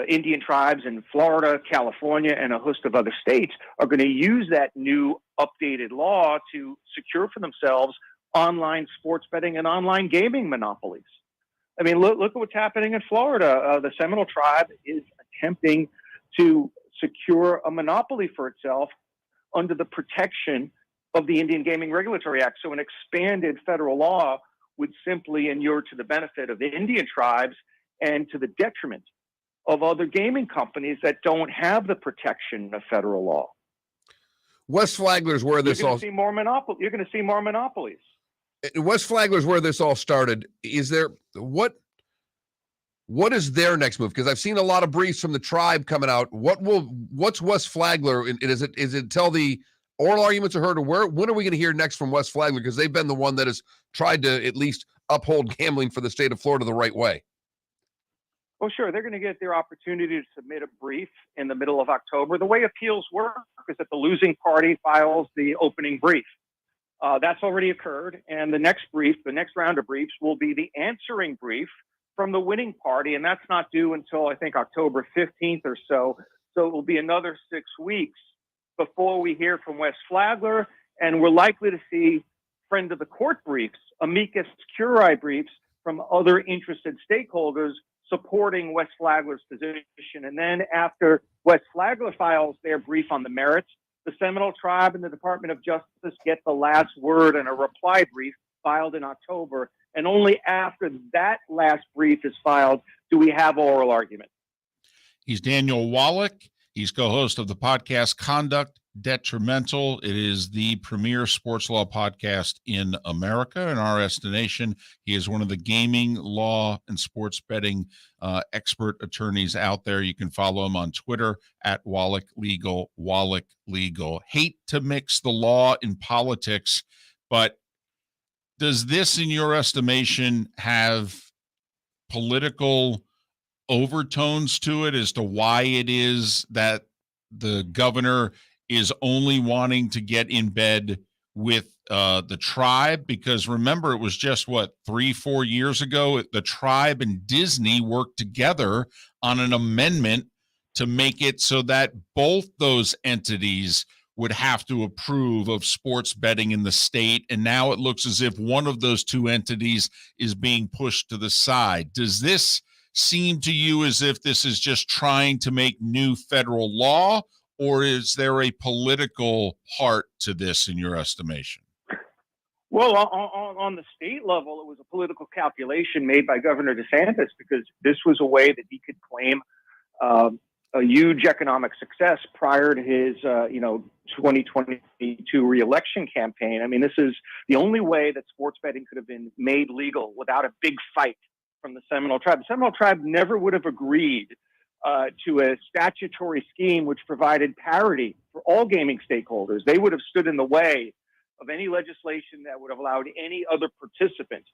Indian tribes in Florida, California, and a host of other states are going to use that new updated law to secure for themselves online sports betting and online gaming monopolies. I mean, look at what's happening in Florida. The Seminole Tribe is attempting to secure a monopoly for itself under the protection of the Indian Gaming Regulatory Act. So an expanded federal law would simply inure to the benefit of the Indian tribes and to the detriment of other gaming companies that don't have the protection of federal law. West Flagler's where this all. You're going to see more monopolies. West Flagler's where this all started. Is there what is their next move? Because I've seen a lot of briefs from the tribe coming out. What's West Flagler? And is it until the oral arguments are heard, or when are we going to hear next from West Flagler? Because they've been the one that has tried to at least uphold gambling for the state of Florida the right way. Well, sure. They're going to get their opportunity to submit a brief in the middle of October. The way appeals work is that the losing party files the opening brief. That's already occurred. And the next round of briefs will be the answering brief from the winning party. And that's not due until, I think, October 15th or so. So it will be another 6 weeks before we hear from West Flagler. And we're likely to see friend of the court briefs, amicus curiae briefs from other interested stakeholders supporting West Flagler's position. And then after West Flagler files their brief on the merits, the Seminole Tribe and the Department of Justice get the last word in a reply brief filed in October. And only after that last brief is filed do we have oral argument. He's Daniel Wallach. He's co-host of the podcast Conduct Detrimental. It is the premier sports law podcast in America. In our estimation, he is one of the gaming law and sports betting expert attorneys out there. You can follow him on Twitter at Wallach Legal, Wallach Legal. Hate to mix the law in politics, but does this, in your estimation, have political overtones to it as to why it is that the governor is only wanting to get in bed with the tribe? Because remember, it was just 3-4 years ago, the tribe and Disney worked together on an amendment to make it so that both those entities would have to approve of sports betting in the state. And now it looks as if one of those two entities is being pushed to the side. Does this seem to you as if this is just trying to make new federal law, or is there a political part to this in your estimation? Well, on the state level, it was a political calculation made by Governor DeSantis, because this was a way that he could claim a huge economic success prior to his 2022 reelection campaign. I mean, this is the only way that sports betting could have been made legal without a big fight from the Seminole Tribe. The Seminole Tribe never would have agreed to a statutory scheme which provided parity for all gaming stakeholders. They would have stood in the way of any legislation that would have allowed any other participant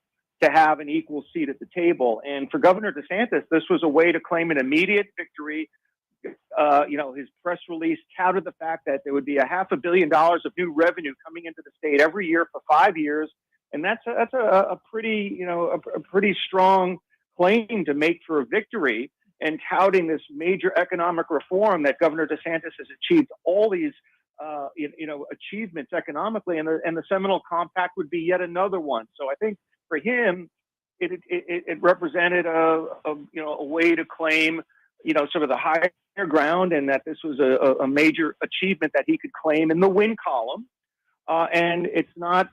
to have an equal seat at the table. And for Governor DeSantis, this was a way to claim an immediate victory. His press release touted the fact that there would be $500 million of new revenue coming into the state every year for 5 years. And that's a pretty strong claim to make for a victory, and touting this major economic reform that Governor DeSantis has achieved all these achievements economically, and the Seminole Compact would be yet another one. So I think for him, it represented a way to claim sort of the higher ground, and that this was a major achievement that he could claim in the win column. And it's not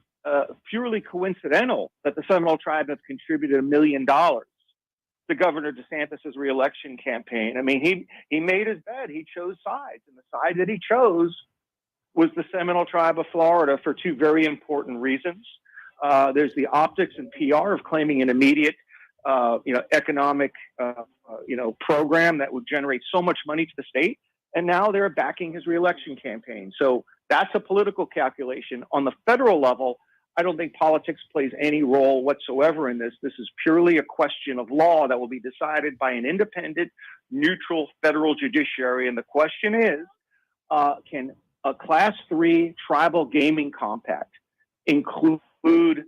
purely coincidental that the Seminole Tribe has contributed $1 million to Governor DeSantis' reelection campaign. I mean, he made his bed. He chose sides, and the side that he chose was the Seminole Tribe of Florida for two very important reasons. There's the optics and PR of claiming an immediate economic program that would generate so much money to the state. And now they're backing his reelection campaign. So that's a political calculation. On the federal level, I don't think politics plays any role whatsoever in this. This is purely a question of law that will be decided by an independent, neutral federal judiciary. And the question is, can a Class 3 tribal gaming compact include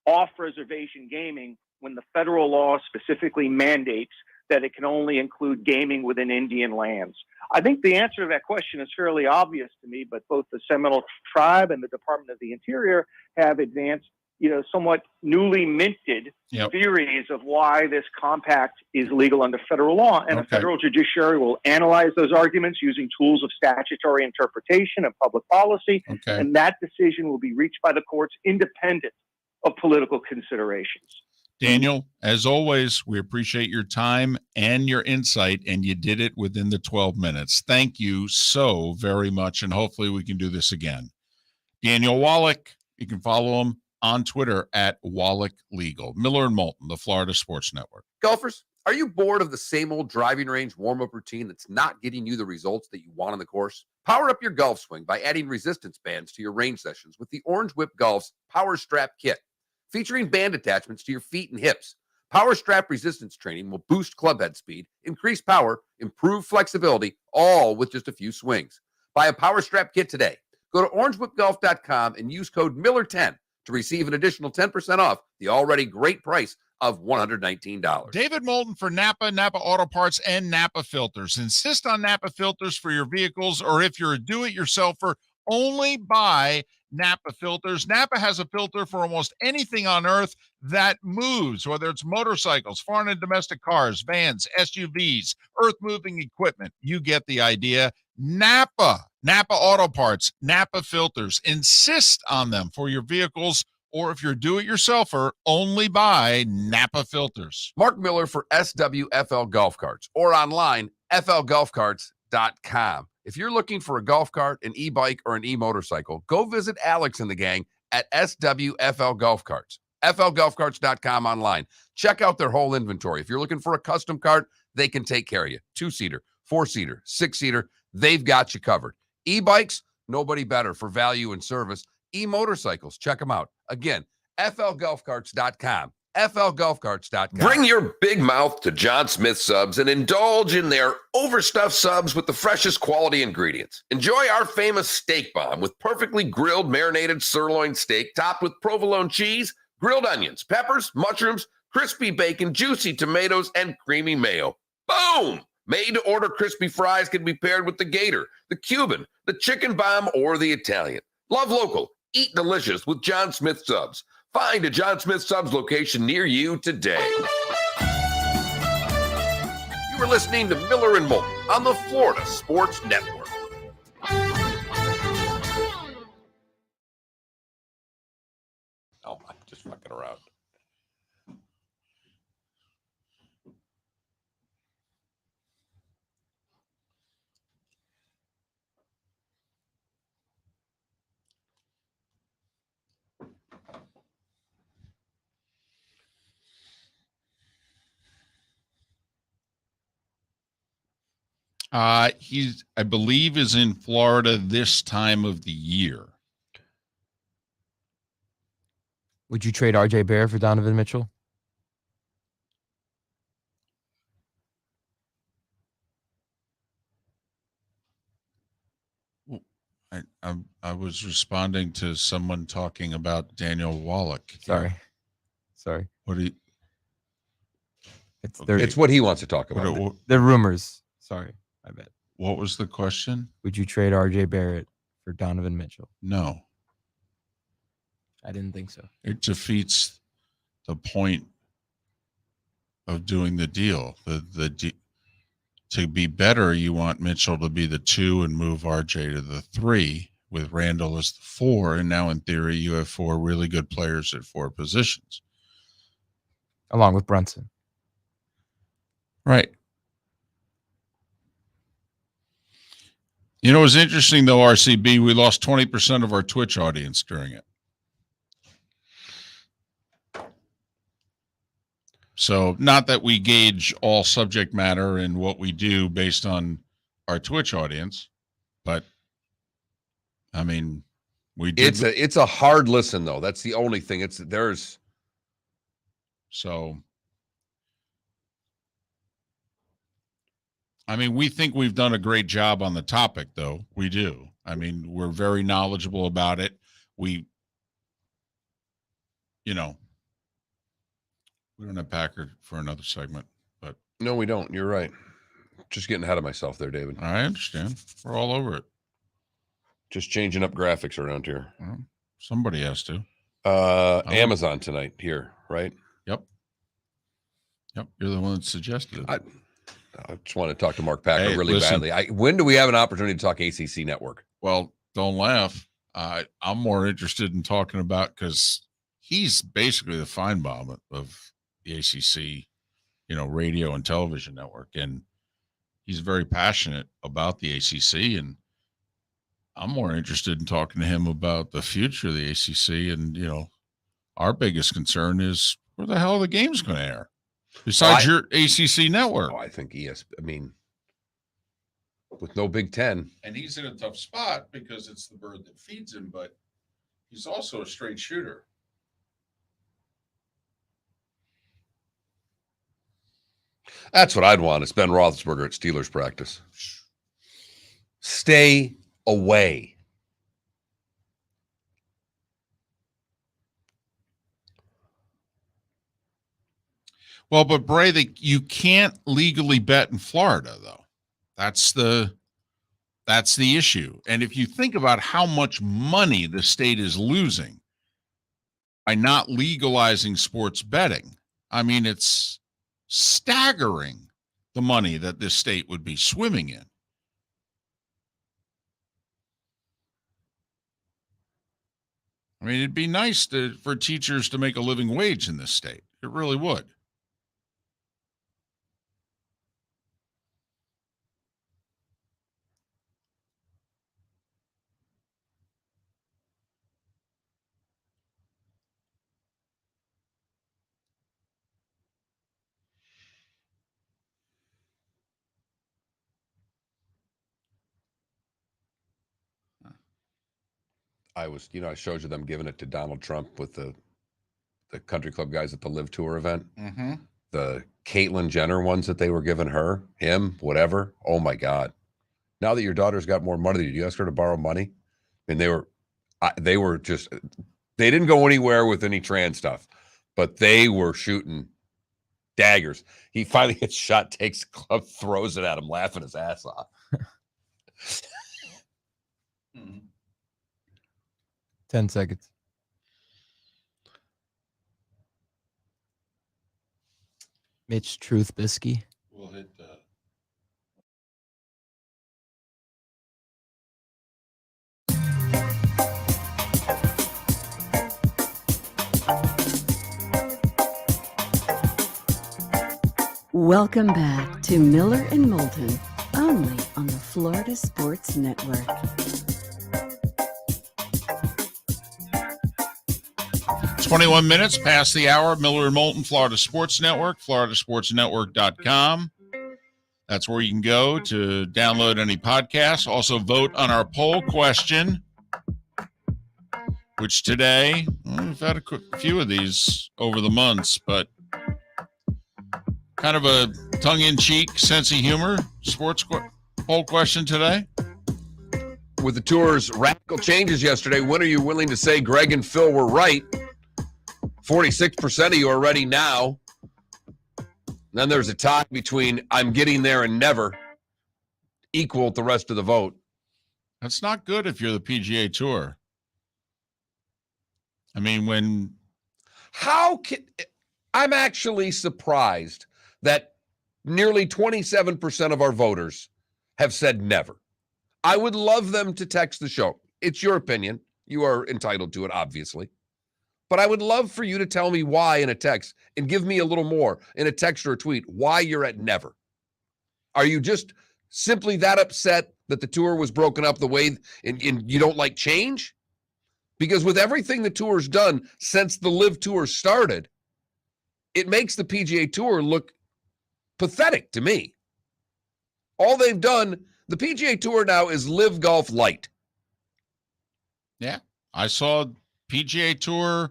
off-reservation gaming when the federal law specifically mandates that it can only include gaming within Indian lands? I think the answer to that question is fairly obvious to me, but both the Seminole Tribe and the Department of the Interior have advanced, somewhat newly minted theories of why this compact is legal under federal law. And the federal judiciary will analyze those arguments using tools of statutory interpretation and public policy. And that decision will be reached by the courts independent of political considerations. Daniel, as always, we appreciate your time and your insight, and you did it within the 12 minutes. Thank you so very much, and hopefully we can do this again. Daniel Wallach, you can follow him on Twitter at Wallach Legal. Miller and Moulton, the Florida Sports Network. Golfers, are you bored of the same old driving range warm-up routine that's not getting you the results that you want on the course? Power up your golf swing by adding resistance bands to your range sessions with the Orange Whip Golf's Power Strap Kit. Featuring band attachments to your feet and hips, Power Strap resistance training will boost club head speed, increase power, improve flexibility, all with just a few swings. Buy a Power Strap kit today. Go to orangewhipgolf.com and use code Miller10 to receive an additional 10% off the already great price of $119. David Moulton for Napa Auto Parts, and Napa Filters. Insist on Napa Filters for your vehicles, or if you're a do-it-yourselfer, only buy Napa Filters. Napa has a filter for almost anything on earth that moves, whether it's motorcycles, foreign and domestic cars, vans, SUVs, earth-moving equipment. You get the idea. Napa Auto Parts, Napa Filters. Insist on them for your vehicles, or if you're do-it-yourselfer, only buy Napa Filters. Mark Miller for SWFL Golf Carts, or online, flgolfcarts.com. If you're looking for a golf cart, an e-bike, or an e-motorcycle, go visit Alex and the gang at SWFL Golf Carts. flgolfcarts.com online. Check out their whole inventory. If you're looking for a custom cart, they can take care of you. 2-seater, 4-seater, 6-seater, they've got you covered. E-bikes, nobody better for value and service. E-motorcycles, check them out. Again, flgolfcarts.com. FLGolfCarts.com. Bring your big mouth to John Smith Subs and indulge in their overstuffed subs with the freshest quality ingredients. Enjoy our famous steak bomb with perfectly grilled marinated sirloin steak topped with provolone cheese, grilled onions, peppers, mushrooms, crispy bacon, juicy tomatoes, and creamy mayo. Boom! Made-to-order crispy fries can be paired with the Gator, the Cuban, the chicken bomb, or the Italian. Love local. Eat delicious with John Smith Subs. Find a John Smith Subs location near you today. You were listening to Miller and Moulton on the Florida Sports Network. Oh, I'm just fucking around. He's, I believe, is in Florida this time of the year. Would you trade RJ Barrett for Donovan Mitchell? I was responding to someone talking about Daniel Wallach. Sorry. What do you? It's what he wants to talk about. They're rumors. Sorry, I bet. What was the question? Would you trade RJ Barrett for Donovan Mitchell? No. I didn't think so. It defeats the point of doing the deal. To be better, you want Mitchell to be the 2 and move RJ to the 3 with Randall as the 4. And now in theory, you have 4 really good players at 4 positions. Along with Brunson. Right. You know, it was interesting though, RCB, we lost 20% of our Twitch audience during it. So not that we gauge all subject matter and what we do based on our Twitch audience, but I mean, we did. It's a hard listen though. That's the only thing. So I mean, we think we've done a great job on the topic though. We do. I mean, we're very knowledgeable about it. We don't have Packard for another segment, but no, we don't. You're right. Just getting ahead of myself there, David. I understand. We're all over it. Just changing up graphics around here. Well, somebody has to. Amazon tonight here, right? Yep. You're the one that suggested it. I just want to talk to Mark Packer really listen, badly. When do we have an opportunity to talk ACC Network? Well, don't laugh. I'm more interested in talking about, because he's basically the Feinbaum of the ACC, radio and television network. And he's very passionate about the ACC. And I'm more interested in talking to him about the future of the ACC. And, our biggest concern is where the hell are the games going to air besides your ACC network? I think with no Big Ten. And he's in a tough spot because it's the bird that feeds him, but he's also a straight shooter. That's what I'd want. It's Ben Roethlisberger at Steelers practice. Stay away. Well, but Bray, you can't legally bet in Florida, though. That's the issue. And if you think about how much money the state is losing by not legalizing sports betting, I mean, it's staggering the money that this state would be swimming in. I mean, it'd be nice for teachers to make a living wage in this state. It really would. I showed you them giving it to Donald Trump with the the country club guys at the Live Tour event. Mm-hmm. The Caitlyn Jenner ones that they were giving her, him, whatever. Oh my God. Now that your daughter's got more money, did you ask her to borrow money? And they were just, they didn't go anywhere with any trans stuff, but they were shooting daggers. He finally gets shot, takes the club, throws it at him, laughing his ass off. 10 seconds. Mitch Truthbisky. We'll hit Welcome back to Miller and Moulton, only on the Florida Sports Network. It's 21 minutes past the hour. Miller and Moulton, Florida Sports Network, floridasportsnetwork.com. That's where you can go to download any podcasts. Also vote on our poll question, which today, we've had a few of these over the months, but kind of a tongue-in-cheek sense of humor sports poll question today. With the tour's radical changes yesterday, when are you willing to say Greg and Phil were right? 46% of you are ready now. And then there's a tie between I'm getting there and never, equal the rest of the vote. That's not good if you're the PGA Tour. I mean, I'm actually surprised that nearly 27% of our voters have said never. I would love them to text the show. It's your opinion. You are entitled to it, obviously. But I would love for you to tell me why in a text and give me a little more in a text or a tweet why you're at never. Are you just simply that upset that the tour was broken up the way and you don't like change? Because with everything the tour's done since the Live Tour started, it makes the PGA Tour look pathetic to me. All they've done, the PGA Tour now is Live Golf Light. yeah, I saw PGA Tour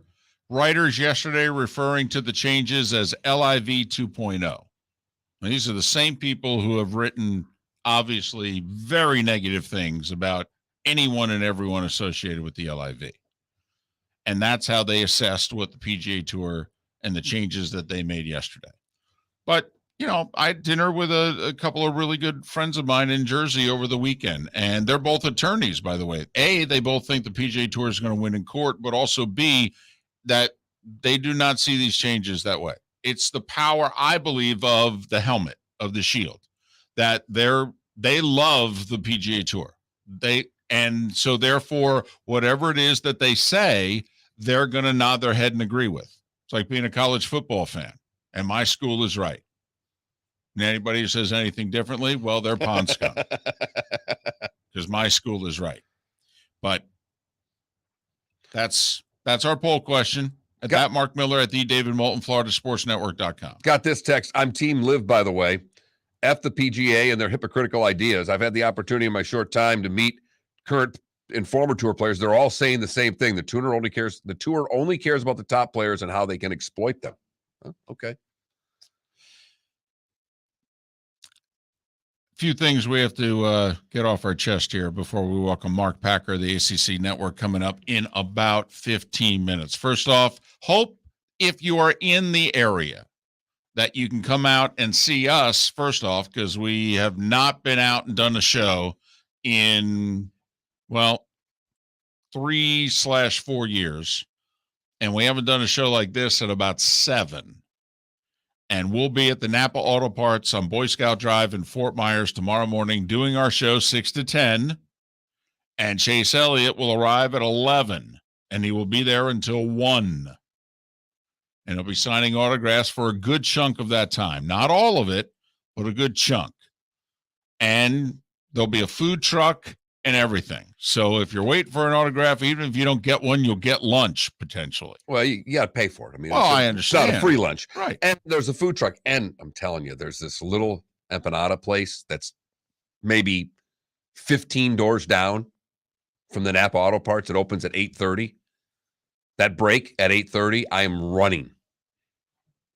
writers yesterday referring to the changes as LIV 2.0. And these are the same people who have written obviously very negative things about anyone and everyone associated with the LIV. And that's how they assessed what the PGA Tour and the changes that they made yesterday. But, you know, I had dinner with a couple of really good friends of mine in Jersey over the weekend, and they're both attorneys, by the way. A, they both think the PGA Tour is going to win in court, but also B, that they do not see these changes that way. It's the power, I believe, of the helmet, of the shield, that they love the PGA Tour. And so therefore, whatever it is that they say, they're going to nod their head and agree with. It's like being a college football fan, and my school is right. And anybody who says anything differently, well, they're pond scum, because my school is right. But that's our poll question. At that Mark Miller at the David Moulton, FloridaSportsNetwork.com. Got this text. I'm Team Live, by the way. F the PGA and their hypocritical ideas. I've had the opportunity in my short time to meet current and former tour players. They're all saying the same thing. The tour only cares about the top players and how they can exploit them. Okay. Few things we have to get off our chest here before we welcome Mark Packer, the ACC Network, coming up in about 15 minutes. First off, hope if you are in the area that you can come out and see us, first off, because we have not been out and done a show in, 3/4 years. And we haven't done a show like this in about 7. And we'll be at the Napa Auto Parts on Boy Scout Drive in Fort Myers tomorrow morning doing our show 6 to 10. And Chase Elliott will arrive at 11, and he will be there until 1. And he'll be signing autographs for a good chunk of that time. Not all of it, but a good chunk. And there'll be a food truck and everything. So if you're waiting for an autograph, even if you don't get one, you'll get lunch potentially. Well, you got to pay for it. I mean, I understand. It's not a free lunch. Right. And there's a food truck. And I'm telling you, there's this little empanada place that's maybe 15 doors down from the Napa Auto Parts. It opens at 8:30. that break at 8:30, I am running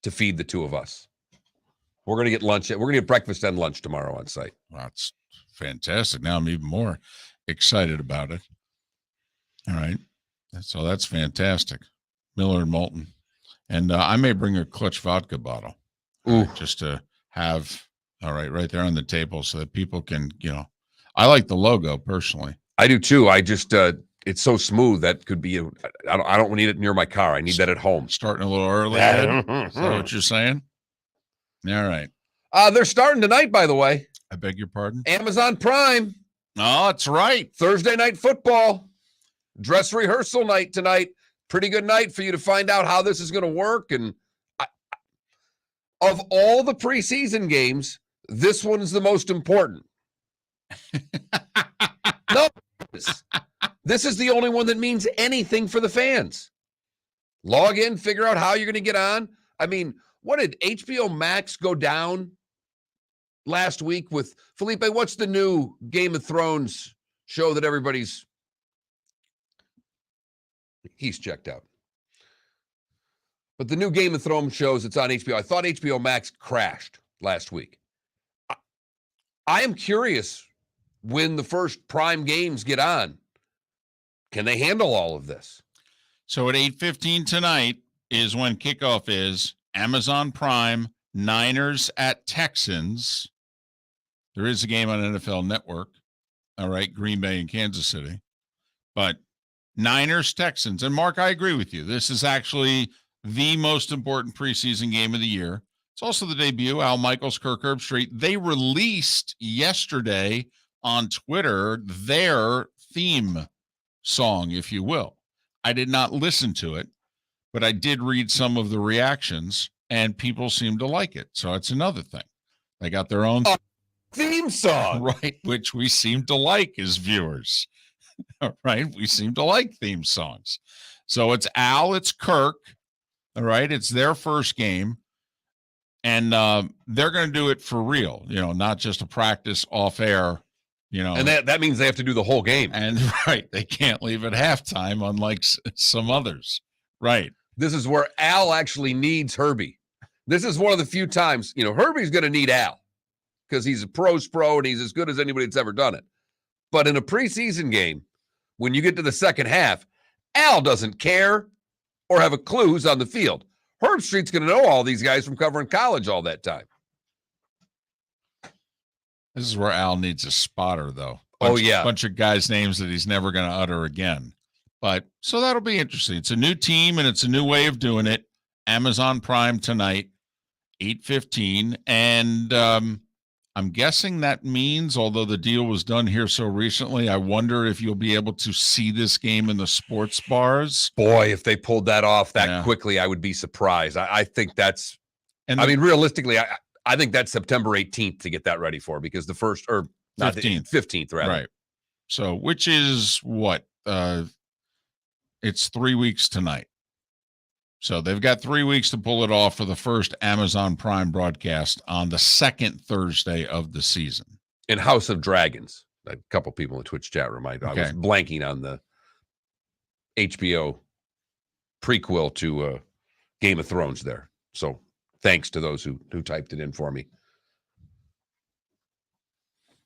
to feed the two of us. We're going to get lunch. We're going to get breakfast and lunch tomorrow on site. That's fantastic. Now I'm even more excited about it. All right. So that's fantastic. Miller and Moulton. And I may bring a clutch vodka bottle just to have, right there on the table so that people can, I like the logo personally. I do too. I just, it's so smooth that could be, I don't need it near my car. I need that at home. Starting a little early. Is that what you're saying? All right. They're starting tonight, by the way. I beg your pardon? Amazon Prime. Oh, that's right. Thursday night football. Dress rehearsal night tonight. Pretty good night for you to find out how this is going to work. And of all the preseason games, this one's the most important. No, this is the only one that means anything for the fans. Log in, figure out how you're going to get on. I mean, what did HBO Max go down last week with Felipe? What's the new Game of Thrones show that he's checked out? But the new Game of Thrones shows, it's on HBO. I thought HBO Max crashed last week. I am curious when the first Prime games get on. Can they handle all of this? So at 8:15 tonight is when kickoff is. Amazon Prime, Niners at Texans. There is a game on NFL Network. All right, Green Bay and Kansas City. But Niners, Texans. And Mark, I agree with you. This is actually the most important preseason game of the year. It's also the debut, Al Michaels, Kirk Herbstreit. They released yesterday on Twitter their theme song, if you will. I did not listen to it, but I did read some of the reactions, and people seem to like it. So it's another thing. They got their own theme song, right, which we seem to like as viewers. All right, we seem to like theme songs. So it's Al, it's Kirk. All right, it's their first game, and they're going to do it for real. Not just a practice off air. And that means they have to do the whole game. And right, they can't leave at halftime, unlike some others. Right. This is where Al actually needs Herbie. This is one of the few times, Herbie's going to need Al because he's a pro's pro and he's as good as anybody that's ever done it. But in a preseason game, when you get to the second half, Al doesn't care or have a clue who's on the field. Herbstreit's going to know all these guys from covering college all that time. This is where Al needs a spotter, though. Bunch of guys' names that he's never going to utter again. But so that'll be interesting. It's a new team and it's a new way of doing it. Amazon Prime tonight, 8:15. And I'm guessing that means, although the deal was done here so recently, I wonder if you'll be able to see this game in the sports bars. Boy, if they pulled that off that quickly, I would be surprised. I think that's, realistically, I think that's September 18th to get that ready for, because the first, or 15th, rather. Right. So, which is what? It's 3 weeks tonight. So they've got 3 weeks to pull it off for the first Amazon Prime broadcast on the second Thursday of the season. In House of Dragons. A couple people in the Twitch chat room. I was blanking on the HBO prequel to Game of Thrones there. So thanks to those who typed it in for me.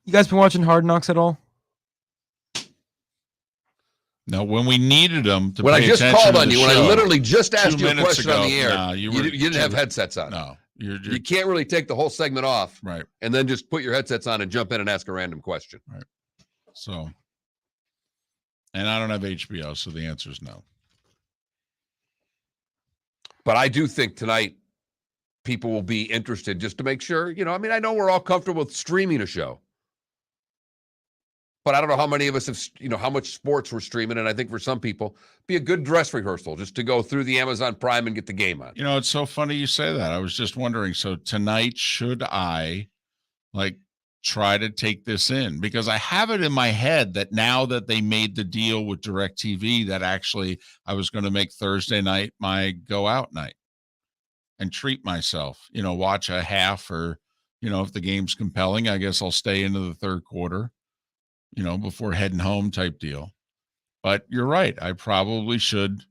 You guys been watching Hard Knocks at all? No, when we needed them to when pay I just attention called to on the you, when I show literally just asked 2 you a minutes question ago, on the air, no, you didn't have headsets on. No, you can't really take the whole segment off, right, and then just put your headsets on and jump in and ask a random question. Right. So, and I don't have HBO, so the answer is no. But I do think tonight people will be interested just to make sure, I know we're all comfortable with streaming a show. But I don't know how many of us have, how much sports we're streaming. And I think for some people, be a good dress rehearsal just to go through the Amazon Prime and get the game on. It's so funny you say that. I was just wondering, so tonight, should I try to take this in? Because I have it in my head that now that they made the deal with DirecTV, that actually I was going to make Thursday night my go out night and treat myself, watch a half, or, if the game's compelling, I guess I'll stay into the third quarter, before heading home type deal. But you're right. I probably should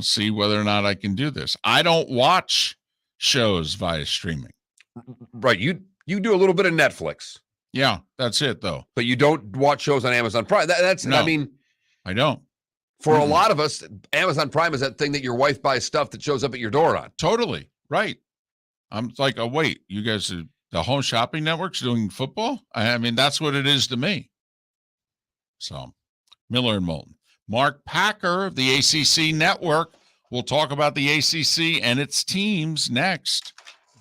see whether or not I can do this. I don't watch shows via streaming. Right. You do a little bit of Netflix. Yeah, that's it though. But you don't watch shows on Amazon Prime. That's No. I mean, I don't. for a lot of us, Amazon Prime is that thing that your wife buys stuff that shows up at your door on. Totally. Right. I'm like, oh, wait, you guys, the Home Shopping Network's doing football? I mean, that's what it is to me. So, Miller and Moulton. Mark Packer of the ACC Network. We'll talk about the ACC and its teams next.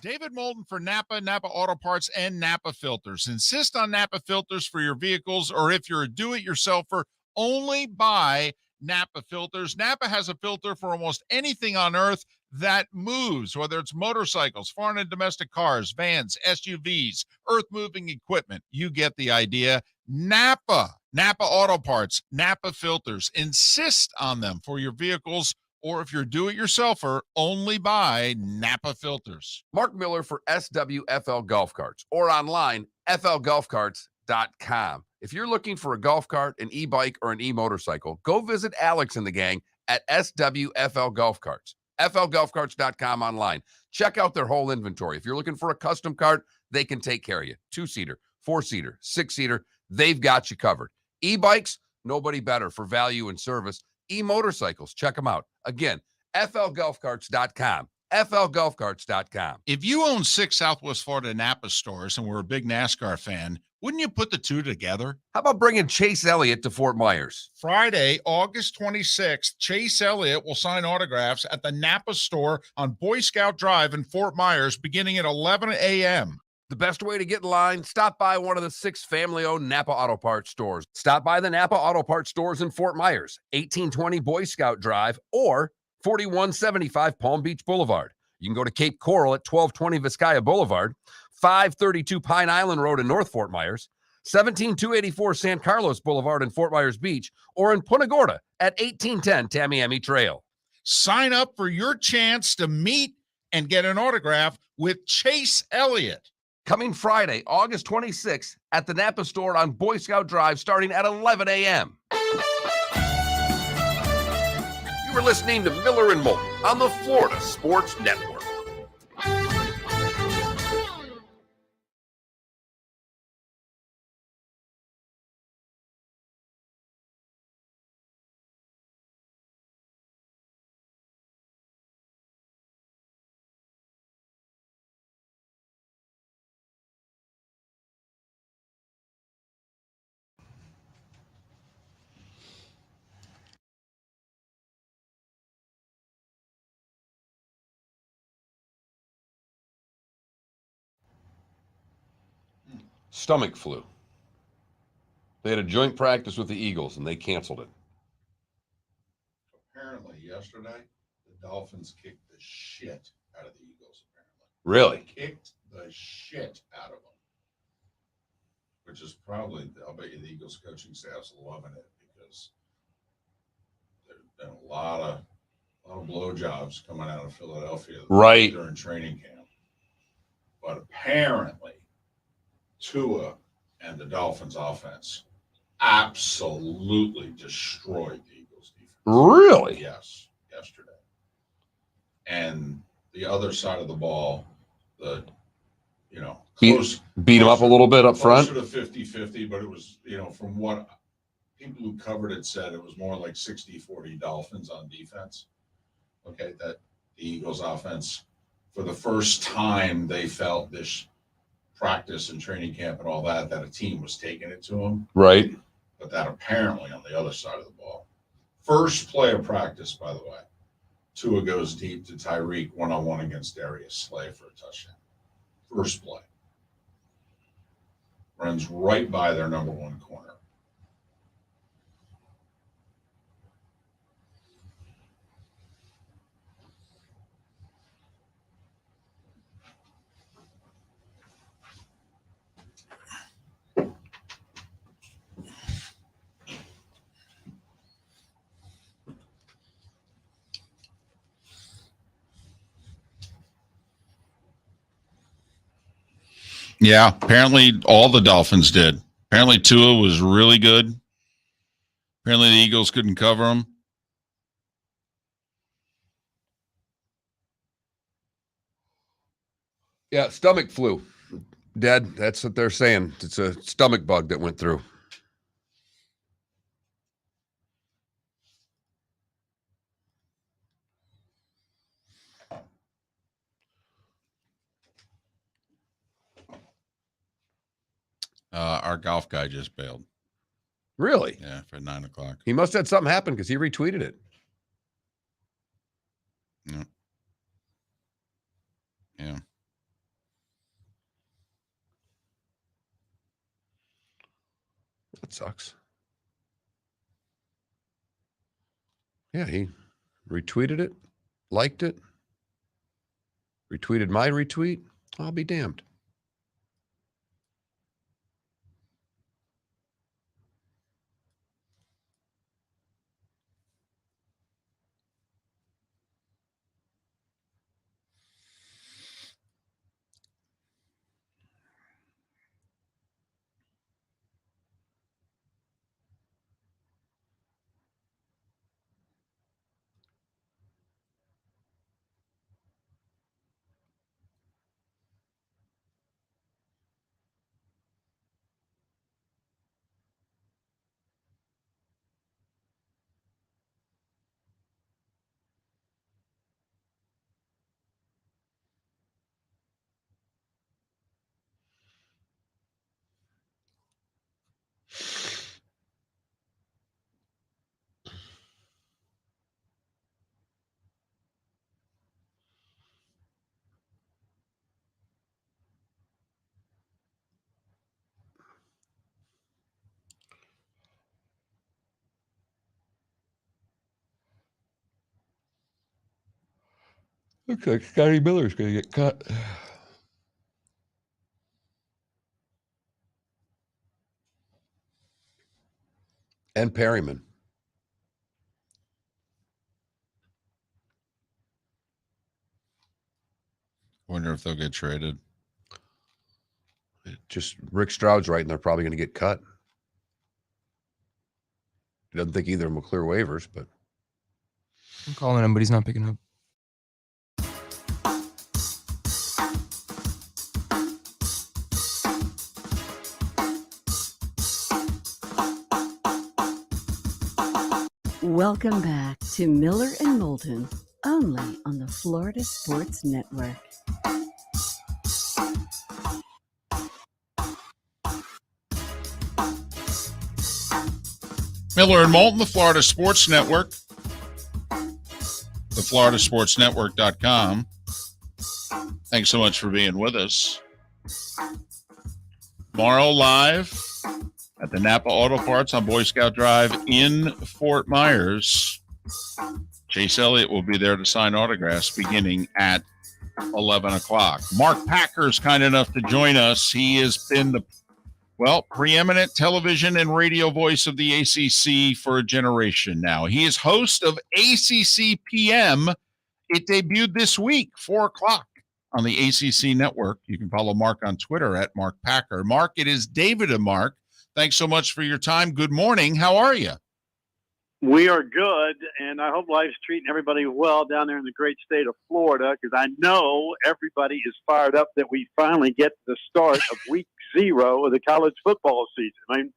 David Moulton for Napa Auto Parts, and Napa Filters. Insist on Napa Filters for your vehicles, or if you're a do-it-yourselfer, only buy Napa Filters. Napa has a filter for almost anything on earth that moves, whether it's motorcycles, foreign and domestic cars, vans, SUVs, earth-moving equipment. You get the idea. Napa Auto Parts, Napa Filters. Insist on them for your vehicles, or if you're do-it-yourselfer, only buy Napa Filters. Mark Miller for SWFL Golf Carts, or online, flgolfcarts.com. If you're looking for a golf cart, an e-bike, or an e-motorcycle, go visit Alex and the gang at SWFL Golf Carts. flgolfcarts.com online. Check out their whole inventory. If you're looking for a custom cart, they can take care of you. 2-seater, 4-seater, 6-seater, they've got you covered. E-bikes, nobody better for value and service. E-motorcycles, check them out. Again, flgolfcarts.com. flgolfcarts.com. If you own 6 Southwest Florida Napa stores and were a big NASCAR fan, wouldn't you put the two together? How about bringing Chase Elliott to Fort Myers? Friday, August 26th, Chase Elliott will sign autographs at the Napa store on Boy Scout Drive in Fort Myers beginning at 11 a.m. The best way to get in line, stop by one of the 6 family-owned Napa Auto Parts stores. Stop by the Napa Auto Parts stores in Fort Myers, 1820 Boy Scout Drive, or 4175 Palm Beach Boulevard. You can go to Cape Coral at 1220 Vizcaya Boulevard, 532 Pine Island Road in North Fort Myers, 17284 San Carlos Boulevard in Fort Myers Beach, or in Punta Gorda at 1810 Tamiami Trail. Sign up for your chance to meet and get an autograph with Chase Elliott. Coming Friday, August 26th at the Napa store on Boy Scout Drive starting at 11 a.m. You were listening to Miller and Moulton on the Florida Sports Network. Stomach flu. They had a joint practice with the Eagles, and they canceled it. Apparently, yesterday, the Dolphins kicked the shit out of the Eagles, apparently. Really? Kicked the shit out of them. Which is probably, I'll bet you the Eagles coaching staff's loving it, because there's been a lot of blowjobs coming out of Philadelphia Right. during training camp. But apparently, Tua and the Dolphins offense absolutely destroyed the Eagles defense. Really? Yes, yesterday. And the other side of the ball, Beat them up a little bit up front? Closer to 50-50, but it was, from what people who covered it said, it was more like 60-40 Dolphins on defense. Okay, that the Eagles offense, for the first time, they felt this practice and training camp and all that a team was taking it to them. Right. But that apparently on the other side of the ball. First play of practice, by the way, Tua goes deep to Tyreek one-on-one against Darius Slay for a touchdown. First play. Runs right by their number one corner. Yeah, apparently all the Dolphins did. Apparently Tua was really good. Apparently the Eagles couldn't cover him. Yeah, stomach flu. Dad, that's what they're saying. It's a stomach bug that went through. Our golf guy just bailed. Really? Yeah, for 9 o'clock. He must have had something happen because he retweeted it. Yeah. Yeah. That sucks. Yeah, he retweeted it, liked it, retweeted my retweet. I'll be damned. Looks like Scotty Miller's going to get cut. And Perryman. Wonder if they'll get traded. Just Rick Stroud's right, and they're probably going to get cut. He doesn't think either of them will clear waivers, but I'm calling him, but he's not picking up. Welcome back to Miller and Moulton, only on the Florida Sports Network. Miller and Moulton, the Florida Sports Network. The FloridaSportsNetwork.com. Thanks so much for being with us. Tomorrow live at the Napa Auto Parts on Boy Scout Drive in Fort Myers. Chase Elliott will be there to sign autographs beginning at 11 o'clock. Mark Packer is kind enough to join us. He has been the preeminent television and radio voice of the ACC for a generation now. He is host of ACC PM. It debuted this week, 4 o'clock on the ACC network. You can follow Mark on Twitter at Mark Packer. Mark, it is David and Mark. Thanks so much for your time. Good morning. How are you? We are good, and I hope life's treating everybody well down there in the great state of Florida, because I know everybody is fired up that we finally get to the start of week 0 of the college football season. I mean,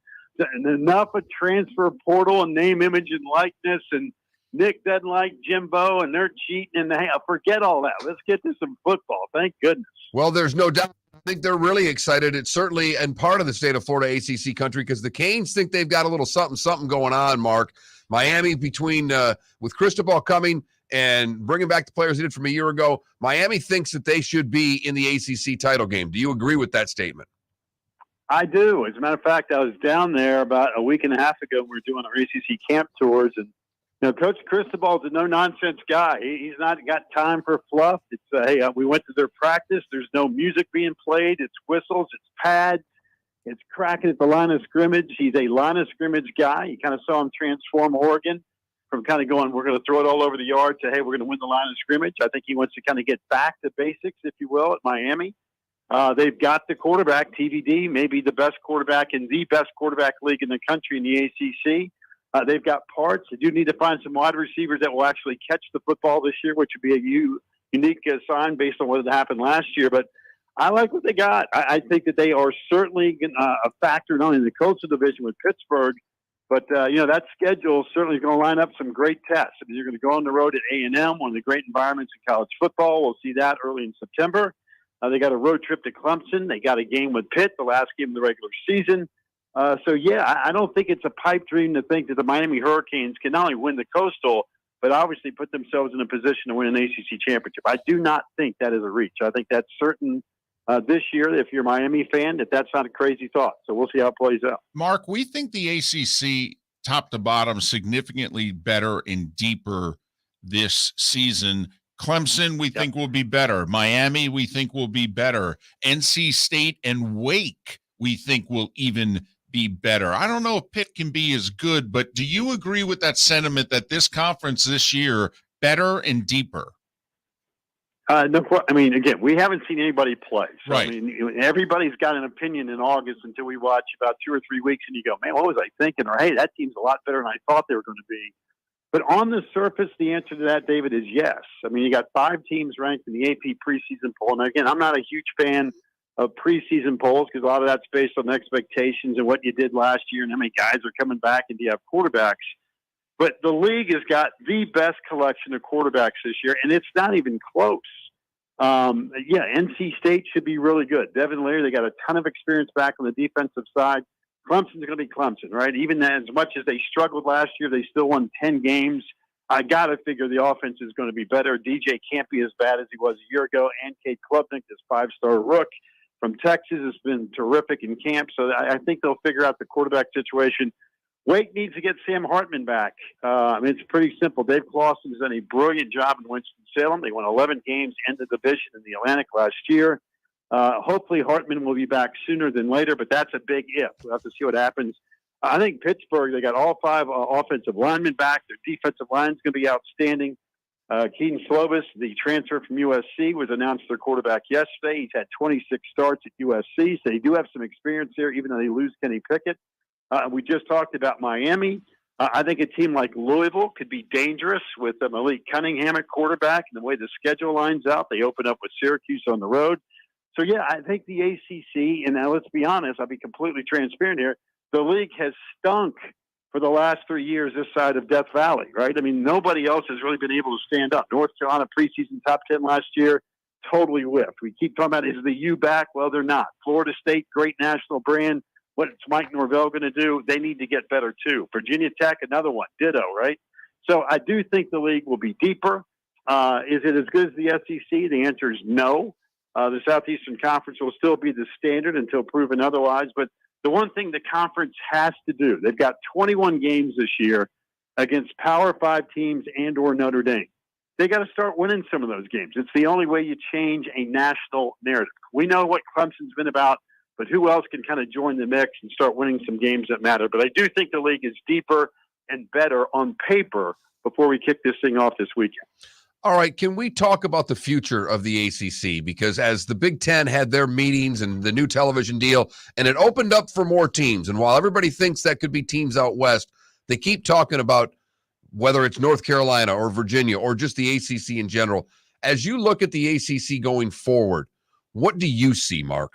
enough of transfer portal and name, image, and likeness, and Nick doesn't like Jimbo, and they're cheating, and forget all that. Let's get to some football. Thank goodness. well, there's no doubt. I think they're really excited. It's certainly and part of the state of Florida ACC country because the Canes think they've got a little something going on, Mark. Miami with Cristobal coming and bringing back the players they did from a year ago, Miami thinks that they should be in the ACC title game. Do you agree with that statement? I do. As a matter of fact, I was down there about a week and a half ago. We were doing our ACC camp tours, and Coach Cristobal is a no-nonsense guy. He's not got time for fluff. It's we went to their practice. There's no music being played. It's whistles. It's pads. It's cracking at the line of scrimmage. He's a line of scrimmage guy. You kind of saw him transform Oregon from kind of going, we're going to throw it all over the yard to, hey, we're going to win the line of scrimmage. I think he wants to kind of get back to basics, if you will, at Miami. They've got the quarterback, TVD, maybe the best quarterback in the best quarterback league in the country in the ACC. They've got parts. They do need to find some wide receivers that will actually catch the football this year, which would be a unique sign based on what had happened last year. But I like what they got. I think that they are certainly a factor not only in the Coastal Division with Pittsburgh, but that schedule certainly is going to line up some great tests. I mean, you're going to go on the road at A&M, one of the great environments in college football. We'll see that early in September. They got a road trip to Clemson. They got a game with Pitt, the last game of the regular season. I don't think it's a pipe dream to think that the Miami Hurricanes can not only win the Coastal, but obviously put themselves in a position to win an ACC championship. I do not think that is a reach. I think that's certain this year, if you're a Miami fan, that's not a crazy thought. So we'll see how it plays out. Mark, we think the ACC top to bottom significantly better and deeper this season. Clemson, we think will be better. Miami, we think will be better. NC State and Wake, we think will even be better. I don't know if Pitt can be as good, but do you agree with that sentiment that this conference this year better and deeper? No, I mean, again, we haven't seen anybody play. So, Right. I mean, everybody's got an opinion in August until we watch about 2 or 3 weeks and you go, man, what was I thinking? Or, hey, that team's a lot better than I thought they were going to be. But on the surface, the answer to that, David, is yes. I mean, you got 5 teams ranked in the AP preseason poll. And again, I'm not a huge fan of preseason polls because a lot of that's based on expectations and what you did last year and how many guys are coming back and do you have quarterbacks. But the league has got the best collection of quarterbacks this year, and it's not even close. NC State should be really good. Devin Leary, they got a ton of experience back on the defensive side. Clemson's going to be Clemson, right? Even as much as they struggled last year, they still won 10 games. I got to figure the offense is going to be better. DJ can't be as bad as he was a year ago. And Cade Klubnik, this 5-star rook from Texas, has been terrific in camp. So I think they'll figure out the quarterback situation. Wake needs to get Sam Hartman back. It's pretty simple. Dave Clawson's done a brilliant job in Winston-Salem. They won 11 games in the division in the Atlantic last year. Hopefully Hartman will be back sooner than later, but that's a big if. We'll have to see what happens. I think Pittsburgh, they got all 5 offensive linemen back. Their defensive line is going to be outstanding. Keaton Slovis, the transfer from USC, was announced their quarterback yesterday. He's had 26 starts at USC, so they do have some experience there, even though they lose Kenny Pickett. We just talked about Miami. I think a team like Louisville could be dangerous with Malik Cunningham at quarterback and the way the schedule lines out. They open up with Syracuse on the road. So, I think the ACC, and now let's be honest, I'll be completely transparent here, the league has stunk for the last 3 years this side of Death Valley, right? I mean, nobody else has really been able to stand up. North Carolina preseason top 10 last year, totally whiffed. We keep talking about, is the U back? Well, they're not. Florida State, great national brand. What's Mike Norvell going to do? They need to get better, too. Virginia Tech, another one. Ditto, right? So I do think the league will be deeper. Is it as good as the SEC? The answer is no. The Southeastern Conference will still be the standard until proven otherwise. But the one thing the conference has to do, they've got 21 games this year against Power 5 teams and or Notre Dame. They got to start winning some of those games. It's the only way you change a national narrative. We know what Clemson's been about, but who else can kind of join the mix and start winning some games that matter? But I do think the league is deeper and better on paper before we kick this thing off this weekend. All right, can we talk about the future of the ACC? Because as the Big Ten had their meetings and the new television deal, and it opened up for more teams, and while everybody thinks that could be teams out west, they keep talking about whether it's North Carolina or Virginia or just the ACC in general. As you look at the ACC going forward, what do you see, Mark?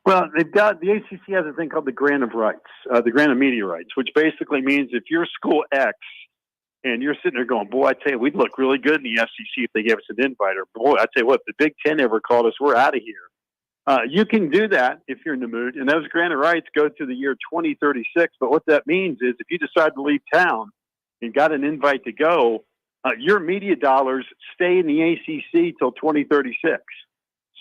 Well, the ACC has a thing called the grant of rights, the grant of media rights, which basically means if you're school X and you're sitting there going, boy, I tell you, we'd look really good in the SEC if they gave us an invite, or boy, I tell you what, if the Big Ten ever called us, we're out of here. You can do that if you're in the mood, and those grant of rights go to the year 2036. But what that means is if you decide to leave town and got an invite to go, your media dollars stay in the ACC till 2036.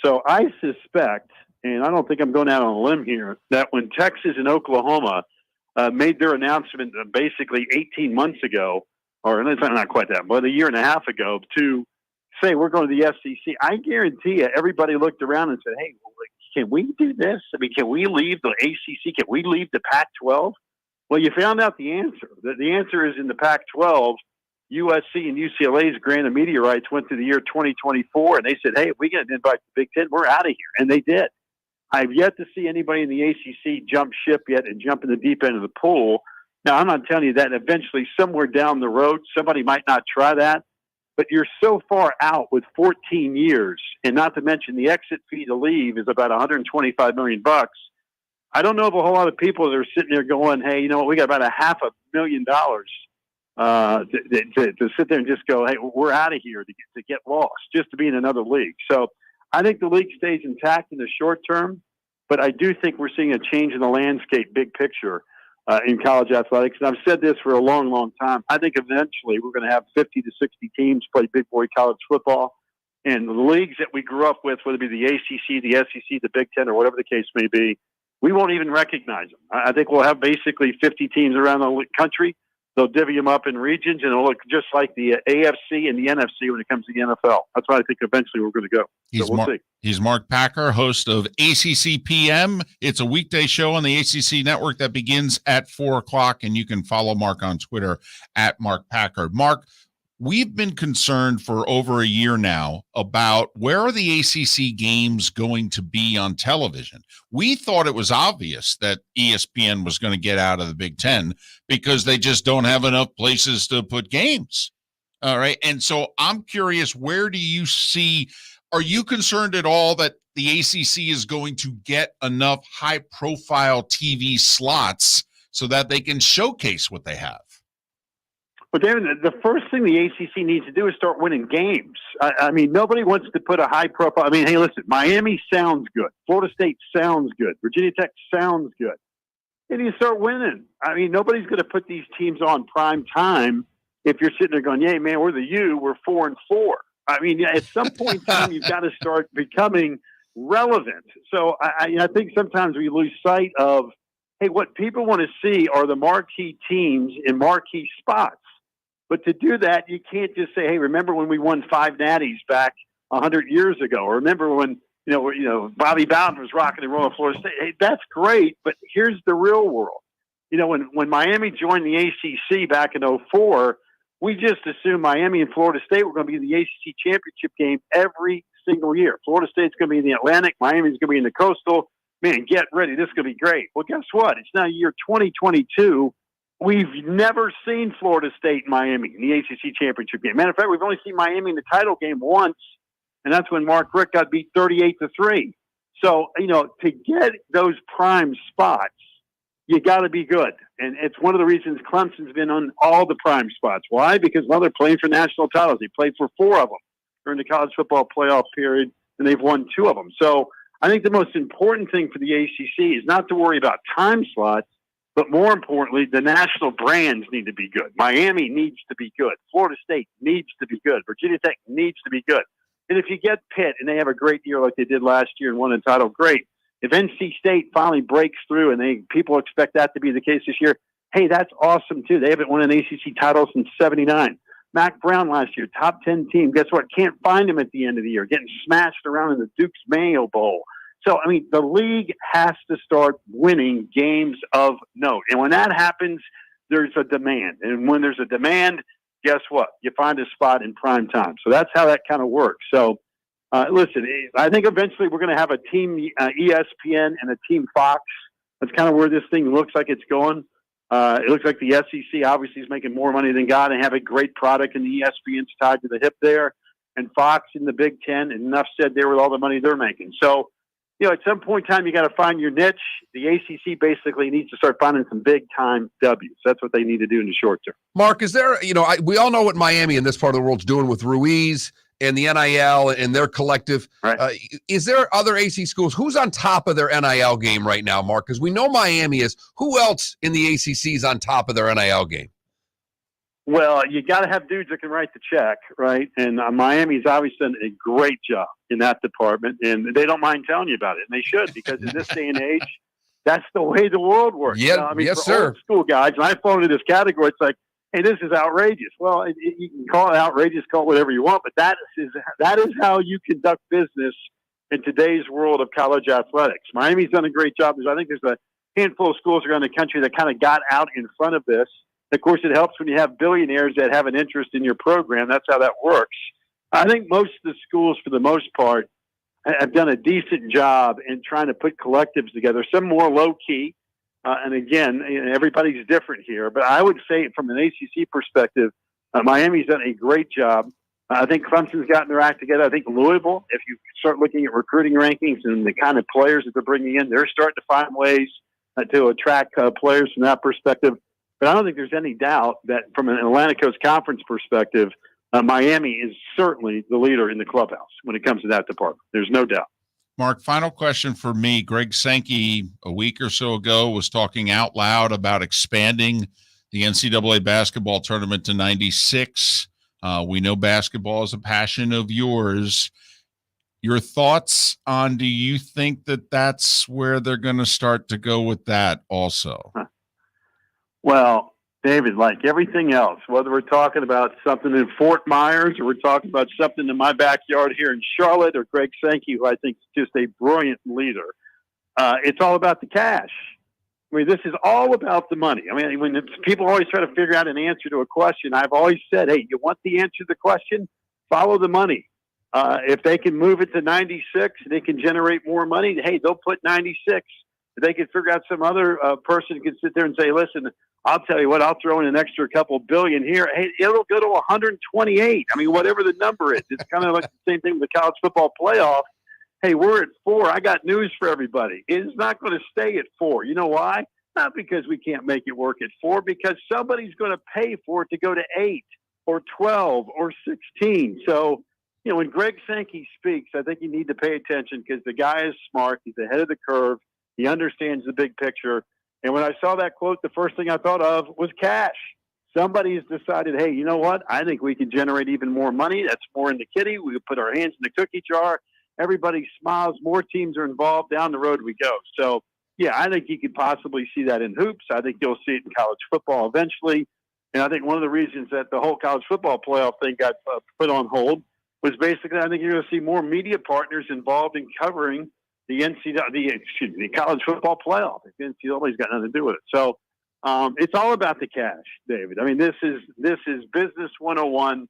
So I suspect, and I don't think I'm going out on a limb here, that when Texas and Oklahoma made their announcement basically 18 months ago, or not quite that, but a year and a half ago, to say we're going to the SEC, I guarantee you everybody looked around and said, hey, can we do this? I mean, can we leave the ACC? Can we leave the Pac-12? Well, you found out the answer. The answer is in the Pac-12, USC and UCLA's grant of media rights went to the year 2024, and they said, hey, if we get an invite to the Big Ten, we're out of here. And they did. I've yet to see anybody in the ACC jump ship yet and jump in the deep end of the pool. Now, I'm not telling you that eventually somewhere down the road, somebody might not try that. but you're so far out with 14 years, and not to mention the exit fee to leave is about $125 million. I don't know of a whole lot of people that are sitting there going, hey, you know what, we got about $500,000 to sit there and just go, hey, we're out of here to get lost, just to be in another league. So I think the league stays intact in the short term, but I do think we're seeing a change in the landscape, big picture, in college athletics. And I've said this for a long, long time. I think eventually we're going to have 50 to 60 teams play big boy college football. And the leagues that we grew up with, whether it be the ACC, the SEC, the Big Ten, or whatever the case may be, we won't even recognize them. I think we'll have basically 50 teams around the country. They'll divvy them up in regions, and it'll look just like the AFC and the NFC when it comes to the NFL. That's why I think eventually we're going to go. So we'll see. He's Mark Packer, host of ACC PM. It's a weekday show on the ACC network that begins at 4 o'clock, and you can follow Mark on Twitter at Mark Packer. Mark, we've been concerned for over a year now about where are the ACC games going to be on television. We thought it was obvious that ESPN was going to get out of the Big Ten because they just don't have enough places to put games. All right. And so I'm curious, where do you see, are you concerned at all that the ACC is going to get enough high-profile TV slots so that they can showcase what they have? But David, the first thing the ACC needs to do is start winning games. I mean, nobody wants to put a high profile. I mean, hey, listen, Miami sounds good. Florida State sounds good. Virginia Tech sounds good. And you start winning. I mean, nobody's going to put these teams on prime time if you're sitting there going, yeah, man, we're the U, we're 4-4. I mean, at some point in time, you've got to start becoming relevant. So I think sometimes we lose sight of, hey, what people want to see are the marquee teams in marquee spots. But to do that, you can't just say, hey, remember when we won 5 natties back 100 years ago? Or remember when, you know, Bobby Bowden was rocking and rolling Florida State. Hey, that's great, but here's the real world. You know, when Miami joined the ACC back in 2004, we just assumed Miami and Florida State were going to be in the ACC championship game every single year. Florida State's going to be in the Atlantic. Miami's going to be in the Coastal. Man, get ready. This is going to be great. Well, guess what? It's now year 2022. We've never seen Florida State and Miami in the ACC championship game. Matter of fact, we've only seen Miami in the title game once, and that's when Mark Richt got beat 38-3. So, you know, to get those prime spots, you got to be good. And it's one of the reasons Clemson's been on all the prime spots. Why? Because, well, they're playing for national titles. They played for 4 of them during the college football playoff period, and they've won 2 of them. So I think the most important thing for the ACC is not to worry about time slots, but more importantly, the national brands need to be good. Miami needs to be good. Florida State needs to be good. Virginia Tech needs to be good. And if you get Pitt and they have a great year like they did last year and won a title, great. If NC State finally breaks through and people expect that to be the case this year, hey, that's awesome too. They haven't won an ACC title since '79. Mac Brown last year, top 10 team. Guess what? Can't find him at the end of the year, getting smashed around in the Duke's Mayo Bowl. So, I mean, the league has to start winning games of note. And when that happens, there's a demand. And when there's a demand, guess what? You find a spot in prime time. So that's how that kind of works. So, listen, I think eventually we're going to have a team ESPN and a team Fox. That's kind of where this thing looks like it's going. It looks like the SEC obviously is making more money than God and have a great product, and the ESPN's tied to the hip there. And Fox in the Big Ten, and enough said there with all the money they're making. So, you know, at some point in time, you got to find your niche. The ACC basically needs to start finding some big-time W's. That's what they need to do in the short term. Mark, is there, we all know what Miami in this part of the world's doing with Ruiz and the NIL and their collective. Right. Is there other AC schools? Who's on top of their NIL game right now, Mark? Because we know Miami is. Who else in the ACC is on top of their NIL game? Well, you got to have dudes that can write the check, right? And Miami's obviously done a great job in that department, and they don't mind telling you about it, and they should, because in this day and age, that's the way the world works. Yeah, I mean, yes, for sir. old school guys, and I fall into this category, it's like, hey, this is outrageous. Well, you can call it outrageous, call it whatever you want, but that is how you conduct business in today's world of college athletics. Miami's done a great job. I think there's a handful of schools around the country that kind of got out in front of this. Of course, it helps when you have billionaires that have an interest in your program. That's how that works. I think most of the schools, for the most part, have done a decent job in trying to put collectives together, some more low-key. And again, everybody's different here. But I would say from an ACC perspective, Miami's done a great job. I think Clemson's gotten their act together. I think Louisville, if you start looking at recruiting rankings and the kind of players that they're bringing in, they're starting to find ways to attract players from that perspective. But I don't think there's any doubt that from an Atlantic Coast Conference perspective, Miami is certainly the leader in the clubhouse when it comes to that department. There's no doubt. Mark, final question for me. Greg Sankey, a week or so ago, was talking out loud about expanding the NCAA basketball tournament to 96. We know basketball is a passion of yours. Your thoughts on, do you think that that's where they're going to start to go with that also? Well, David, like everything else, whether we're talking about something in Fort Myers or we're talking about something in my backyard here in Charlotte or Greg Sankey, who I think is just a brilliant leader, it's all about the cash. I mean, this is all about the money. I mean, when people always try to figure out an answer to a question, I've always said, hey, you want the answer to the question? Follow the money. If they can move it to 96, they can generate more money. Hey, they'll put 96. If they can figure out some other person can sit there and say, listen, I'll tell you what, I'll throw in an extra couple billion here. Hey, it'll go to 128. I mean, whatever the number is. It's kind of like the same thing with the college football playoff. Hey, we're at 4. I got news for everybody. It's not going to stay at 4. You know why? Not because we can't make it work at 4, because somebody's going to pay for it to go to 8 or 12 or 16. So, you know, when Greg Sankey speaks, I think you need to pay attention because the guy is smart. He's ahead of the curve. He understands the big picture. And when I saw that quote, the first thing I thought of was cash. Somebody's decided, hey, you know what? I think we can generate even more money. That's more in the kitty. We can put our hands in the cookie jar. Everybody smiles. More teams are involved. Down the road we go. So, yeah, I think you could possibly see that in hoops. I think you'll see it in college football eventually. And I think one of the reasons that the whole college football playoff thing got put on hold was basically, I think you're going to see more media partners involved in covering the college football playoff. The NCAA's got nothing to do with it. So it's all about the cash, David. I mean, this is business 101.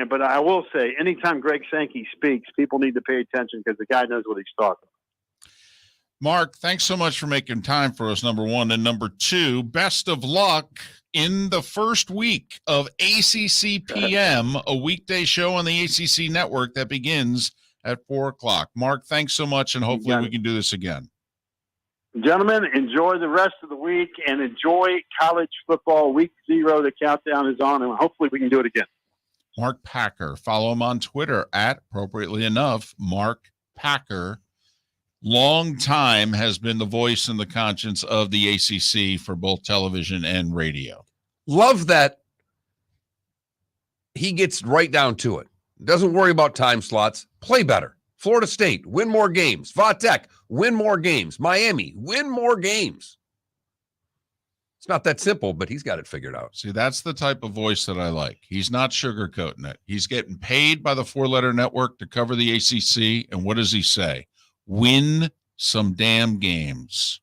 But I will say, anytime Greg Sankey speaks, people need to pay attention because the guy knows what he's talking about. Mark, thanks so much for making time for us, number one. And number two, best of luck in the first week of ACC PM, a weekday show on the ACC network that begins at 4:00. Mark, thanks so much, and hopefully we can do this again. Gentlemen, enjoy the rest of the week and enjoy college football week 0. The countdown is on, and hopefully we can do it again. Mark Packer. Follow him on Twitter at, appropriately enough, Mark Packer. Long time has been the voice and the conscience of the ACC for both television and radio. Love that he gets right down to it. Doesn't worry about time slots. Play better. Florida State, win more games. Va-Tech, win more games. Miami, win more games. It's not that simple, but he's got it figured out. See, that's the type of voice that I like. He's not sugarcoating it. He's getting paid by the 4-letter network to cover the ACC, and what does he say? Win some damn games.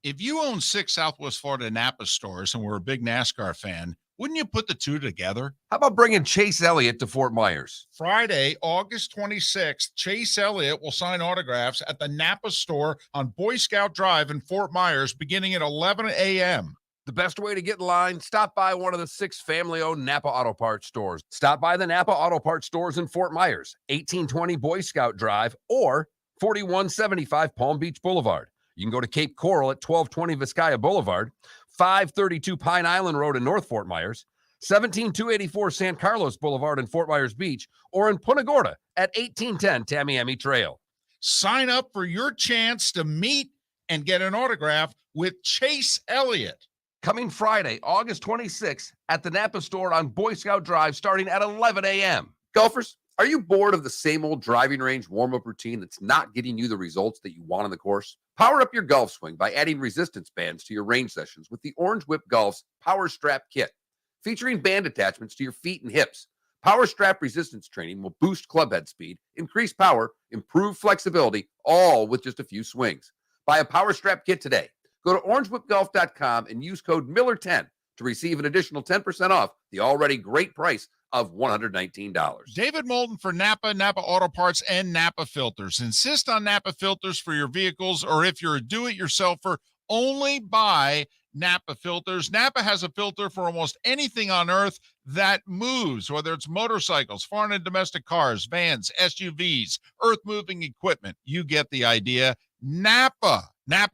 If you own 6 Southwest Florida Napa stores and were a big NASCAR fan, wouldn't you put the two together? How about bringing Chase Elliott to Fort Myers? Friday, August 26th, Chase Elliott will sign autographs at the Napa store on Boy Scout Drive in Fort Myers beginning at 11 a.m. The best way to get in line, stop by one of the 6 family-owned Napa Auto Parts stores. Stop by the Napa Auto Parts stores in Fort Myers, 1820 Boy Scout Drive, or 4175 Palm Beach Boulevard. You can go to Cape Coral at 1220 Vizcaya Boulevard, 532 Pine Island Road in North Fort Myers, 17284 San Carlos Boulevard in Fort Myers Beach, or in Punta Gorda at 1810 Tamiami Trail. Sign up for your chance to meet and get an autograph with Chase Elliott. Coming Friday, August 26th at the Napa store on Boy Scout Drive starting at 11 a.m. Golfers, are you bored of the same old driving range warm-up routine that's not getting you the results that you want on the course? Power up your golf swing by adding resistance bands to your range sessions with the Orange Whip Golf's Power Strap Kit. Featuring band attachments to your feet and hips, Power Strap resistance training will boost clubhead speed, increase power, improve flexibility, all with just a few swings. Buy a Power Strap Kit today. Go to orangewhipgolf.com and use code Miller10 to receive an additional 10% off the already great price of $119. David Moulton for Napa, Napa Auto Parts, and Napa Filters. Insist on Napa Filters for your vehicles, or if you're a do-it-yourselfer, only buy Napa filters. Napa has a filter for almost anything on earth that moves, whether it's motorcycles, foreign and domestic cars, vans, SUVs, earth-moving equipment. You get the idea. Napa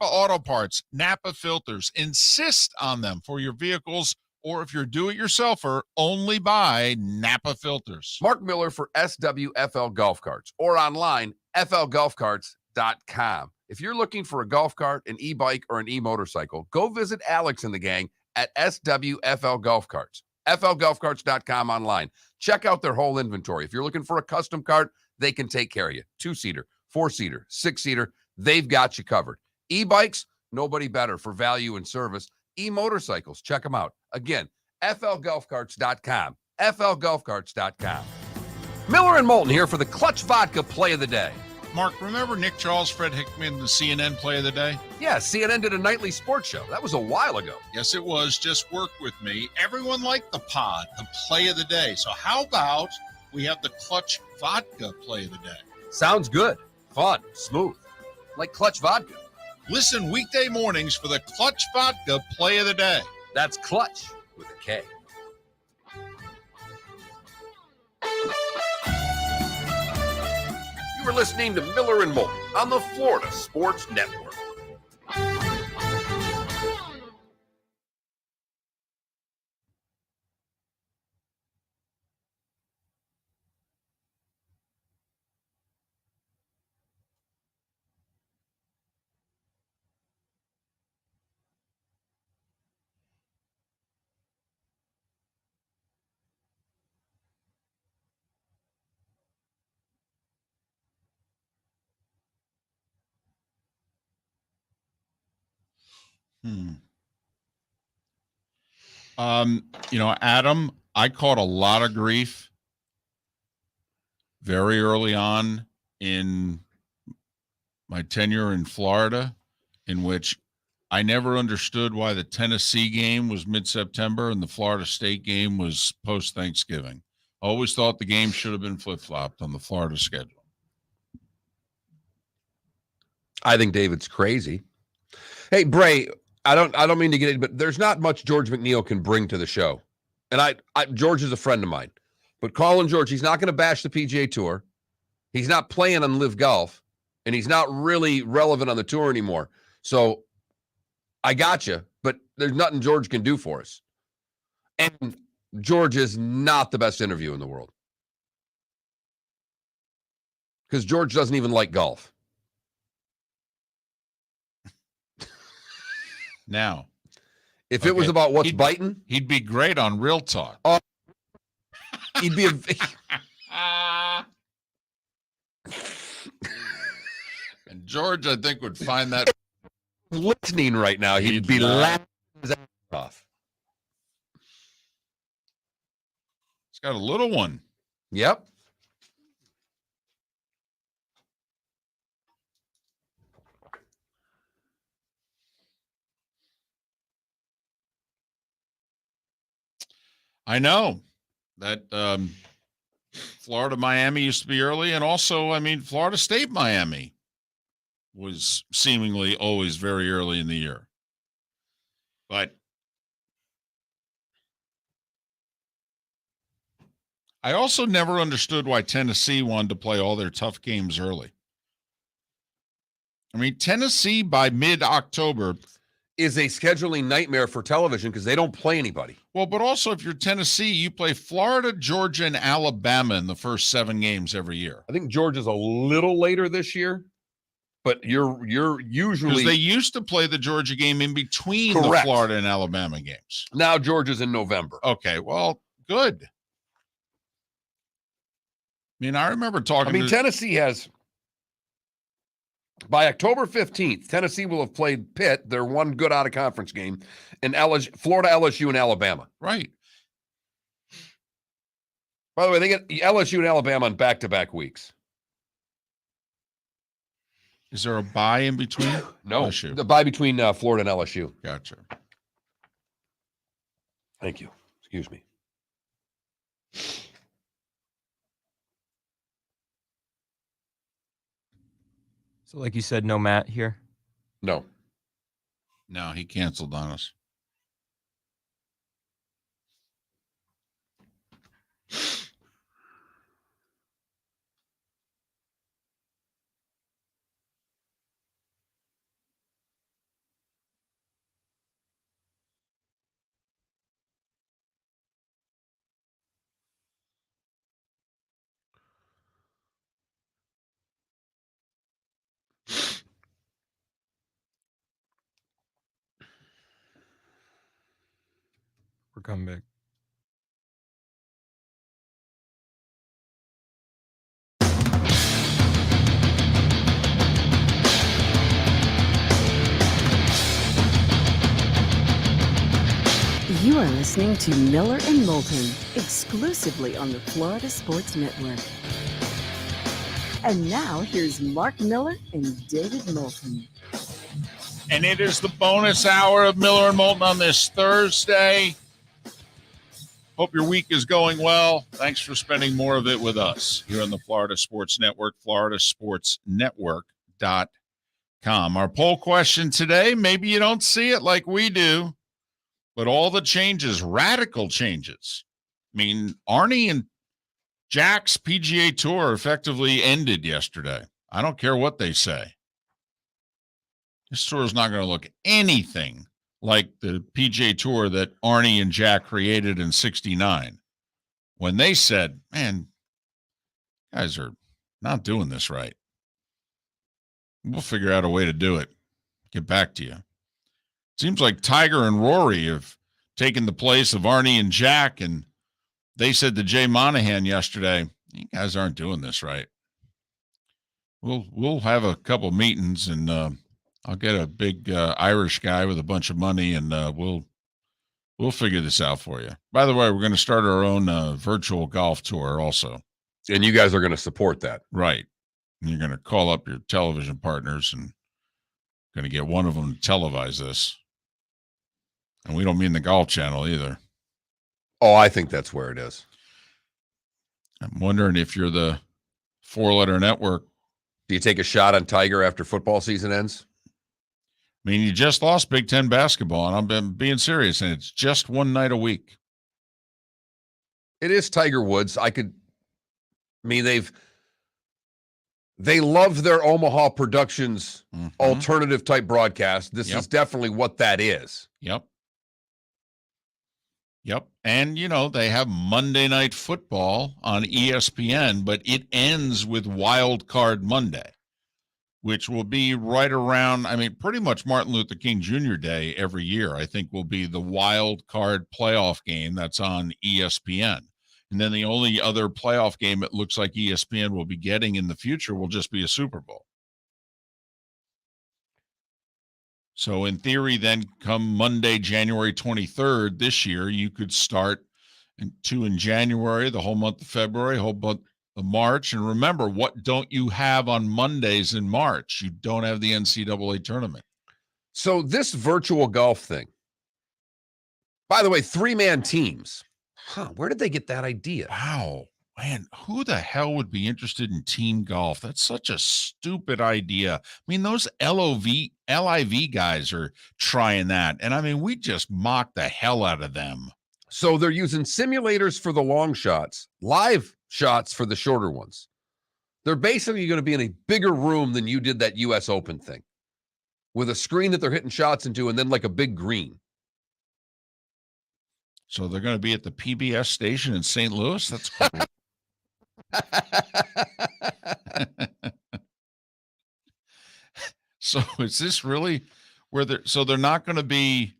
Auto Parts, Napa filters. Insist on them for your vehicles, or if you're a do-it-yourselfer, only buy Napa filters. Mark Miller for SWFL Golf Carts, or online, flgolfcarts.com. If you're looking for a golf cart, an e-bike, or an e-motorcycle, go visit Alex and the gang at SWFL Golf Carts. flgolfcarts.com online. Check out their whole inventory. If you're looking for a custom cart, they can take care of you. 2-seater, 4-seater, 6-seater, they've got you covered. E-bikes, nobody better for value and service. E-motorcycles, check them out. Again, flgolfcarts.com. flgolfcarts.com. Miller and Moulton here for the Clutch Vodka Play of the Day. Mark, remember Nick Charles, Fred Hickman, the CNN Play of the Day? Yeah, CNN did a nightly sports show. That was a while ago. Yes, it was. Just work with me. Everyone liked the pod, the Play of the Day. So how about we have the Clutch Vodka Play of the Day? Sounds good. Fun. Smooth. Like Clutch Vodka. Listen weekday mornings for the Clutch Vodka Play of the Day. That's Clutch with a K. You were listening to Miller and Moulton on the Florida Sports Network. Adam, I caught a lot of grief very early on in my tenure in Florida, in which I never understood why the Tennessee game was mid-September and the Florida State game was post-Thanksgiving. I always thought the game should have been flip-flopped on the Florida schedule. I think David's crazy. Hey, Bray, I don't mean to get it, but there's not much George McNeil can bring to the show. And George is a friend of mine. But calling George, he's not going to bash the PGA Tour. He's not playing on Live Golf, and he's not really relevant on the tour anymore. So I got you, but there's nothing George can do for us. And George is not the best interview in the world. Because George doesn't even like golf. Now, if it was about what's biting, he'd be great on Real Talk. He'd be and George, I think, would find that listening right now. He'd be laughing his ass off. He's got a little one. Yep. I know that Florida Miami used to be early, and also, Florida State Miami was seemingly always very early in the year. But I also never understood why Tennessee wanted to play all their tough games early. Tennessee by mid-October is a scheduling nightmare for television because they don't play anybody. Well, but also if you're Tennessee, you play Florida, Georgia, and Alabama in the first 7 games every year. I think Georgia's a little later this year, but you're usually because they used to play the Georgia game in between the Florida and Alabama games. Now Georgia's in November. Okay, well, good. I remember talking. Tennessee has. By October 15th, Tennessee will have played Pitt, their one good out-of-conference game, and Florida, LSU, and Alabama. Right. By the way, they get LSU and Alabama on back-to-back weeks. Is there a bye in between? No. LSU. The bye between Florida and LSU. Gotcha. Thank you. Excuse me. So like you said, no Matt here? No. No, he canceled on us. coming back. You are listening to Miller and Moulton, exclusively on the Florida Sports Network. And now here's Mark Miller and David Moulton. And it is the bonus hour of Miller and Moulton on this Thursday. Hope your week is going well. Thanks for spending more of it with us here on the Florida Sports Network, floridasportsnetwork.com. Our poll question today, maybe you don't see it like we do, but all the changes, radical changes. I mean, Arnie and Jack's PGA Tour effectively ended yesterday. I don't care what they say. This tour is not going to look anything like the PGA Tour that Arnie and Jack created in '69 when they said, man, guys are not doing this right. We'll figure out a way to do it. Get back to you. Seems like Tiger and Rory have taken the place of Arnie and Jack, and they said to Jay Monahan yesterday, you guys aren't doing this right. We'll have a couple meetings, and I'll get a big Irish guy with a bunch of money, and we'll figure this out for you. By the way, we're going to start our own virtual golf tour also. And you guys are going to support that. Right. And you're going to call up your television partners and going to get one of them to televise this. And we don't mean the Golf Channel either. Oh, I think that's where it is. I'm wondering if you're the 4-letter network. Do you take a shot on Tiger after football season ends? I mean, you just lost Big Ten basketball, and I'm being serious, and it's just one night a week. It is Tiger Woods. They love their Omaha Productions alternative type broadcast. This is definitely what that is. Yep. And, they have Monday Night Football on ESPN, but it ends with Wild Card Monday, which will be right around, pretty much Martin Luther King Jr. Day every year, I think, will be the Wild Card playoff game that's on ESPN. And then the only other playoff game it looks like ESPN will be getting in the future will just be a Super Bowl. So in theory, then come Monday, January 23rd this year, you could start in January, the whole month of February, whole month of March. And remember, what don't you have on Mondays in March? You don't have the NCAA tournament. So this virtual golf thing, by the way, 3-man teams. Where did they get that idea? Wow. Man, who the hell would be interested in team golf? That's such a stupid idea. Those LIV guys are trying that. And we just mock the hell out of them. So they're using simulators for the long shots, live shots for the shorter ones. They're basically going to be in a bigger room than you did that US Open thing, with a screen that they're hitting shots into and then like a big green. So they're going to be at the PBS station in St. Louis? That's cool. So is this really where they're not going to be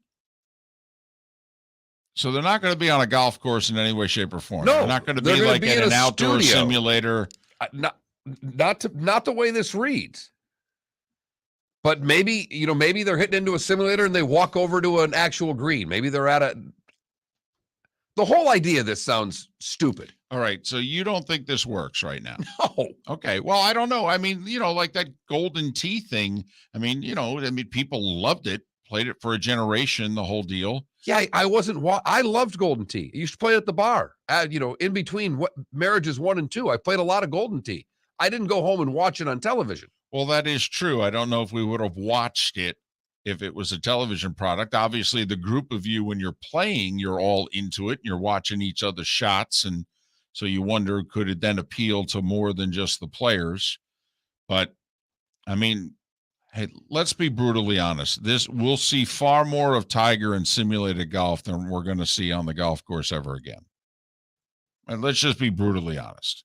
on a golf course in any way, shape, or form? No, they're not going to be like in an outdoor simulator. Not the way this reads. But maybe they're hitting into a simulator and they walk over to an actual green. Maybe they're the whole idea of this sounds stupid. All right. So you don't think this works right now? No. Okay. Well, I don't know. Like that golden tee thing. People loved it, played it for a generation, the whole deal. Yeah, I loved golden tee. I used to play it at the bar. In between marriages 1 and 2, I played a lot of golden tee. I didn't go home and watch it on television. Well, that is true. I don't know if we would have watched it if it was a television product. Obviously, the group of you, when you're playing, you're all into it and you're watching each other's shots. And so you wonder, could it then appeal to more than just the players? But hey, let's be brutally honest. We'll see far more of Tiger in simulated golf than we're going to see on the golf course ever again. And let's just be brutally honest.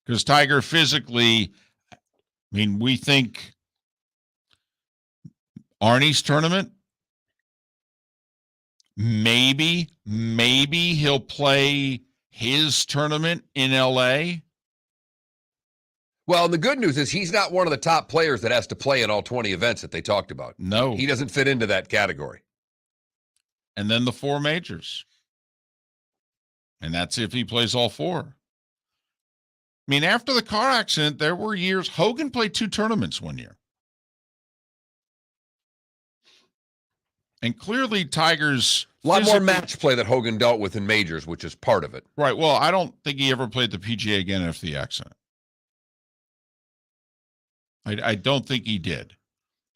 Because Tiger physically, we think Arnie's tournament, Maybe he'll play his tournament in LA. Well, and the good news is he's not one of the top players that has to play in all 20 events that they talked about. No. He doesn't fit into that category. And then the 4 majors. And that's if he plays all 4. I mean, after the car accident, there were years. Hogan played 2 tournaments one year. And clearly Tiger's a lot more match play that Hogan dealt with in majors, which is part of it. Right. Well, I don't think he ever played the PGA again after the accident. I don't think he did.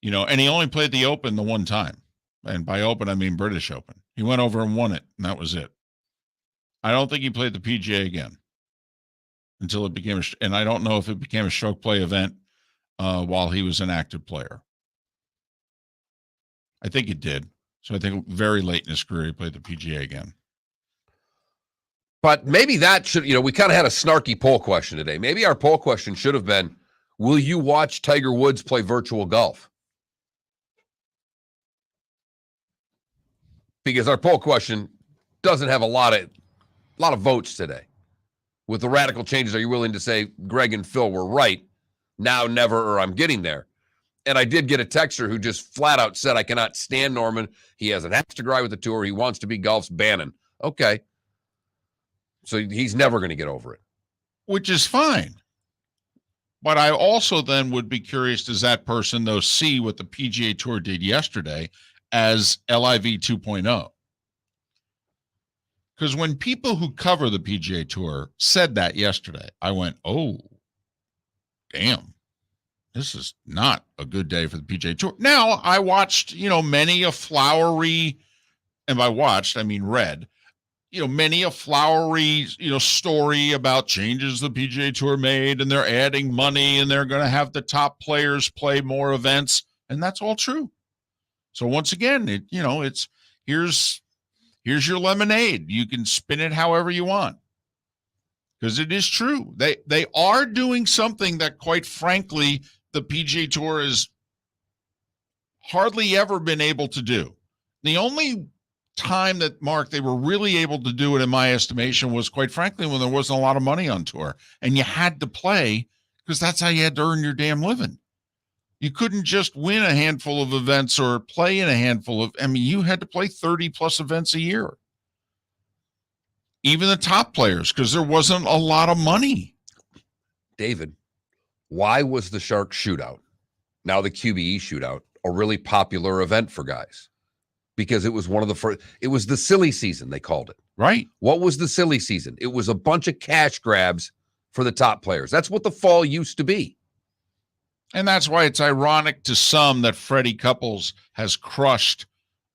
And he only played the Open the one time. And by Open, I mean British Open. He went over and won it, and that was it. I don't think he played the PGA again until it became and I don't know if it became a stroke play event while he was an active player. I think it did. So I think very late in his career, he played the PGA again. But maybe that should, we kind of had a snarky poll question today. Maybe our poll question should have been, will you watch Tiger Woods play virtual golf? Because our poll question doesn't have a lot of votes today. With the radical changes, are you willing to say Greg and Phil were right? Now, never, or I'm getting there. And I did get a texter who just flat out said, I cannot stand Norman. He has an axe to grind with the tour. He wants to be golf's Bannon. Okay. So he's never going to get over it. Which is fine. But I also then would be curious, does that person, though, see what the PGA Tour did yesterday as LIV 2.0? Because when people who cover the PGA Tour said that yesterday, I went, oh, damn. This is not a good day for the PGA Tour. Now, I watched, many a flowery, and by watched, I mean read, many a flowery, story about changes the PGA Tour made, and they're adding money, and they're going to have the top players play more events, and that's all true. So once again, it's here's your lemonade. You can spin it however you want. Because it is true. They are doing something that, quite frankly, the PGA Tour has hardly ever been able to do. The only time that, Mark, they were really able to do it, in my estimation, was, quite frankly, when there wasn't a lot of money on tour. And you had to play because that's how you had to earn your damn living. You couldn't just win a handful of events or play in a handful of, you had to play 30-plus events a year. Even the top players, because there wasn't a lot of money. David, why was the Shark Shootout, now the QBE Shootout, a really popular event for guys? Because it was one of the first, it was the silly season, they called it. Right. What was the silly season? It was a bunch of cash grabs for the top players. That's what the fall used to be. And that's why it's ironic to some that Freddie Couples has crushed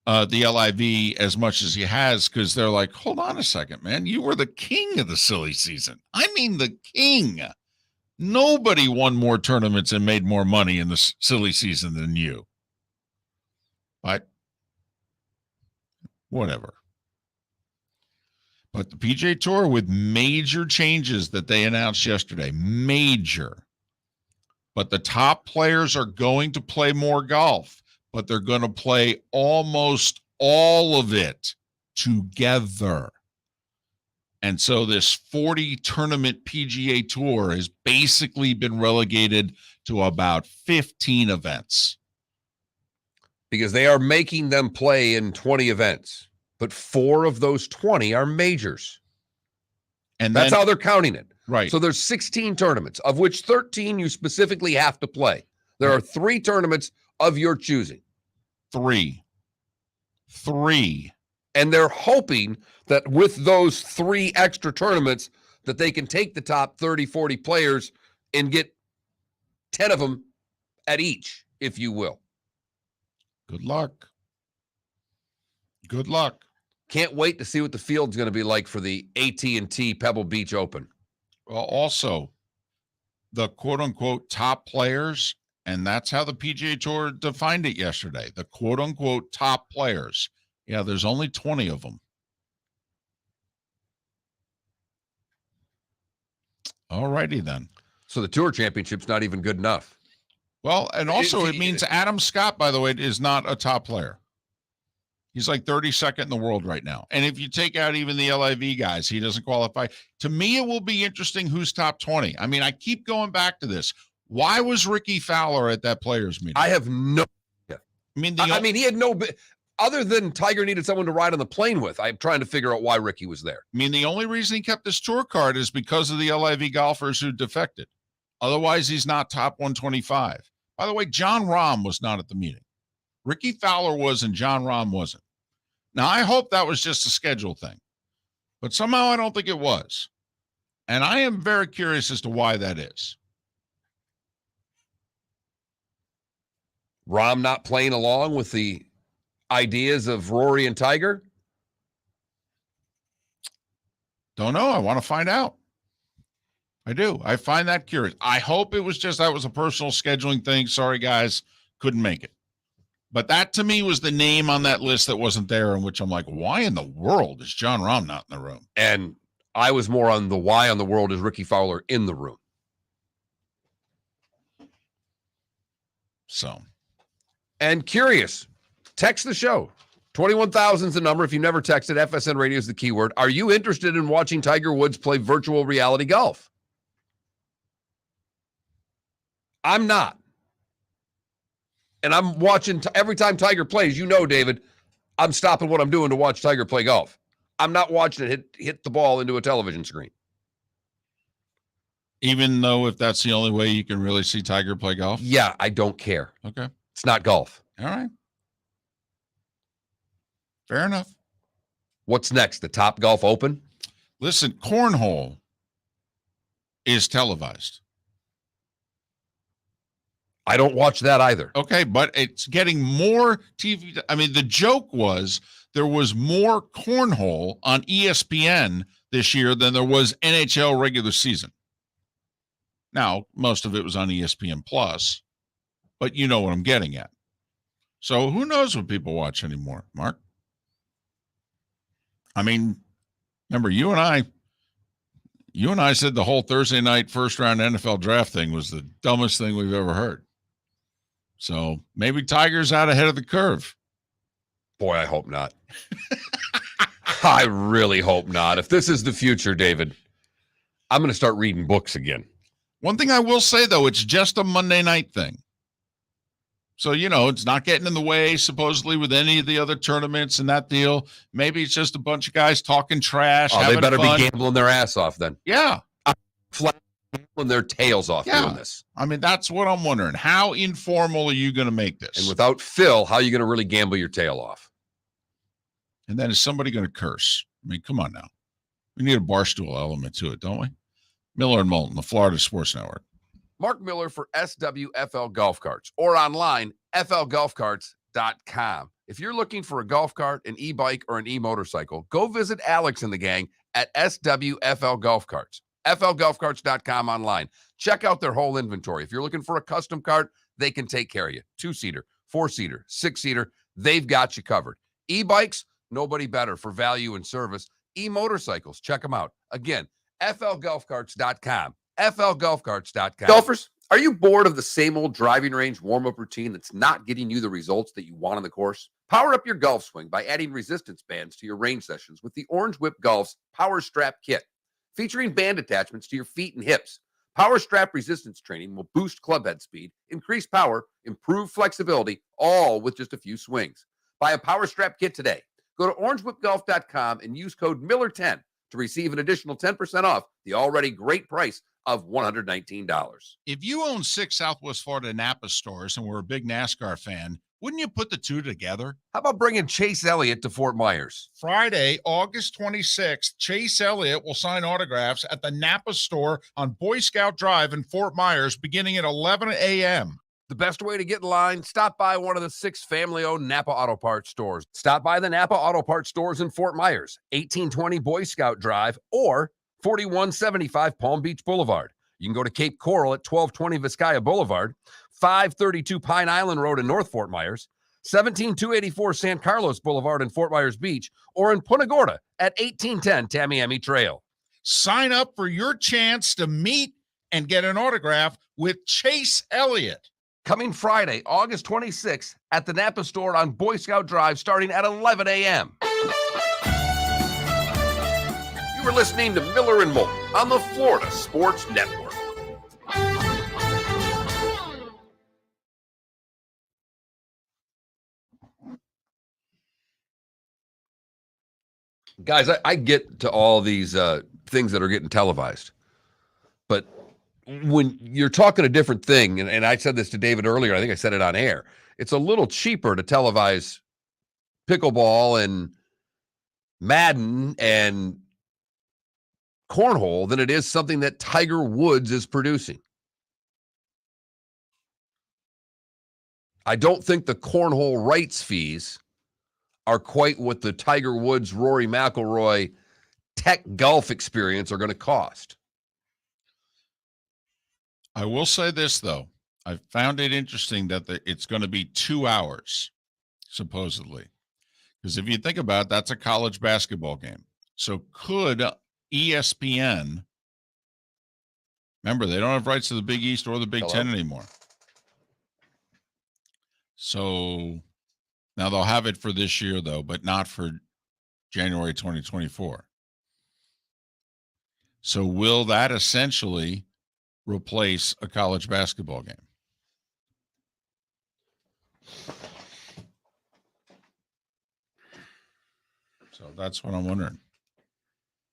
the LIV as much as he has, because they're like, hold on a second, man. You were the king of the silly season. I mean, the king. Nobody won more tournaments and made more money in the silly season than you. But whatever. But the PGA Tour, with major changes that they announced yesterday, major. But the top players are going to play more golf, but they're going to play almost all of it together. And so this 40 tournament PGA Tour has basically been relegated to about 15 events. Because they are making them play in 20 events, but 4 of those 20 are majors. And that's how they're counting it. Right. So there's 16 tournaments, of which 13 you specifically have to play. There are 3 tournaments of your choosing. 3. And they're hoping that with those 3 extra tournaments that they can take the top 30, 40 players and get 10 of them at each, if you will. Good luck. Good luck. Can't wait to see what the field's going to be like for the AT&T Pebble Beach Open. Well, also, the quote-unquote top players, and that's how the PGA Tour defined it yesterday, the quote-unquote top players. Yeah, there's only 20 of them. All righty then. So the Tour Championship's not even good enough. Well, and also it means Adam Scott, by the way, is not a top player. He's like 32nd in the world right now. And if you take out even the LIV guys, he doesn't qualify. To me, it will be interesting who's top 20. I mean, I keep going back to this. Why was Ricky Fowler at that players meeting? I have no. I mean, he had no. Other than Tiger needed someone to ride on the plane with, I'm trying to figure out why Ricky was there. I mean, the only reason he kept his tour card is because of the LIV golfers who defected. Otherwise, he's not top 125. By the way, John Rahm was not at the meeting. Ricky Fowler was and John Rahm wasn't. Now, I hope that was just a schedule thing, but somehow I don't think it was. And I am very curious as to why that is. Rahm not playing along with the ideas of Rory and Tiger? Don't know. I want to find out. I do. I find that curious. I hope it was just that was a personal scheduling thing. Sorry, guys, couldn't make it. But that to me was the name on that list that wasn't there, in which I'm like, why in the world is John Rahm not in the room? And I was more on the why in the world is Ricky Fowler in the room. So. And curious, text the show. 21,000 is the number. If you never texted, FSN Radio is the keyword. Are you interested in watching Tiger Woods play virtual reality golf? I'm not. And I'm watching every time Tiger plays, you know, David, I'm stopping what I'm doing to watch Tiger play golf. I'm not watching it hit the ball into a television screen. Even though if that's the only way you can really see Tiger play golf? Yeah, I don't care. Okay. It's not golf. All right. Fair enough. What's next? The Top Golf Open? Listen, cornhole is televised. I don't watch that either. Okay, but it's getting more TV. I mean, the joke was there was more cornhole on ESPN this year than there was NHL regular season. Now, most of it was on ESPN Plus, but you know what I'm getting at. So who knows what people watch anymore, Mark? I mean, remember, you and I said the whole Thursday night first round NFL draft thing was the dumbest thing we've ever heard. So maybe Tiger's out ahead of the curve. Boy, I hope not. I really hope not. If this is the future, David, I'm going to start reading books again. One thing I will say, though, it's just a Monday night thing. So, you know, it's not getting in the way, supposedly, with any of the other tournaments and that deal. Maybe it's just a bunch of guys talking trash. Oh, they better fun. be gambling their ass off then. Yeah. Flat gambling their tails off doing this. I mean, that's what I'm wondering. How informal are you going to make this? And without Phil, how are you going to really gamble your tail off? And then is somebody going to curse? I mean, come on now. We need a barstool element to it, don't we? Miller and Moulton, the Florida Sports Network. Mark Miller for SWFL Golf Carts or online, flgolfcarts.com. If you're looking for a golf cart, an e-bike, or an e-motorcycle, go visit Alex and the gang at SWFL Golf Carts. flgolfcarts.com online. Check out their whole inventory. If you're looking for a custom cart, they can take care of you. 2-seater, 4-seater, 6-seater, they've got you covered. E-bikes, nobody better for value and service. E-motorcycles, check them out. Again, flgolfcarts.com. flgolfcarts.com. Golfers, are you bored of the same old driving range warm-up routine that's not getting you the results that you want on the course? Power up your golf swing by adding resistance bands to your range sessions with the Orange Whip Golf's Power Strap Kit. Featuring band attachments to your feet and hips, Power Strap resistance training will boost club head speed, increase power, improve flexibility, all with just a few swings. Buy a Power Strap Kit today. Go to orangewhipgolf.com and use code Miller10 to receive an additional 10% off the already great price of $119. If you own 6 Southwest Florida Napa stores and were a big NASCAR fan, wouldn't you put the two together? How about bringing Chase Elliott to Fort Myers? Friday, August 26th, Chase Elliott will sign autographs at the Napa store on Boy Scout Drive in Fort Myers beginning at 11 a.m. The best way to get in line, stop by one of the 6 family-owned Napa Auto Parts stores. Stop by the Napa Auto Parts stores in Fort Myers, 1820 Boy Scout Drive, or 4175 Palm Beach Boulevard. You can go to Cape Coral at 1220 Vizcaya Boulevard, 532 Pine Island Road in North Fort Myers, 17284 San Carlos Boulevard in Fort Myers Beach, or in Punta Gorda at 1810 Tamiami Trail. Sign up for your chance to meet and get an autograph with Chase Elliott. coming Friday, August 26th at the Napa store on Boy Scout Drive starting at 11 a.m. You were listening to Miller and Moulton on the Florida Sports Network. Guys, I get to all these things that are getting televised. But when you're talking a different thing, and I said this to David earlier, I think I said it on air, it's a little cheaper to televise pickleball and Madden and cornhole than it is something that Tiger Woods is producing. I don't think the cornhole rights fees are quite what the Tiger Woods, Rory McIlroy tech golf experience are going to cost. I will say this, though. I found it interesting that it's going to be 2 hours, supposedly. Because if you think about it, that's a college basketball game. So could ESPN, remember, they don't have rights to the Big East or the Big Ten anymore. So now they'll have it for this year, though, but not for January 2024. So will that essentially replace a college basketball game? So that's what I'm wondering.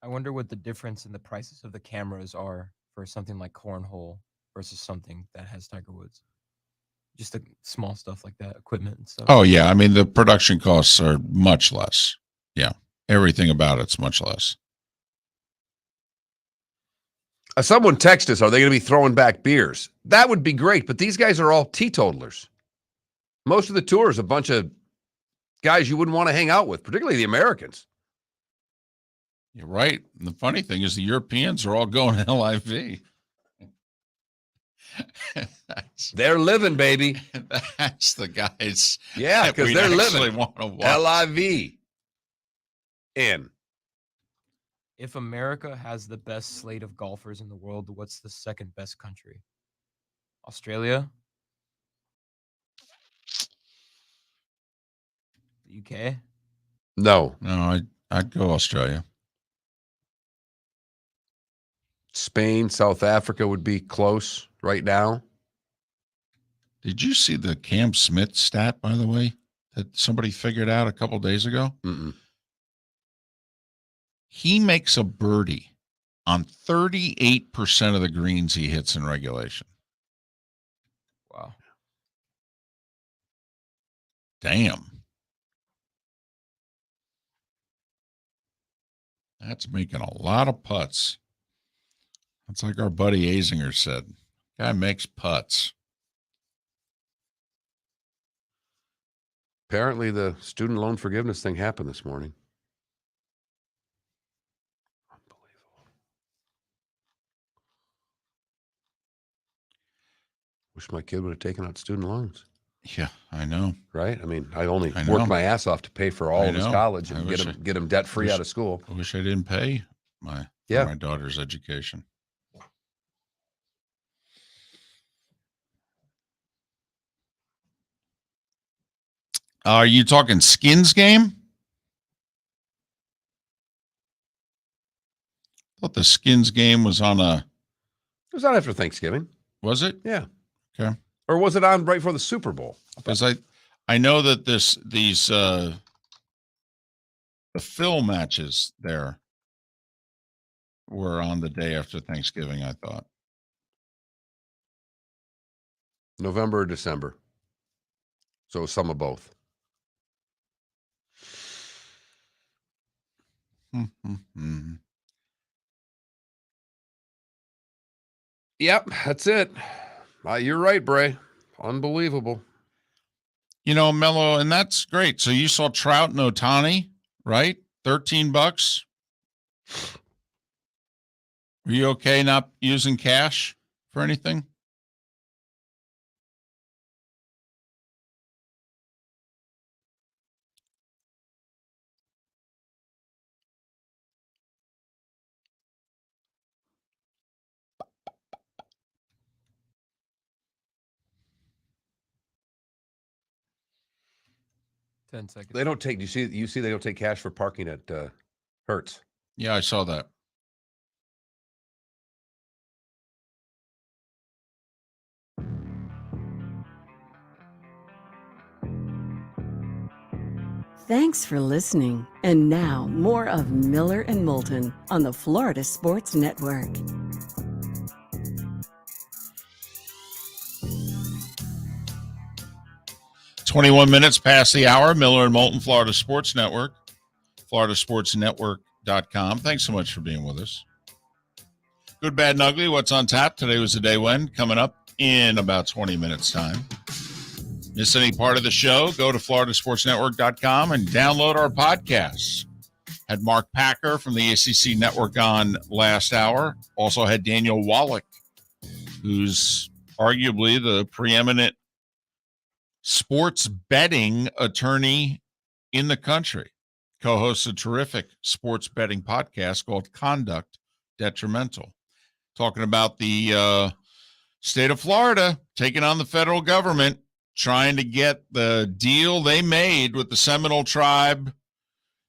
I wonder what the difference in the prices of the cameras are for something like cornhole versus something that has Tiger Woods. Just the small stuff like that, equipment and stuff. Oh, yeah. I mean, the production costs are much less. Yeah. Everything about it's much less. Someone text us, are they going to be throwing back beers? That would be great, but these guys are all teetotalers. Most of the tour is a bunch of guys you wouldn't want to hang out with, particularly the Americans. You're right. And the funny thing is the Europeans are all going LIV. They're living, baby. That's the guys. Yeah, because they're living. Want to watch. LIV. In. If America has the best slate of golfers in the world, what's the second best country? Australia? The UK? No. No, I'd go Australia. Spain, South Africa would be close right now. Did you see the Cam Smith stat, by the way, that somebody figured out a couple days ago? Mm-mm. He makes a birdie on 38% of the greens he hits in regulation. Wow. Damn. That's making a lot of putts. That's like our buddy Azinger said. Guy makes putts. Apparently the student loan forgiveness thing happened this morning. Unbelievable. Wish my kid would have taken out student loans. Yeah, I know. Right? I mean, I only I know. worked my ass off to pay for all I of his know. college I and wish get him debt free out of school. I wish I didn't pay for my daughter's education. Are you talking Skins game? I thought the Skins game was on It was on after Thanksgiving. was it? Yeah. Okay. Or was it on right before the Super Bowl? Because I know that the Phil matches there were on the day after Thanksgiving, I thought. November or December. So it was some of both. Yep, that's it. You're right, Bray. Unbelievable. You know, Mello, and that's great. So you saw Trout and Ohtani, right? $13. Were you okay not using cash for anything? 10 seconds. They don't take. You see, they don't take cash for parking at Hertz. Yeah, I saw that. Thanks for listening. And now, more of Miller and Moulton on the Florida Sports Network. "21 minutes past the hour. Miller and Moulton, Florida Sports Network, floridasportsnetwork.com. Thanks so much for being with us. Good, bad, and ugly. What's on tap? Today was the day when. Coming up in about 20 minutes' time. Miss any part of the show? Go to floridasportsnetwork.com and download our podcasts. Had Mark Packer from the ACC Network on last hour. Also had Daniel Wallach, who's arguably the preeminent sports betting attorney in the country. Co-hosts a terrific sports betting podcast called Conduct Detrimental. Talking about the state of Florida taking on the federal government, trying to get the deal they made with the Seminole tribe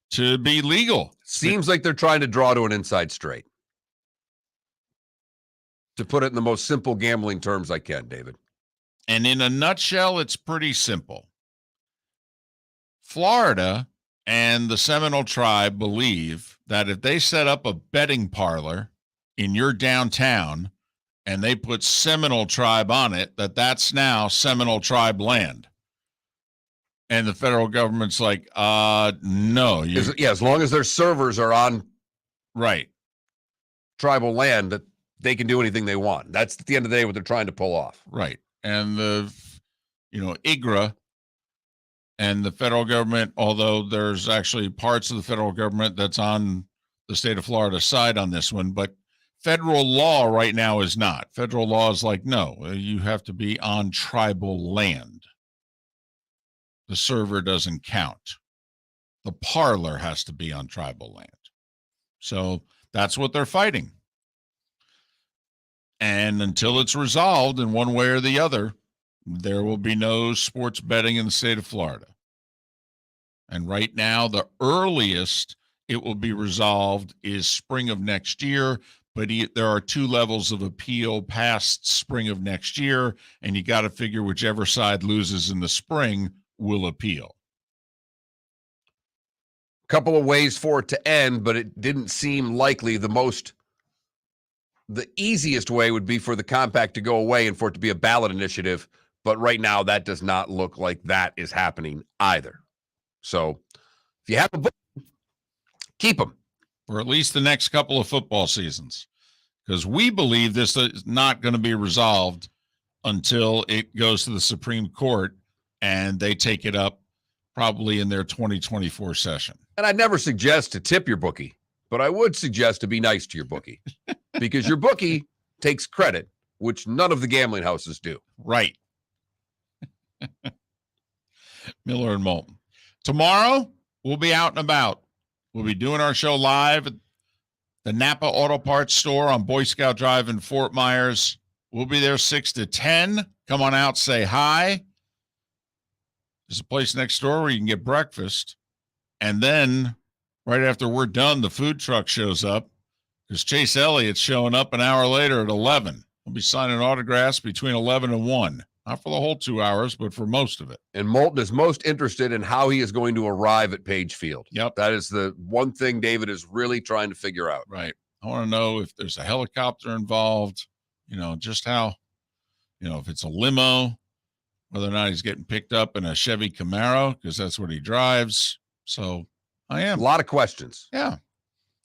to be legal. Seems like they're trying to draw to an inside straight. To put it in the most simple gambling terms I can, David. And in a nutshell, it's pretty simple. Florida and the Seminole tribe believe that if they set up a betting parlor in your downtown and they put Seminole tribe on it, that's now Seminole tribe land. And the federal government's like, no. As long as their servers are on right tribal land, that they can do anything they want. That's at the end of the day what they're trying to pull off. Right. And IGRA and the federal government, although there's actually parts of the federal government that's on the state of Florida side on this one, but federal law right now is not. Federal law is like, no, you have to be on tribal land. The server doesn't count. The parlor has to be on tribal land. So that's what they're fighting. And until it's resolved in one way or the other, there will be no sports betting in the state of Florida. And right now, the earliest it will be resolved is spring of next year. But there are two levels of appeal past spring of next year, and you got to figure whichever side loses in the spring will appeal. A couple of ways for it to end, but it didn't seem likely. The easiest way would be for the compact to go away and for it to be a ballot initiative. But right now, that does not look like that is happening either. So if you have a book, keep them. For at least the next couple of football seasons, because we believe this is not going to be resolved until it goes to the Supreme Court and they take it up probably in their 2024 session. And I'd never suggest to tip your bookie, but I would suggest to be nice to your bookie because your bookie takes credit, which none of the gambling houses do. Right. Miller and Moulton. Tomorrow, we'll be out and about. We'll be doing our show live at the Napa Auto Parts store on Boy Scout Drive in Fort Myers. We'll be there 6 to 10. Come on out, say hi. There's a place next door where you can get breakfast. And then right after we're done, the food truck shows up because Chase Elliott's showing up an hour later at 11. We'll be signing autographs between 11 and 1. Not for the whole 2 hours, but for most of it. And Moulton is most interested in how he is going to arrive at Page Field. Yep. That is the one thing David is really trying to figure out. Right. I want to know if there's a helicopter involved, just how, if it's a limo, whether or not he's getting picked up in a Chevy Camaro, because that's what he drives. So I am. A lot of questions. Yeah.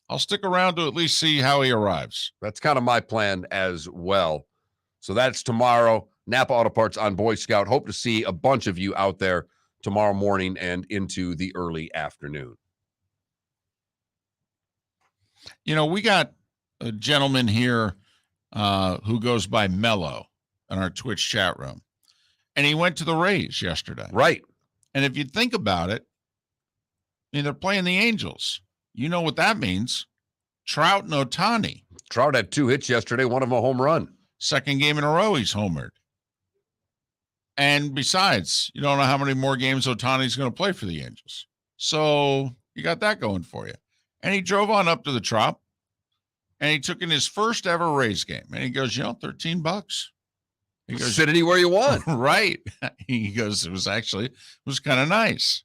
I'll stick around to at least see how he arrives. That's kind of my plan as well. So that's tomorrow. Napa Auto Parts on Boy Scout. Hope to see a bunch of you out there tomorrow morning and into the early afternoon. We got a gentleman here who goes by Mello in our Twitch chat room. And he went to the Rays yesterday. Right. And if you think about it, they're playing the Angels. You know what that means. Trout and Ohtani. Trout had 2 hits yesterday, one of them a home run. Second game in a row, he's homered. And besides, you don't know how many more games Ohtani's going to play for the Angels. So you got that going for you. And he drove on up to the Trop, and he took in his first ever Rays game. And he goes, $13. He goes, sit anywhere you want. Right. He goes, it was kind of nice.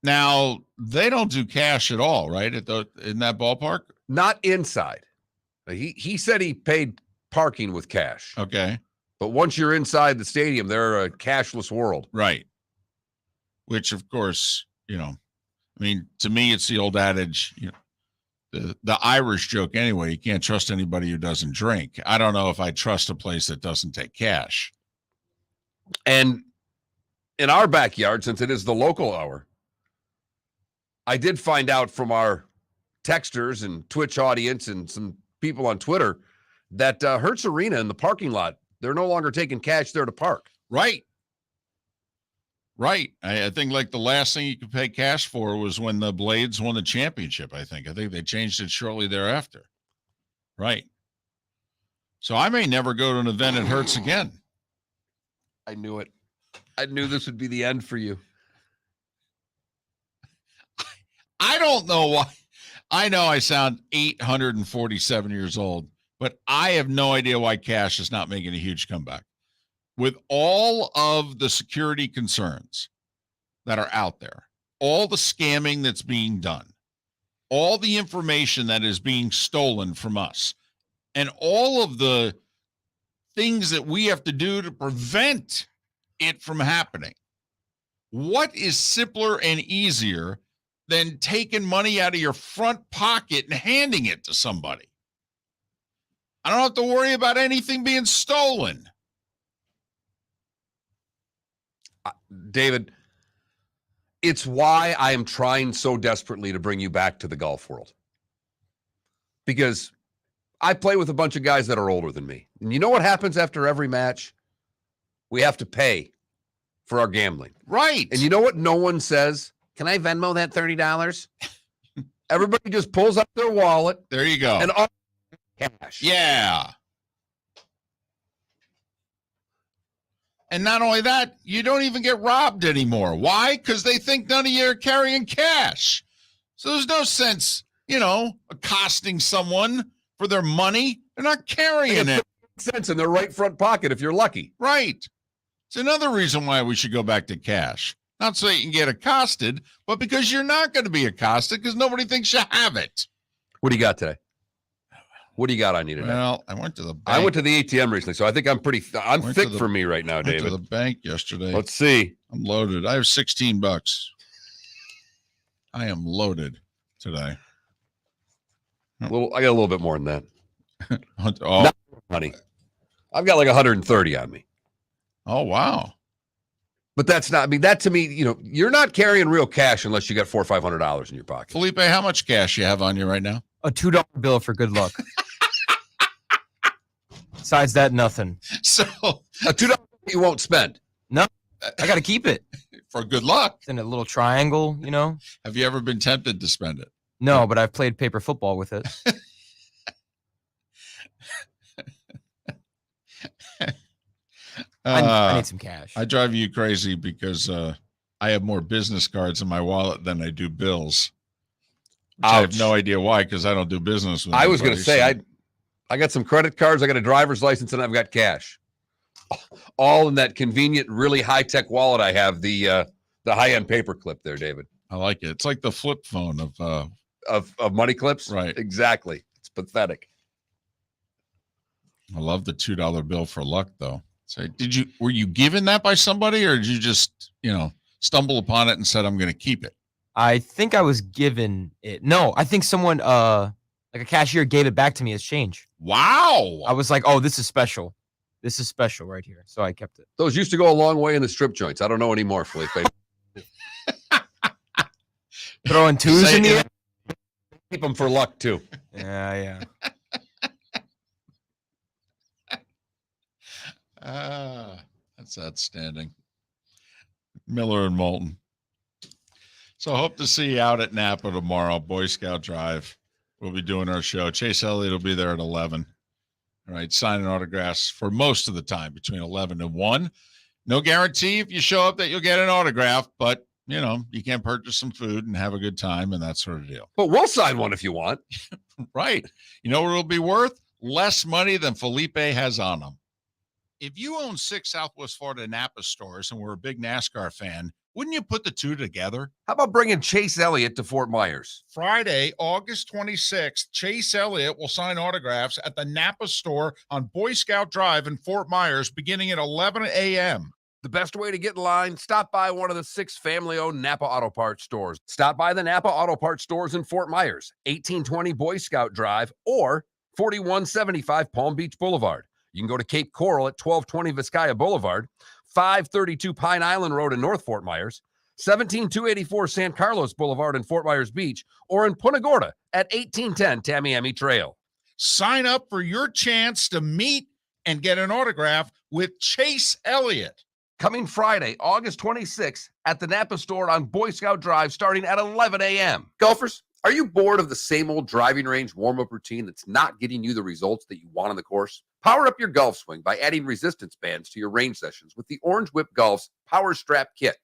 Now, they don't do cash at all, right? In that ballpark? Not inside. He said he paid parking with cash. Okay. But once you're inside the stadium, they're a cashless world. Right. Which, of course, to me, it's the old adage, the Irish joke anyway, you can't trust anybody who doesn't drink. I don't know if I trust a place that doesn't take cash. And in our backyard, since it is the local hour, I did find out from our texters and Twitch audience and some people on Twitter that Hertz Arena in the parking lot, they're no longer taking cash there to park. Right. Right. I think like the last thing you could pay cash for was when the Blades won the championship, I think. I think they changed it shortly thereafter. Right. So I may never go to an event at Hertz again. I knew it. I knew this would be the end for you. I don't know why. I know I sound 847 years old, but I have no idea why cash is not making a huge comeback. With all of the security concerns that are out there, all the scamming that's being done, all the information that is being stolen from us, and all of the things that we have to do to prevent it from happening, what is simpler and easier than taking money out of your front pocket and handing it to somebody? I don't have to worry about anything being stolen. David, it's why I am trying so desperately to bring you back to the golf world. Because I play with a bunch of guys that are older than me. And you know what happens after every match? We have to pay for our gambling. Right. And you know what no one says? Can I Venmo that $30? Everybody just pulls up their wallet. There you go. And all cash. Yeah. And not only that, you don't even get robbed anymore. Why? Because they think none of you are carrying cash. So there's no sense, accosting someone for their money. They're not carrying it. Sense in their right front pocket if you're lucky. Right. It's another reason why we should go back to cash. Not so you can get accosted, but because you're not going to be accosted because nobody thinks you have it. What do you got today? What do you got on you today? Well, I went to the bank. I went to the ATM recently, so I think I'm thick for me right now, David. I went to the bank yesterday. Let's see. I'm loaded. I have $16. I am loaded today. I got a little bit more than that. Oh, Not money. I've got like 130 on me. Oh, wow. But that's not, that to me, you're not carrying real cash unless you got $400 or $500 in your pocket. Felipe, how much cash you have on you right now? A $2 bill for good luck. Besides that, nothing. So a $2 you won't spend. No, I got to keep it. For good luck. It's in a little triangle, Have you ever been tempted to spend it? No, but I've played paper football with it. I need some cash. I drive you crazy because I have more business cards in my wallet than I do bills. I have no idea why, because I don't do business with I was going to say, so. I got some credit cards, I got a driver's license, and I've got cash. All in that convenient, really high-tech wallet I have, the high-end paper clip there, David. I like it. It's like the flip phone of money clips. Right. Exactly. It's pathetic. I love the $2 bill for luck, though. So were you given that by somebody, or did you just, stumble upon it and said, I'm going to keep it? I think I was given it. No, I think someone, like a cashier, gave it back to me as change. Wow. I was like, oh, this is special. This is special right here. So I kept it. Those used to go a long way in the strip joints. I don't know anymore, Felipe. Throwing twos in the air. Keep them for luck, too. Yeah. That's outstanding. Miller and Moulton. So hope to see you out at Napa tomorrow, Boy Scout Drive. We'll be doing our show. Chase Elliott will be there at 11. All right, signing autographs for most of the time between 11 and 1. No guarantee if you show up that you'll get an autograph, but, you know, you can purchase some food and have a good time and that sort of deal. But we'll sign one if you want. Right. You know what it'll be worth? Less money than Felipe has on them. If you own 6 Southwest Florida Napa stores and were a big NASCAR fan, wouldn't you put the two together? How about bringing Chase Elliott to Fort Myers? Friday, August 26th, Chase Elliott will sign autographs at the Napa store on Boy Scout Drive in Fort Myers beginning at 11 a.m. The best way to get in line, stop by one of the 6 family-owned Napa Auto Parts stores. Stop by the Napa Auto Parts stores in Fort Myers, 1820 Boy Scout Drive, or 4175 Palm Beach Boulevard. You can go to Cape Coral at 1220 Vizcaya Boulevard, 532 Pine Island Road in North Fort Myers, 17284 San Carlos Boulevard in Fort Myers Beach, or in Punta Gorda at 1810 Tamiami Trail. Sign up for your chance to meet and get an autograph with Chase Elliott. Coming Friday, August 26th at the Napa store on Boy Scout Drive starting at 11 a.m. Golfers, are you bored of the same old driving range warm-up routine that's not getting you the results that you want on the course? Power up your golf swing by adding resistance bands to your range sessions with the Orange Whip Golf's Power Strap Kit.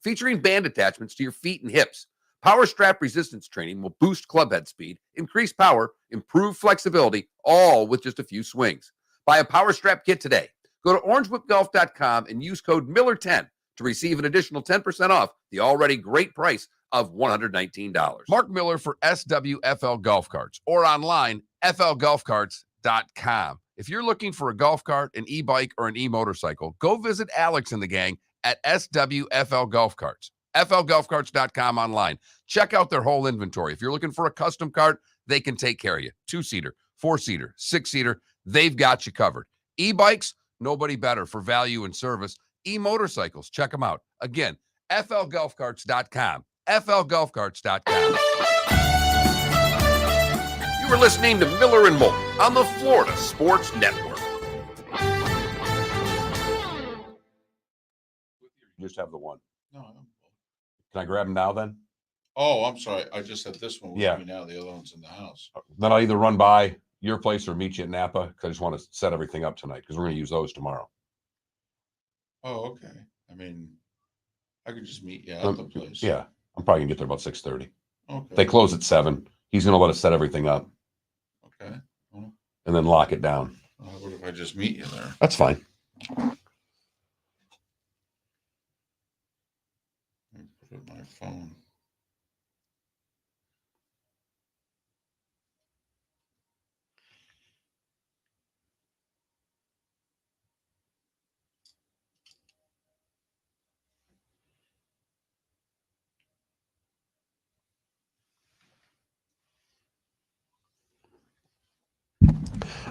Featuring band attachments to your feet and hips, Power Strap resistance training will boost clubhead speed, increase power, improve flexibility, all with just a few swings. Buy a Power Strap Kit today. Go to orangewhipgolf.com and use code Miller10 to receive an additional 10% off the already great price of $119. Mark Miller for SWFL Golf Carts or online, flgolfcarts.com. If you're looking for a golf cart, an e-bike, or an e-motorcycle, go visit Alex and the gang at SWFL Golf Carts. flgolfcarts.com online. Check out their whole inventory. If you're looking for a custom cart, they can take care of you. 2-seater, 4-seater, 6-seater, they've got you covered. E-bikes, nobody better for value and service. E-motorcycles, check them out. Again, flgolfcarts.com. flgolfcarts.com. You were listening to Miller and Moulton on the Florida Sports Network. You just have the one. No, Can I grab them now then? oh, I'm sorry. I just had this one with Yeah. me now. The other one's in the house. Then I'll either run by your place or meet you at Napa because I just want to set everything up tonight because we're going to use those tomorrow. Oh, okay. I mean, I could just meet you at the place. Yeah, I'm probably going to get there about 6:30. Okay. They close at 7. He's going to let us set everything up Okay. Well, and then lock it down. what if I just meet you there? That's fine. Let me put it in my phone.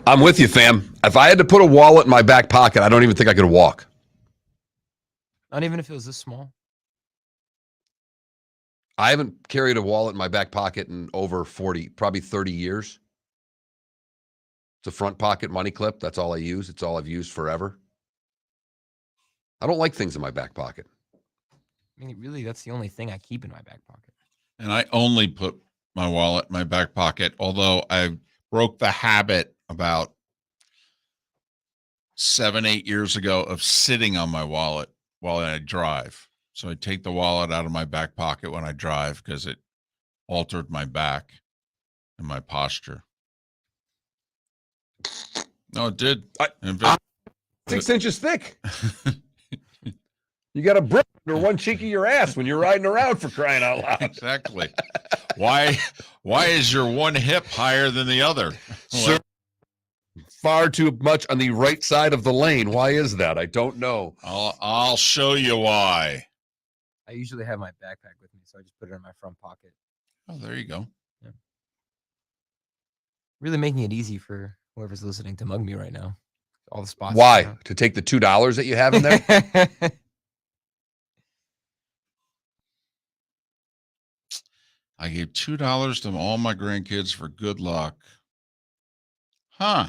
I'm with you, fam. If I had to put a wallet in my back pocket, I don't even think I could walk. Not even if it was this small. I haven't carried a wallet in my back pocket in over 40, probably 30 years. It's a front pocket money clip. That's all I use. It's all I've used forever. I don't like things in my back pocket. I mean, really, that's the only thing I keep in my back pocket. And I only put my wallet in my back pocket, although I broke the habit about 7-8 years ago of sitting on my wallet while I drive. So I take the wallet out of my back pocket when I drive because it altered my back and my posture. No, it did. I'm 6 inches thick. You got a brick under one cheek of your ass when you're riding around, for crying out loud. Exactly. Why is your one hip higher than the other? Sir, far too much on the right side of the lane. Why is that? I don't know. I'll show you why. I usually have my backpack with me, so I just put it in my front pocket. Oh, there you go. Yeah. Really making it easy for whoever's listening to mug me right now. All the spots. Why? To take the $2 that you have in there? I gave $2 to all my grandkids for good luck. Huh.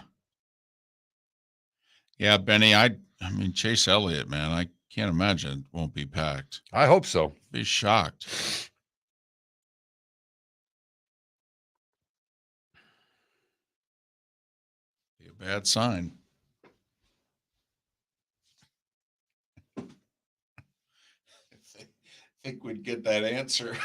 Yeah, Benny, I mean, Chase Elliott, man, I can't imagine it won't be packed. I hope so. Be shocked. Be a bad sign. I think we'd get that answer.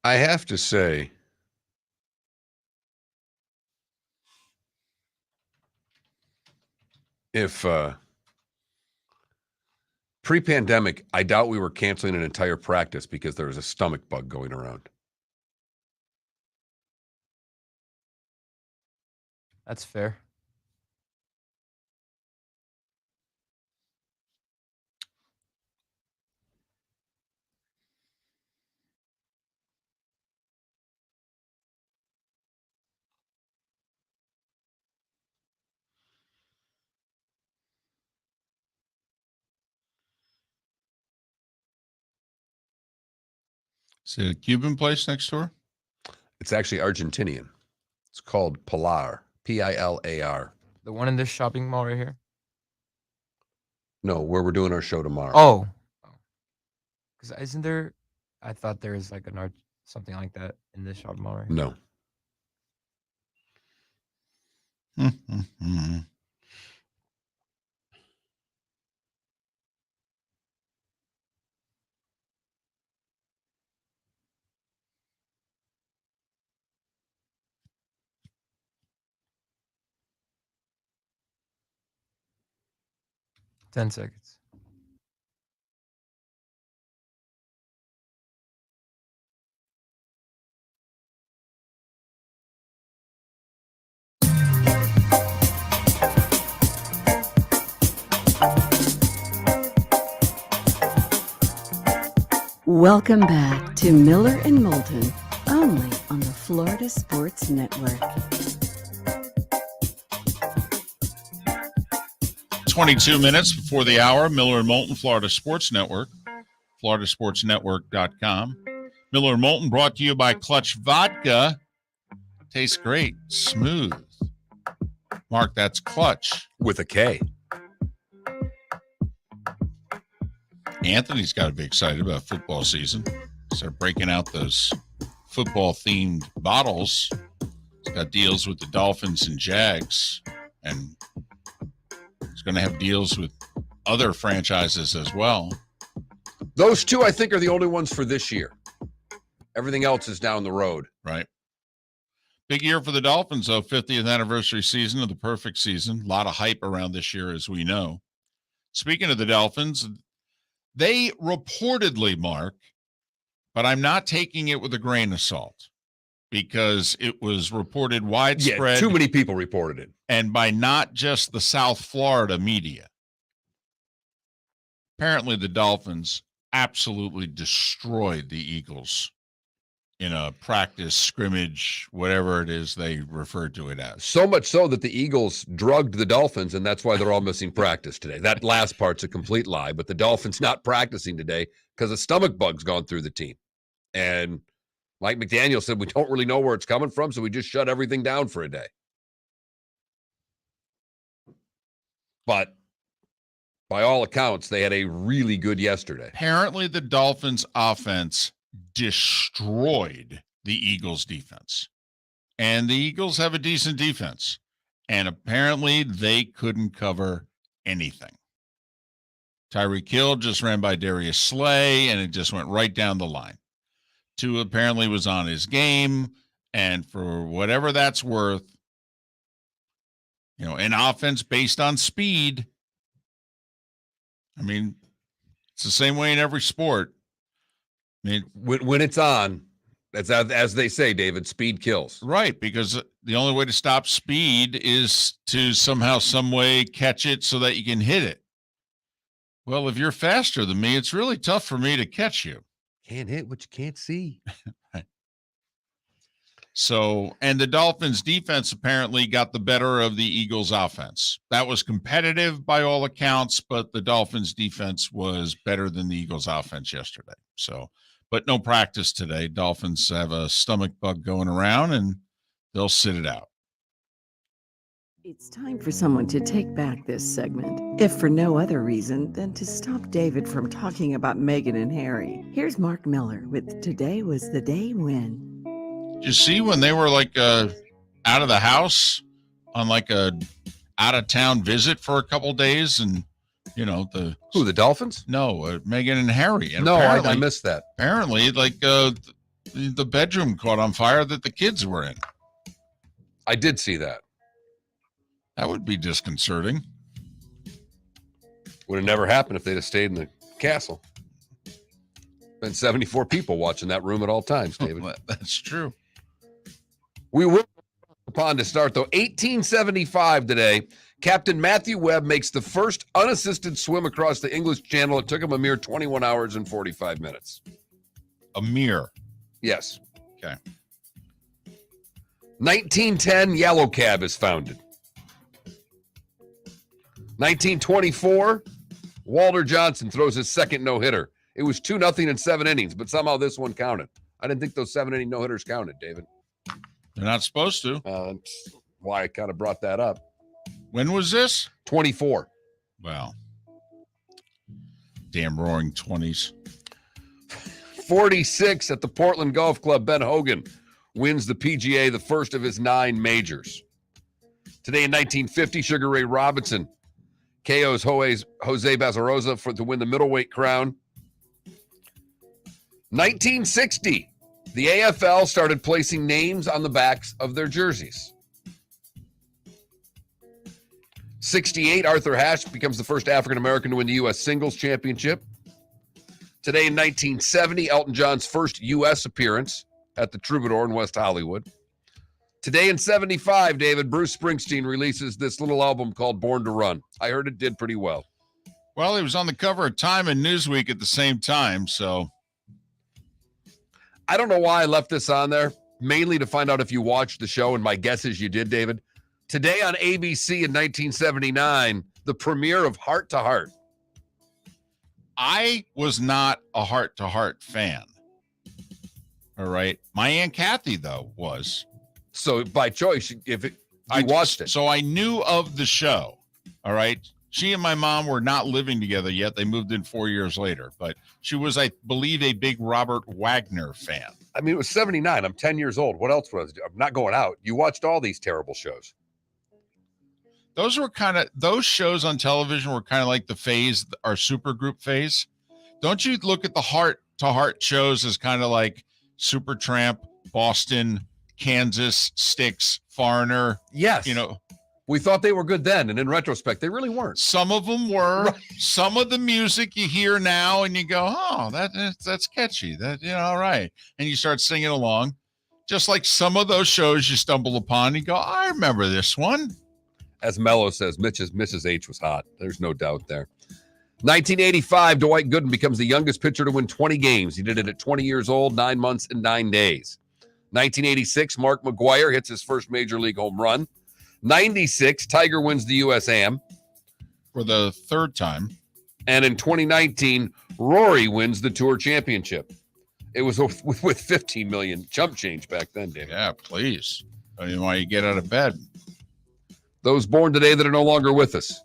I have to say, if pre-pandemic, I doubt we were canceling an entire practice because there was a stomach bug going around. That's fair. Is it a Cuban place next door? It's actually Argentinian. It's called Pilar, Pilar. The one in this shopping mall right here. No, where we're doing our show tomorrow. Oh, because isn't there? I thought there was like an art, something like that in this shopping mall right here. No. Mm-hmm. 10 seconds. Welcome back to Miller and Moulton, only on the Florida Sports Network. 22 minutes before the hour. Miller and Moulton, Florida Sports Network, floridasportsnetwork.com. Miller and Moulton brought to you by Clutch Vodka. Tastes great, smooth. Mark, that's Clutch. With a K. Anthony's got to be excited about football season. Start breaking out those football-themed bottles. He's got deals with the Dolphins and Jags, and he's going to have deals with other franchises as well. Those two, I think, are the only ones for this year. Everything else is down the road. Right. Big year for the Dolphins, though. 50th anniversary season of the perfect season. A lot of hype around this year, as we know. Speaking of the Dolphins, they reportedly, Mark, but I'm not taking it with a grain of salt because it was reported widespread. Yeah, too many people reported it. And by not just the South Florida media. Apparently, the Dolphins absolutely destroyed the Eagles in a practice, scrimmage, whatever it is they referred to it as. So much so that the Eagles drugged the Dolphins, and that's why they're all missing practice today. That last part's a complete lie, but the Dolphins not practicing today because a stomach bug's gone through the team. And Mike McDaniel said, we don't really know where it's coming from, so we just shut everything down for a day. But by all accounts, they had a really good yesterday. Apparently, the Dolphins' offense destroyed the Eagles' defense. And the Eagles have a decent defense. And apparently, they couldn't cover anything. Tyreek Hill just ran by Darius Slay, and it just went right down the line. Tua apparently was on his game, and for whatever that's worth, you know, an offense based on speed, I mean, it's the same way in every sport. I mean, when it's on, as they say, David, speed kills. Right, because the only way to stop speed is to somehow, some way catch it so that you can hit it. Well, if you're faster than me, it's really tough for me to catch you. Can't hit what you can't see. Right. So, and the Dolphins defense apparently got the better of the Eagles offense. That was competitive by all accounts, but the Dolphins defense was better than the Eagles offense yesterday. So, but no practice today. Dolphins have a stomach bug going around and they'll sit it out. It's time for someone to take back this segment, if for no other reason than to stop David from talking about Meghan and Harry. Here's Mark Miller with Today Was the Day When. Did you see when they were like out of the house on like a out of town visit for a couple days, and you know the Dolphins? No, Meghan and Harry. And No, I missed that. Apparently, like the bedroom caught on fire that the kids were in. I did see that. That would be disconcerting. Would have never happened if they'd have stayed in the castle. Been 74 people watching that room at all times, David. That's true. We will upon to start, though. 1875 today, Captain Matthew Webb makes the first unassisted swim across the English Channel. It took him a mere 21 hours and 45 minutes. A mere? Yes. Okay. 1910, Yellow Cab is founded. 1924, Walter Johnson throws his second no-hitter. It was 2-0 in 7 innings, but somehow this one counted. I didn't think those 7-inning no-hitters counted, David. They're not supposed to. That's why I kind of brought that up. When was this? 24. Wow. Damn roaring 20s. 46 at the Portland Golf Club, Ben Hogan wins the PGA, the first of his 9 majors. Today in 1950, Sugar Ray Robinson KO's Jose Bazarosa to win the middleweight crown. 1960, the AFL started placing names on the backs of their jerseys. 68, Arthur Ashe becomes the first African-American to win the U.S. Singles Championship. Today in 1970, Elton John's first U.S. appearance at the Troubadour in West Hollywood. Today in 75, David, Bruce Springsteen releases this little album called Born to Run. I heard it did pretty well. Well, it was on the cover of Time and Newsweek at the same time, so. I don't know why I left this on there, mainly to find out if you watched the show, and my guess is you did, David. Today on ABC in 1979, the premiere of Heart to Heart. I was not a Heart to Heart fan. All right. My Aunt Kathy, though, was. So by choice, I watched it. So I knew of the show. All right. She and my mom were not living together yet. They moved in 4 years later, but she was, I believe, a big Robert Wagner fan. I mean, it was 79. I'm 10 years old. What else was I? I'm not going out. You watched all these terrible shows. Those shows on television were kind of like the phase, our supergroup phase. Don't you look at the Heart to Heart shows as kind of like Supertramp, Boston, Kansas, Styx, Foreigner? Yes. You know, we thought they were good then, and in retrospect, they really weren't. Some of them were. Right. Some of the music you hear now, and you go, "Oh, that's catchy." That, you know, all right, and you start singing along. Just like some of those shows you stumble upon, you go, "I remember this one." As Mello says, Mrs. H was hot. There's no doubt there. 1985, Dwight Gooden becomes the youngest pitcher to win 20 games. He did it at 20 years old, 9 months and 9 days. 1986, Mark McGwire hits his first major league home run. 96, Tiger wins the U.S. Am. For the third time. And in 2019, Rory wins the Tour Championship. It was with 15 million chump change back then, David. Yeah, please. I don't know why you get out of bed. Those born today that are no longer with us.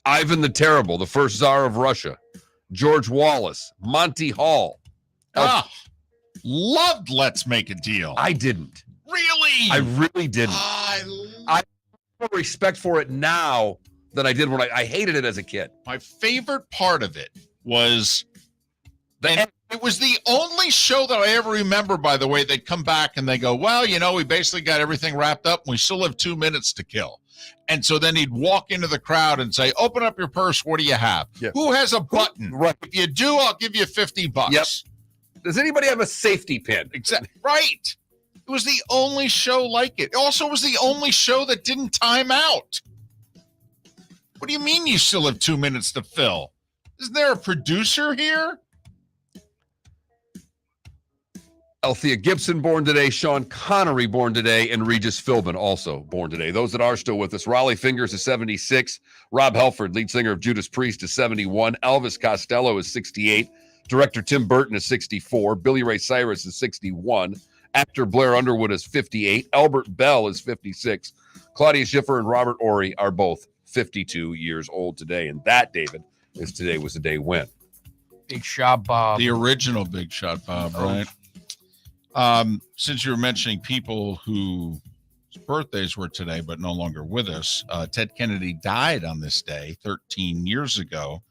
Ivan the Terrible, the first Tsar of Russia. George Wallace, Monty Hall. Loved Let's Make a Deal. I didn't. Really? I really didn't. I have more respect for it now than I did when I hated it as a kid. My favorite part of it was it was the only show that I ever remember, by the way, they'd come back and they go, well, you know, we basically got everything wrapped up and we still have 2 minutes to kill. And so then he'd walk into the crowd and say, open up your purse. What do you have? Yeah. Who has a button? Right. If you do, I'll give you $50. Yep. Does anybody have a safety pin? Exactly. Right. It was the only show like it. It also was the only show that didn't time out. What do you mean you still have 2 minutes to fill? Isn't there a producer here? Althea Gibson born today, Sean Connery born today, and Regis Philbin also born today. Those that are still with us, Raleigh Fingers is 76, Rob Halford, lead singer of Judas Priest, is 71, Elvis Costello is 68, director Tim Burton is 64, Billy Ray Cyrus is 61, actor Blair Underwood is 58, Albert Bell is 56, Claudia Schiffer and Robert Horry are both 52 years old today. And that, David, is today was the day when. Big Shot Bob. The original Big Shot Bob, right? Since you were mentioning people whose birthdays were today but no longer with us, Ted Kennedy died on this day 13 years ago.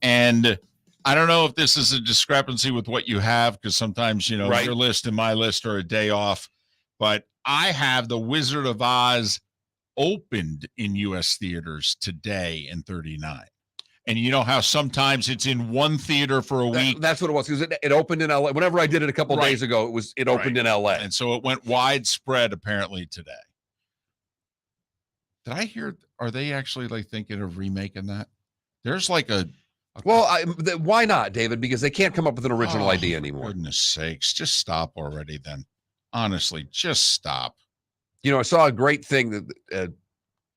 And I don't know if this is a discrepancy with what you have, because sometimes, Right. your list and my list are a day off. But I have The Wizard of Oz opened in U.S. theaters today in 39. And you know how sometimes it's in one theater for a week? That's what it was, because it opened in L.A. Whenever I did it a couple Right. days ago, it opened in L.A. And so it went widespread apparently today. Did I hear, are they actually thinking of remaking that? There's Well, why not, David? Because they can't come up with an original idea anymore. Goodness sakes, just stop already then. Honestly, just stop. I saw a great thing that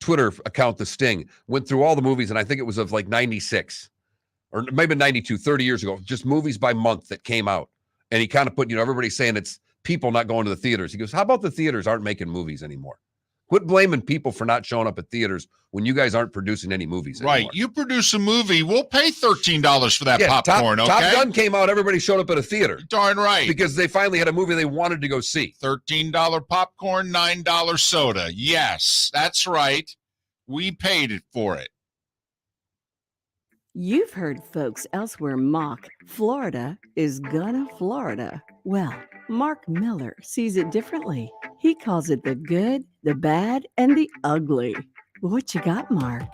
Twitter account, The Sting, went through all the movies, and I think it was of 96 or maybe 92, 30 years ago, just movies by month that came out. And he kind of put, everybody's saying it's people not going to the theaters. He goes, how about the theaters aren't making movies anymore? Quit blaming people for not showing up at theaters when you guys aren't producing any movies anymore. Right. You produce a movie, we'll pay $13 for that popcorn, okay? Top Gun came out, everybody showed up at a theater. Darn right. Because they finally had a movie they wanted to go see. $13 popcorn, $9 soda. Yes, that's right. We paid it for it. You've heard folks elsewhere mock Florida is gonna Florida. Well, Mark Miller sees it differently. He calls it the good, the bad, and the ugly. What you got, Mark?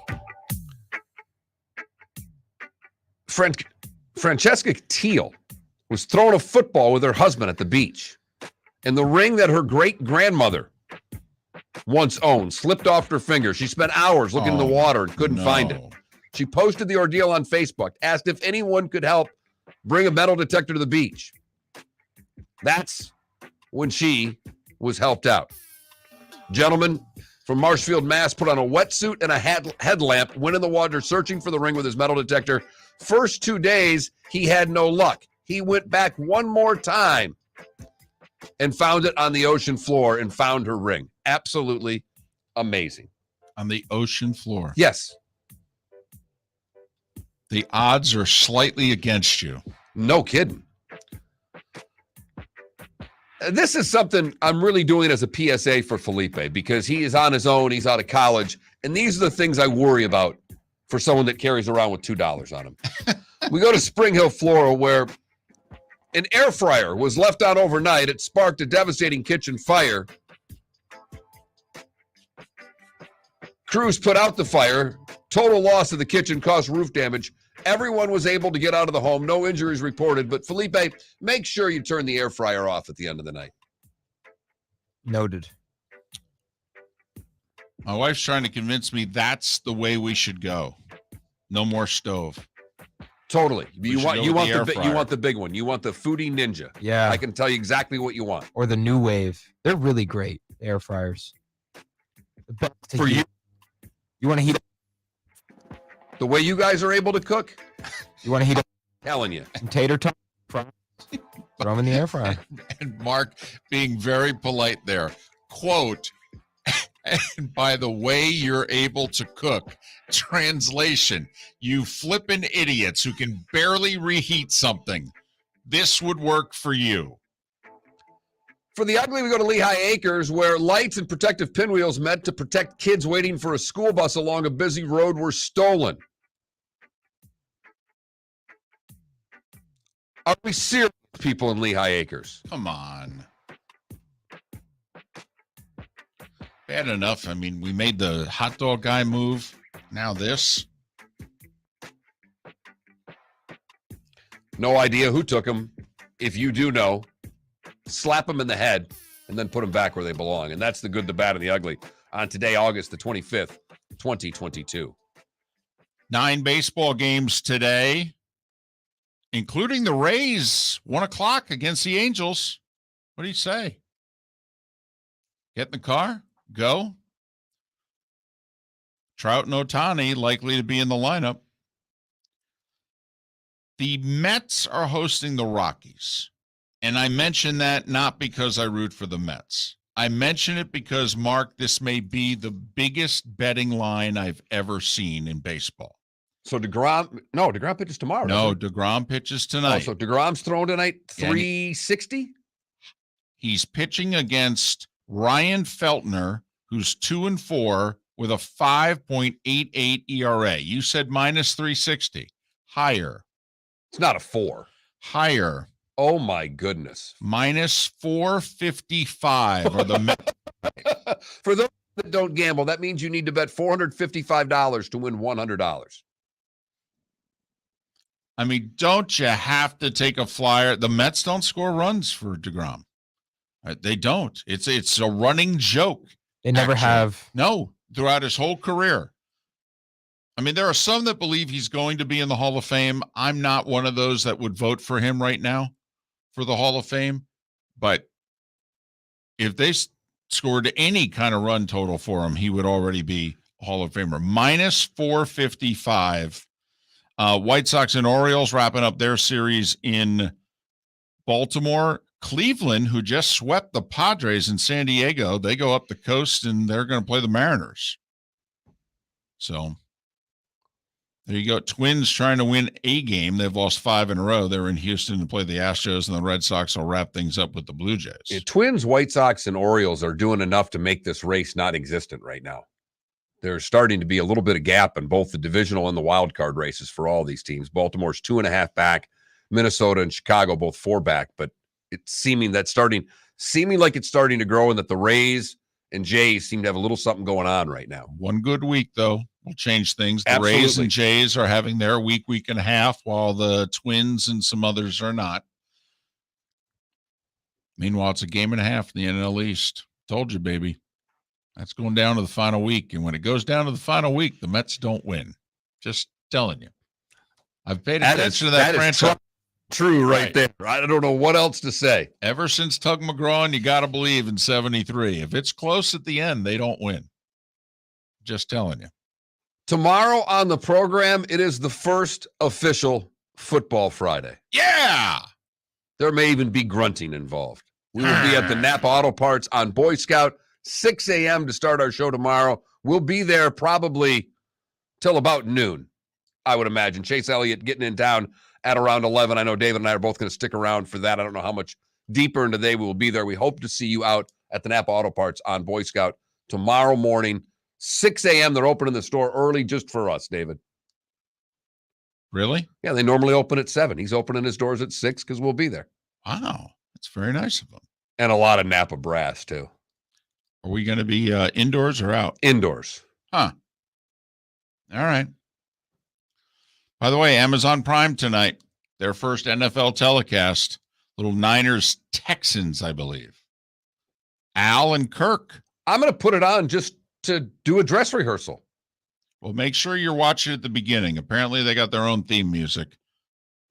Francesca Teal was throwing a football with her husband at the beach, and the ring that her great-grandmother once owned slipped off her finger. She spent hours looking in the water and couldn't find it. She posted the ordeal on Facebook, asked if anyone could help bring a metal detector to the beach. That's when she was helped out. Gentleman from Marshfield, Mass. Put on a wetsuit and a headlamp, went in the water searching for the ring with his metal detector. First 2 days, he had no luck. He went back one more time and found it on the ocean floor and found her ring. Absolutely amazing. On the ocean floor. Yes. The odds are slightly against you. No kidding. This is something I'm really doing as a PSA for Felipe, because he is on his own. He's out of college. And these are the things I worry about for someone that carries around with $2 on him. We go to Spring Hill, Florida, where an air fryer was left on overnight. It sparked a devastating kitchen fire. Crews put out the fire. Total loss of the kitchen caused roof damage. Everyone was able to get out of the home. No injuries reported. But Felipe, make sure you turn the air fryer off at the end of the night. Noted. My wife's trying to convince me that's the way we should go. No more stove. Totally. You want the big one. You want the Foodie Ninja. Yeah. I can tell you exactly what you want. Or the New Wave. They're really great, air fryers. The best to For heat. you. You want to heat up? The way you guys are able to cook, You want to heat up telling you. some tater tots? Throw them in the air fryer. And Mark being very polite there. Quote, and by the way you're able to cook, translation, you flippin' idiots who can barely reheat something. This would work for you. For the ugly, we go to Lehigh Acres, where lights and protective pinwheels meant to protect kids waiting for a school bus along a busy road were stolen. Are we serious, people in Lehigh Acres? Come on. Bad enough. I mean, we made the hot dog guy move. Now this. No idea who took them. If you do know, slap them in the head and then put them back where they belong. And that's the good, the bad, and the ugly on today, August the 25th, 2022. 9 baseball games today, including the Rays, 1:00 against the Angels. What do you say? Get in the car, go. Trout and Ohtani likely to be in the lineup. The Mets are hosting the Rockies. And I mention that not because I root for the Mets. I mention it because, Mark, this may be the biggest betting line I've ever seen in baseball. So DeGrom pitches tomorrow. No, DeGrom pitches tonight. Oh, so DeGrom's thrown tonight, 360? He's pitching against Ryan Feltner, who's 2-4 with a 5.88 ERA. You said minus 360. Higher. It's not a 4. Higher. Oh, my goodness. Minus 455 are the Mets. For those that don't gamble, that means you need to bet $455 to win $100. I mean, don't you have to take a flyer? The Mets don't score runs for DeGrom. They don't. It's a running joke. They never have. No, throughout his whole career. I mean, there are some that believe he's going to be in the Hall of Fame. I'm not one of those that would vote for him right now for the Hall of Fame. But if they scored any kind of run total for him, he would already be a Hall of Famer. Minus 455. White Sox and Orioles wrapping up their series in Baltimore. Cleveland, who just swept the Padres in San Diego, they go up the coast and they're going to play the Mariners. So there you go. Twins trying to win a game. They've lost 5 in a row. They're in Houston to play the Astros, and the Red Sox will wrap things up with the Blue Jays. Yeah, Twins, White Sox, and Orioles are doing enough to make this race not existent right now. There's starting to be a little bit of gap in both the divisional and the wild card races for all these teams. Baltimore's 2.5 back. Minnesota and Chicago both 4 back, but it's seeming like it's starting to grow, and that the Rays and Jays seem to have a little something going on right now. One good week, though, will change things. The Absolutely. Rays and Jays are having their week and a half, while the Twins and some others are not. Meanwhile, it's a game and a half in the NL East. Told you, baby. That's going down to the final week. And when it goes down to the final week, the Mets don't win. Just telling you. I've paid attention to that franchise. True right there. I don't know what else to say. Ever since Tug McGraw, and you got to believe in 73. If it's close at the end, they don't win. Just telling you. Tomorrow on the program, it is the first official Football Friday. Yeah! There may even be grunting involved. We will be at the Napa Auto Parts on Boy Scout, 6 a.m. to start our show tomorrow. We'll be there probably till about noon, I would imagine. Chase Elliott getting in town at around 11. I know David and I are both going to stick around for that. I don't know how much deeper into the day we will be there. We hope to see you out at the Napa Auto Parts on Boy Scout tomorrow morning, 6 a.m. They're opening the store early just for us, David. Really? Yeah, they normally open at 7. He's opening his doors at 6 because we'll be there. Wow. That's very nice of him. And a lot of Napa brass, too. Are we going to be indoors or out? Indoors. Huh. All right. By the way, Amazon Prime tonight, their first NFL telecast, little Niners Texans, I believe. Al and Kirk. I'm going to put it on just to do a dress rehearsal. Well, make sure you're watching at the beginning. Apparently, they got their own theme music.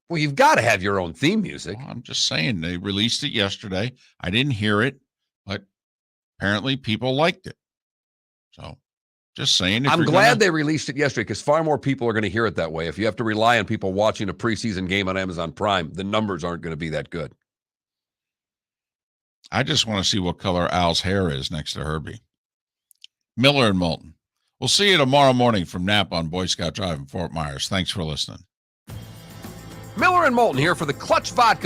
Well, you've got to have your own theme music. Well, I'm just saying, they released it yesterday. I didn't hear it, but apparently people liked it. So, just saying. I'm glad they released it yesterday because far more people are going to hear it that way. If you have to rely on people watching a preseason game on Amazon Prime, the numbers aren't going to be that good. I just want to see what color Al's hair is next to Herbie. Miller and Moulton. We'll see you tomorrow morning from Napa on Boy Scout Drive in Fort Myers. Thanks for listening. Miller and Moulton here for the Clutch Vodka